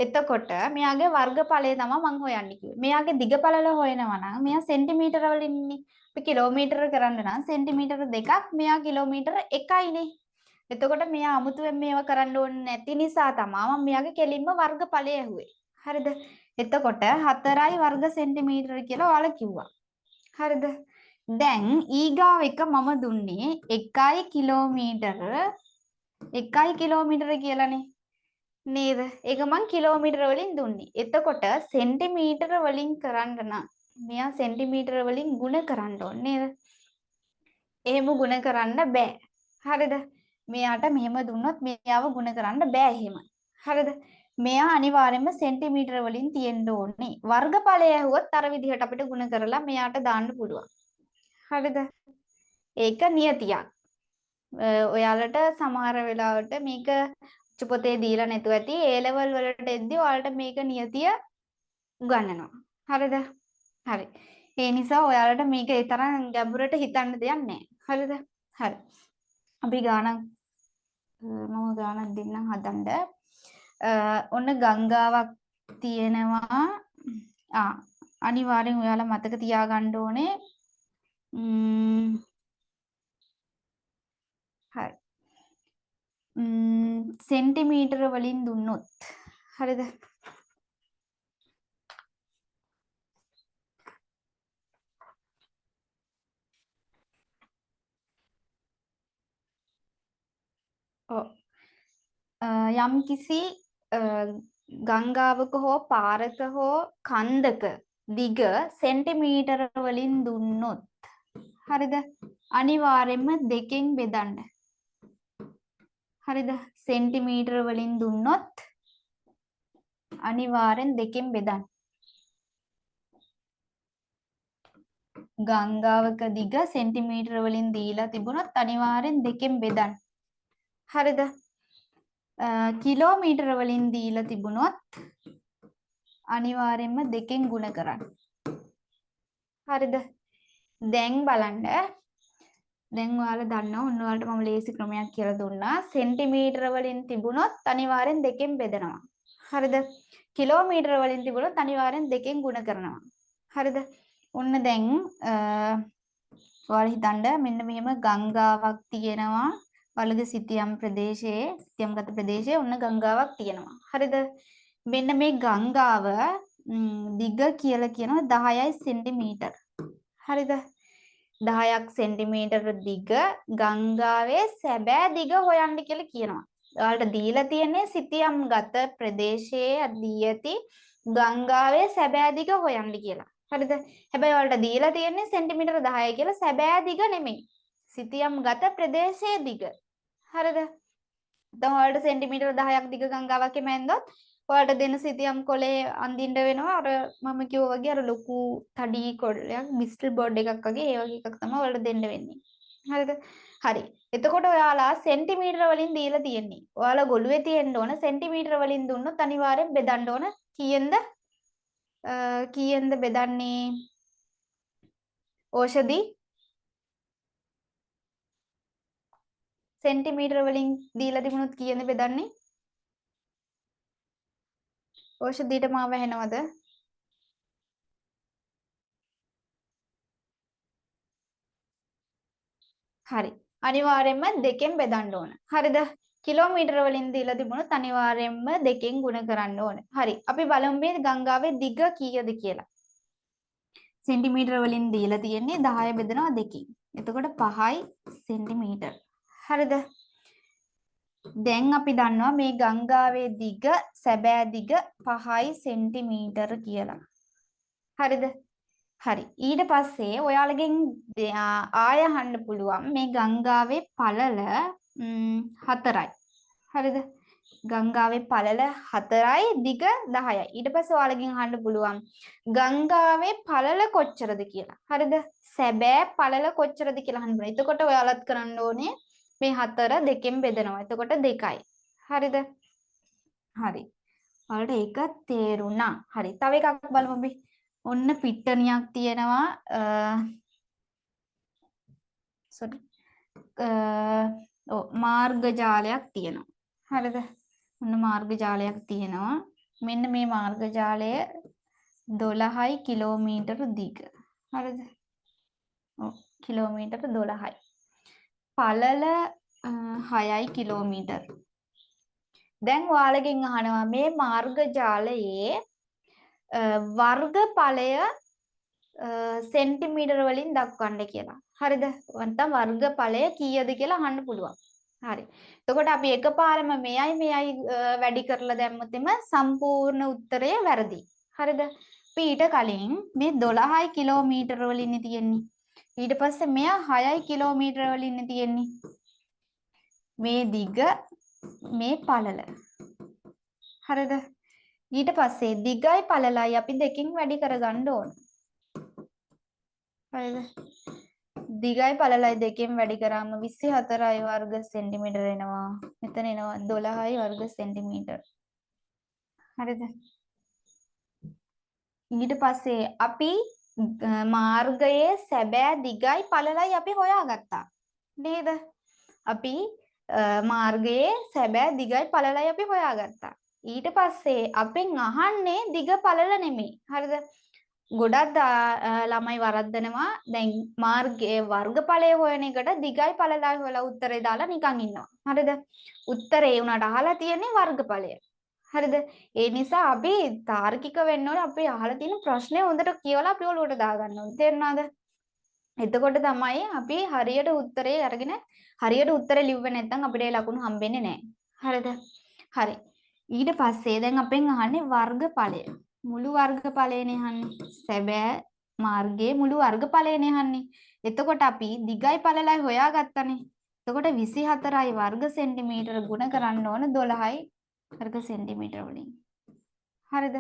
එතකොට මෙයාගේ වර්ගඵලය තමයි මම හොයන්නේ කිව්වේ මෙයාගේ දිග පළල හොයනවා නම් මෙයා සෙන්ටිමීටර වලින් ඉන්නේ අපි කිලෝමීටර කරන්න නම් සෙන්ටිමීටර 2ක් මෙයා කිලෝමීටර 1යිනේ එතකොට මෙයා අමුතුවෙන් මේව කරන්න ඕනේ නැති නිසා තමයි මම මෙයාගේ කෙලින්ම වර්ගඵලය ඇහුවේ හරිද එතකොට 4යි වර්ග සෙන්ටිමීටර කියලා ඔයාලා කිව්වා හරිද දැන් ඊගාව එක මම දුන්නේ 1යි කිලෝමීටර කියලානේ නේද ඒක මං කිලෝමීටර වලින් දුන්නේ එතකොට සෙන්ටිමීටර වලින් කරන්න නම් මෙයා සෙන්ටිමීටර වලින් ගුණ කරන්න ඕනේ නේද එහෙම ගුණ කරන්න බෑ හරිද මෙයාට මෙහෙම දුන්නොත් මෙයාව ගුණ කරන්න බෑ එහෙම හරිද මෙයා අනිවාර්යයෙන්ම සෙන්ටිමීටර වලින් තියෙන්න ඕනේ වර්ගඵලය ඇහුවොත් අර විදිහට අපිට ගුණ කරලා මෙයාට දාන්න පුළුවන් හරිද ඒක නියතියක් ඔයාලට සමහර වෙලාවට මේක පොතේ දීලා නැතුව ඇති A level වලට එද්දි ඔයාලට මේක නියතිය උගන්වනවා හරිද හරි ඒ නිසා ඔයාලට මේක ඒ තරම් ගැඹුරට හිතන්න දෙයක් නැහැ. හරිද? හරි. අපි ගානක් මම ගානක් දෙන්නම් හදන්න. ඔන්න ගංගාවක් තියෙනවා. අනිවාර්යෙන් ඔයාලා මතක තියාගන්න ඕනේ. හරි. සෙන්ටිමීටර වලින් දුන්නොත් හරිද? යම් කිසි ගංගාවක හෝ පාරක හෝ කන්දක දිග සෙන්ටිමීටර වලින් දුන්නොත් හරිද? අනිවාර්යෙන්ම දෙකෙන් බෙදන්න. හරිද? සෙන්ටිමීටර වලින් දුන්නොත් අනිවාර්යෙන් දෙකෙන් බෙදන්න. ගංගාවක දිග සෙන්ටිමීටර වලින් දීලා තිබුණොත් අනිවාර්යෙන් දෙකෙන් බෙදන්න. හරිද? කිලෝමීටර වලින් දීලා තිබුණොත් අනිවාර්යෙන්ම දෙකෙන් ගුණ කරන්න. හරිද? දැන් බලන්න. දැන් ඔයාලා දන්නවා ඔන්න ඔයාලට මම ලේසි ක්‍රමයක් කියලා දුන්නා. සෙන්ටිමීටර වලින් තිබුණොත් අනිවාර්යෙන් දෙකෙන් බෙදනවා. හරිද? කිලෝමීටර වලින් තිබුණොත් අනිවාර්යෙන් දෙකෙන් ගුණ කරනවා. හරිද? ඔන්න දැන් ඔයාලා හිතන්න මෙන්න මෙහෙම ගංගාවක් තියෙනවා. වලග සිතියම් ප්‍රදේශයේ සිතියම්ගත ප්‍රදේශයේ ඔන්න ගංගාවක් තියෙනවා. හරිද? මෙන්න මේ ගංගාව දිග කියලා කියනවා 10යි සෙන්ටිමීටර. හරිද? 10ක් සෙන්ටිමීටර දිග ගංගාවේ සැබෑ දිග හොයන්න කියලා කියනවා. ඔයාලට දීලා තියෙන්නේ සිතියම්ගත ප්‍රදේශයේ දී ඇති ගංගාවේ සැබෑ දිග හොයන්න කියලා. හරිද? හැබැයි ඔයාලට දීලා තියෙන්නේ සෙන්ටිමීටර 10යි කියලා සැබෑ දිග නෙමෙයි. සිතියම්ගත ප්‍රදේශයේ දිග. හරිද? දැන් ඔයාලට සෙන්ටිමීටර 10ක් දිග ගංගාවක් එමෙන්දොත් ඔයාලට දෙන සිතියම් කොලේ අඳින්න වෙනවා. අර මම කිව්වා වගේ අර ලොකු තඩි කොලයක් බිස්ටල් බෝඩ් එකක් වගේ ඒ වගේ එකක් තමයි ඔයාලට දෙන්න වෙන්නේ. හරිද? හරි. එතකොට ඔයාලා සෙන්ටිමීටර වලින් දීලා තියෙන්නේ. ඔයාලා ගොළුවේ තියෙන්න ඕන සෙන්ටිමීටර වලින් දුන්නොත් අනිවාර්යෙන් බෙදන්න ඕන. කීයෙන්ද බෙදන්නේ? ඕෂධි සෙන්ටිමීටර වලින් දීලා තිබුණොත් කීයෙන්ද බෙදන්නේ? ඕෂධීට මාව ඇහෙනවද? හරි. අනිවාර්යෙන්ම දෙකෙන් බෙදන්න ඕන. හරිද? කිලෝමීටර වලින් දීලා තිබුණොත් අනිවාර්යෙන්ම දෙකෙන් ගුණ කරන්න ඕන. හරි. අපි බලමු මේ ගංගාවේ දිග කීයද කියලා. සෙන්ටිමීටර වලින් දීලා තියෙන්නේ 10 බෙදනවා 2කින්. එතකොට 5යි සෙන්ටිමීටර. හරිද? දැන් අපි දන්නවා මේ ගංගාවේ දිග සැබෑ දිග 5යි සෙන්ටිමීටර කියලා. හරිද? හරි. ඊට පස්සේ ඔයාලගෙන් ආය අහන්න පුළුවන් මේ ගංගාවේ පළල 4යි. හරිද? ගංගාවේ පළල 4යි දිග 10යි. ඊට පස්සේ ඔයාලගෙන් අහන්න පුළුවන් ගංගාවේ පළල කොච්චරද කියලා. හරිද? සැබෑ පළල කොච්චරද කියලා අහන්න පුළුවන්. එතකොට ඔයාලත් කරන්න ඕනේ මේ 4 දෙකෙන් බෙදනවා. එතකොට 2යි. හරිද? හරි. ඔයාලට ඒක තේරුණා. හරි. තව එකක් බලමු අපි. ඔන්න පිට්ටනියක් තියෙනවා. මාර්ග ජාලයක් තියෙනවා. හරිද? ඔන්න මාර්ග ජාලයක් තියෙනවා. මෙන්න මේ මාර්ග ජාලය 12යි කිලෝමීටර දිග. හරිද? කිලෝමීටර 12යි. පළල 6යි කිලෝමීටර. දැන් ඔයාලගෙන් අහනවා මේ මාර්ග ජාලයේ වර්ගඵලය සෙන්ටිමීටර වලින් දක්වන්න කියලා. හරිද? නැත්නම් වර්ගඵලය කීයද කියලා අහන්න පුළුවන්. හරි. එතකොට අපි එකපාරම මෙයයි වැඩි කරලා දැම්මොත් එම සම්පූර්ණ උත්තරය වැරදි. හරිද? අපි ඊට කලින් මේ 12යි කිලෝමීටර වලින් තියෙන්නේ. ඊට පස්සේ මෙයා 6යි කිලෝමීටර වලින් තියෙන්නේ. මේ දිග මේ පළල. හරිද? ඊට පස්සේ දිගයි පළලයි අපි දෙකෙන් වැඩි කරගන්න ඕන. හරිද? දිගයි පළලයි දෙකෙන් වැඩි කරාම 24යි වර්ග සෙන්ටිමීටර එනවා. මෙතන එනවා 12යි වර්ග සෙන්ටිමීටර. හරිද? ඊට පස්සේ අපි මාර්ගයේ සැබෑ දිගයි පළලයි අපි හොයාගත්තා. නේද? අපි මාර්ගයේ සැබෑ දිගයි පළලයි අපි හොයාගත්තා. ඊට පස්සේ අපෙන් අහන්නේ දිග පළල නෙමෙයි. හරිද? ගොඩක් ළමයි වරද්දනවා. දැන් මාර්ගයේ වර්ගඵලය හොයන එකට දිගයි පළලයි හොයලා උත්තරේ දාලා නිකන් ඉන්නවා. හරිද? උත්තරේ උනාට අහලා තියෙන්නේ වර්ගඵලය. හරිද? ඒ නිසා අපි තාර්කික වෙන්න ඕනේ. අපි අහලා තියෙන ප්‍රශ්නේ හොඳට කියවලා අපි ඔලුවට දාගන්න ඕනේ. තේරුණාද? එතකොට තමයි අපි හරියට උත්තරේ අරගෙන හරියට උත්තරේ ලිව්වේ නැත්නම් අපිට ඒ ලකුණු හම්බෙන්නේ නැහැ. හරිද? හරි. ඊට පස්සේ දැන් අපෙන් අහන්නේ වර්ගඵලය. මුළු වර්ගඵලයනේ අහන්නේ. සැබෑ මාර්ගයේ මුළු වර්ගඵලයනේ අහන්නේ. එතකොට අපි දිගයි පළලයි හොයාගත්තනේ. එතකොට 24යි වර්ග සෙන්ටිමීටර ගුණ කරන්න ඕන 12යි වර්ග සෙන්ටිමීටර වලින්. හරිද?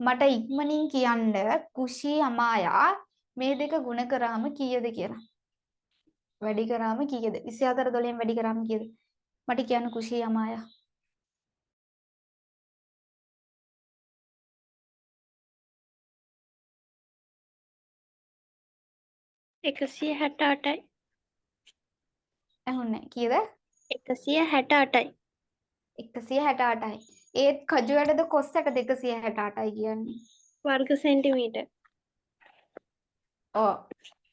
මට ඉක්මනින් කියන්න කුෂි අමායා මේ දෙක ගුණ කරාම කීයද කියලා. වැඩි කරාම කීයද? 24 12න් වැඩි කරාම කීයද? මට කියන්න කුෂි අමායා. එකසිය 68යි. ඇහුන්නේ කීයද? 168යි. 168යි. ඒත් කජුවැටද කොස්සට 268යි කියන්නේ. වර්ග සෙන්ටිමීටර්. ඔව්.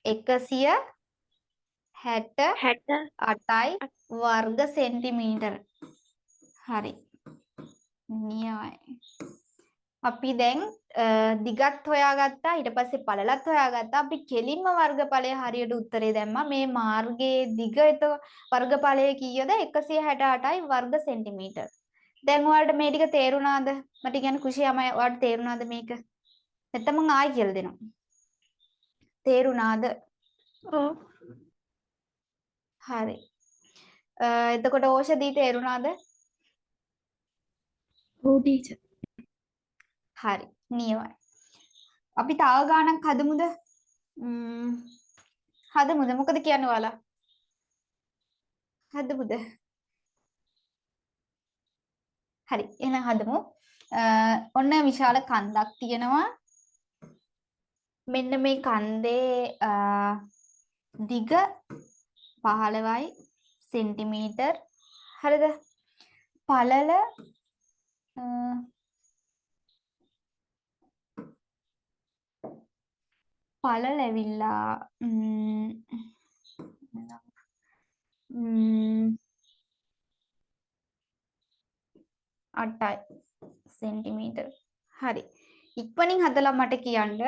168යි වර්ග සෙන්ටිමීටර. හරි. නියමයි. අපි දැන් දිගත් හොයාගත්තා ඊට පස්සේ පළලත් හොයාගත්තා අපි කෙලින්ම වර්ගඵලය හරියට උත්තරේ දැම්මා මේ මාර්ගයේ දිග වර්ගඵලය කීයද 168යි වර්ග සෙන්ටිමීටර. දැන් ඔයාලට මේ ටික තේරුණාද? මට කියන්නේ කුෂියම ඔයාලට තේරුණාද මේක? නැත්නම් මම ආයෙ කියලා දෙනවා. තේරුණාද? ඔව්. හරි. එතකොට ඕෂදී තේරුණාද? ඔව් ටීචර්. හරි. නියමයි. අපි තව ගානක් හදමුද? හදමුද? මොකද කියන්නේ ඔයාලා? හදමුද? හරි. එහෙනම් හදමු. ඔන්න විශාල කන්දක් තියෙනවා. මෙන්න මේ කන්දේ දිග 15යි සෙන්ටිමීටර්. හරිද? පළල පළල ඇවිල්ලා 8යි සෙන්ටිමීටර්. හරි. ඉක්මනින් හදලා මට කියන්න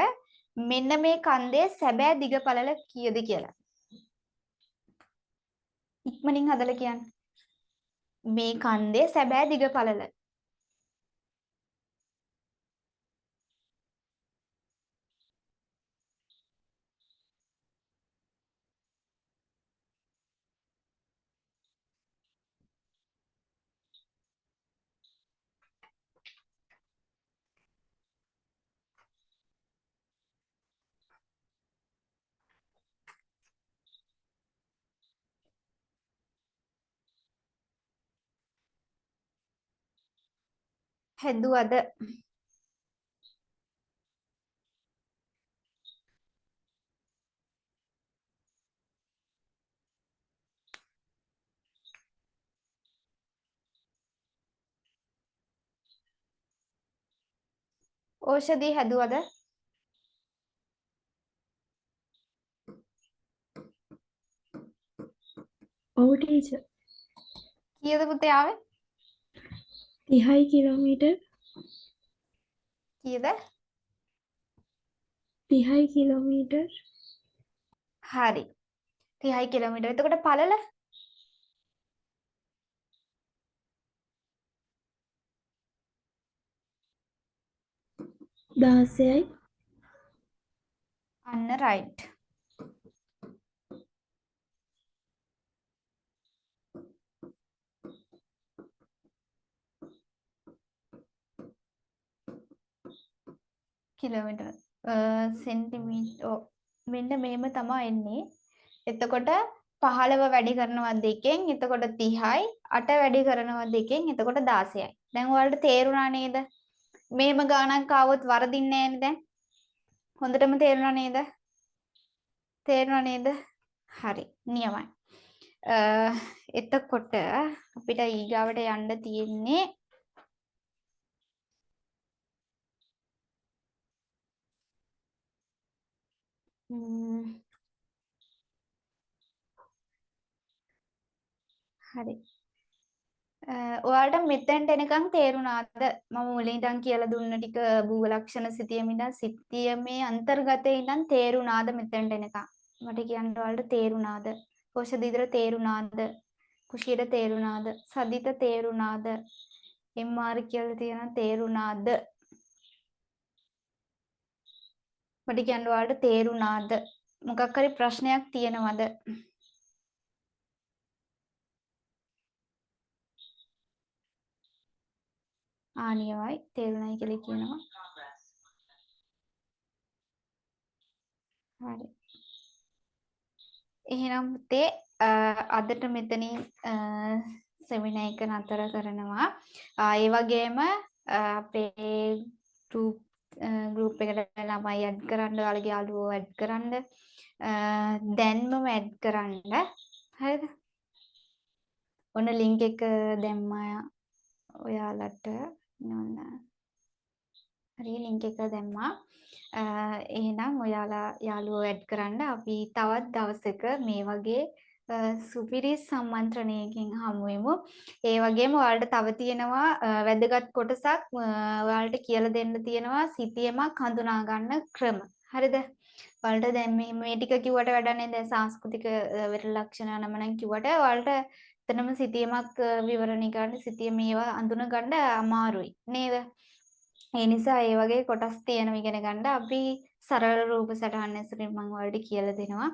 මෙන්න මේ කන්දේ සැබෑ දිග පළල කීයද කියලා. ඉක්මනින් හදලා කියන්න. මේ කන්දේ සැබෑ දිග පළල. හැදුවද? ඕෂදී හැදුවද? ඔව් ටීචර්. කීයද පුතේ ආවේ? 30යි කිලෝමීටර්. කීයද? 30යි කිලෝමීටර්. හරි. 30යි කිලෝමීටර්. එතකොට පළල 16යි. අන්න රයිට්. කිලෝමීටර සෙන්ටිමීටර් මෙන්න මේම තමයි එන්නේ. එතකොට 15 වැඩි කරනවා 2කින් එතකොට 30යි 8 වැඩි කරනවා 2කින් එතකොට 16යි. දැන් ඔයාලට තේරුණා නේද? මේම ගානක් ආවොත් වරදින්නේ නැහැනේ දැන්. හොඳටම තේරුණා නේද? තේරුණා නේද? හරි. නියමයි. එතකොට අපිට ඊගාවට යන්න තියෙන්නේ හරි. ඔයාලට මෙතෙන්ට එනකන් තේරුණාද? මම මුලින් ඉඳන් කියලා දුන්න ටික භූග ලක්ෂණ සිතියම ඉඳන් සිතියමේ අන්තර්ගතයේ ඉඳන් තේරුණාද මෙතෙන්ට එනකන්? මට කියන්න ඔයාලට තේරුණාද? කොෂදීදර තේරුණාද? කුෂියට තේරුණාද? සදිත තේරුණාද? MR කියලා තියෙනවා තේරුණාද? මට කියන්න ඔයාලට තේරුණාද? මොකක් හරි ප්‍රශ්නයක් තියෙනවද? ආනියවයි තේරුණයි කියලා කියනවා. හරි. එහෙනම් පුතේ අදට මෙතනින් සෙමිනාර් එක නතර කරනවා. ඒ වගේම අපේ ගෲප් එකට ළමයි ඇඩ් කරන්න, ඔයාලගේ යාළුවෝ ඇඩ් කරන්න. දැන්මම ඇඩ් කරන්න. හරිද? ඔන්න ලින්ක් එක දැම්මා ඔයාලට. නෝන. හරි ලින්ක් එක දැම්මා. එහෙනම් ඔයාලා යාළුවෝ ඇඩ් කරන්න. අපි තවත් දවසක මේ වගේ සුපිරි සම්මන්ත්‍රණයකින් හමු වෙමු. ඒ වගේම ඔයාලට තව තියෙනවා වැදගත් කොටසක් ඔයාලට කියලා දෙන්න තියෙනවා සිතියමක් හඳුනා ගන්න ක්‍රම. හරිද? ඔයාලට දැන් මේ ටික කිව්වට වැඩක් නැහැ. දැන් සංස්කෘතික විරල ලක්ෂණ නමනම් කිව්වට ඔයාලට එතනම සිතියමක් විවරණය කරන්න සිතිය මේවා අඳුන ගන්න අමාරුයි නේද? ඒ නිසා ඒ වගේ කොටස් තියෙනවා ඉගෙන ගන්න. අපි සරල රූප සටහන් ඇසුරින් මම ඔයාලට කියලා දෙනවා.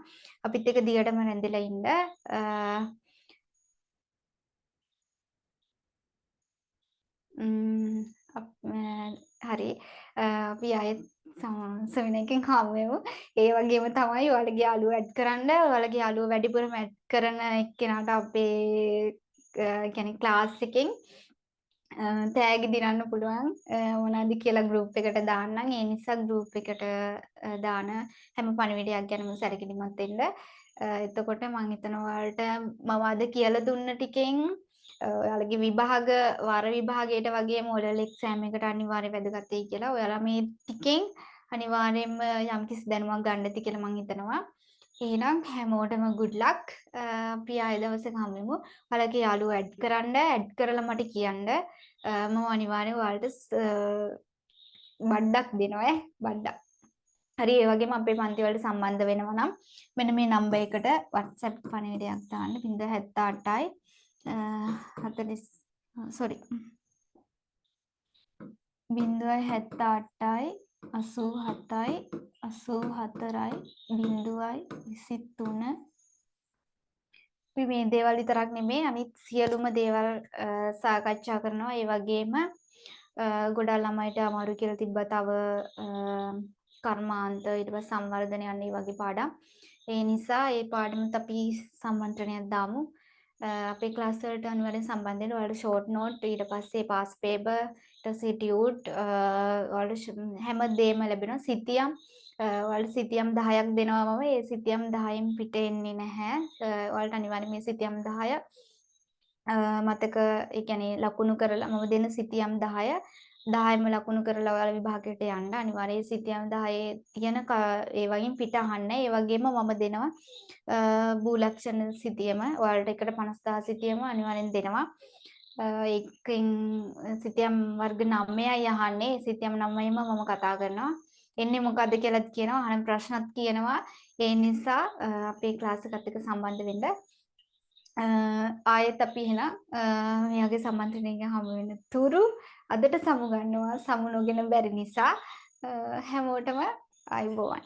අපිත් එක දිගටම රැඳිලා ඉන්න. හරි. අපි ආයෙත් සෙමිනාර් එකකින් හමු වෙමු. ඒ වගේම තමයි ඔයාලගේ යාළුවෝ ඇඩ් කරන්න. ඔයාලගේ යාළුවෝ වැඩිපුරම ඇඩ් කරන එක්කෙනාට අපේ කියන්නේ ක්ලාස් එකෙන් තෑගි දිනන්න පුළුවන් මොනවද කියලා ගෲප් එකට දාන්නම්. ඒ නිසා ගෲප් එකට දාන හැම පණිවිඩයක් ගැනම සැලකිලිමත් වෙන්න. එතකොට මම හිතනවා ඔයාලට මම අද කියලා දුන්න ටිකෙන් ඔයාලගේ විභාග වර විභාගයට වගේම ඔලෙවල් එක්සෑම් එකට අනිවාර්ය වැදගත් වෙයි කියලා. ඔයාලා මේ ටිකෙන් අනිවාර්යයෙන්ම යම්කිසි දැනුමක් ගන්න ඇති කියලා මම හිතනවා. එහෙනම් හැමෝටම good luck. අපි ආයෙ දවසක හමු වෙමු. ඔයාලගේ යාළුවෝ ඇඩ් කරන්න. ඇඩ් කරලා මට කියන්න. මම අනිවාර්යෙන් ඔයාලට බඩක් දෙනවා බඩක්. හරි ඒ වගේම අපේ පන්ති වලට සම්බන්ධ වෙනවා නම් මෙන්න මේ නම්බර් එකට WhatsApp පණිවිඩයක් දාන්න 078යි 40 sorry 078යි 87යි 84යි 023 අපි මේ දේවල් විතරක් නෙමෙයි අනිත් සියලුම දේවල් සාකච්ඡා කරනවා. ඒ වගේම ගොඩාක් ළමයිට අමාරු කියලා තිබ්බ තව කර්මාන්ත ඊට පස්සේ සංවර්ධන යන්නේ වගේ පාඩම්. ඒ නිසා ඒ පාඩමත් අපි සම්මන්ත්‍රණයක් දාමු. අපේ ක්ලාස් වලට අනිවාර්යෙන් සම්බන්ධ වෙන්න. ඔයාලට ෂෝට් නෝට් ඊට පස්සේ පාස් පේපර් ඊට පස්සේ ටියුට් ඔයාලට හැම දෙයක්ම ලැබෙනවා. සිතියම් ඔයාලට සිතියම් 10ක් දෙනවා මම. ඒ සිතියම් 10න් පිට එන්නේ නැහැ. ඔයාලට අනිවාර්යෙන් මේ සිතියම් 10 මතක ඒ කියන්නේ ලකුණු කරලා මම දෙන සිතියම් 10 10ම ලකුණු කරලා ඔයාලා විභාගයට යන්න. අනිවාර්යයෙන් සිතියම් 10 තියෙන ඒ වගේම පිට අහන්න. ඒ වගේම මම දෙනවා භූලක්ෂණ සිතියම ඔයාලට එකට 50000 සිතියම අනිවාර්යෙන් දෙනවා. ඒකෙන් සිතියම් වර්ග 9යි අහන්නේ. සිතියම් 9ම මම කතා කරනවා. එන්නේ මොකද්ද කියලාත් කියනවා. අහන ප්‍රශ්නත් කියනවා. ඒ නිසා අපේ ක්ලාස් එකත් එක්ක සම්බන්ධ වෙන්න. ආයෙත් අපි එහෙනම් මේ වගේ සම්මන්ත්‍රණයකින් හමු වෙන තුරු අදට සමු ගන්නවා. සමු නොගෙන බැරි නිසා හැමෝටම ආයුබෝවන්.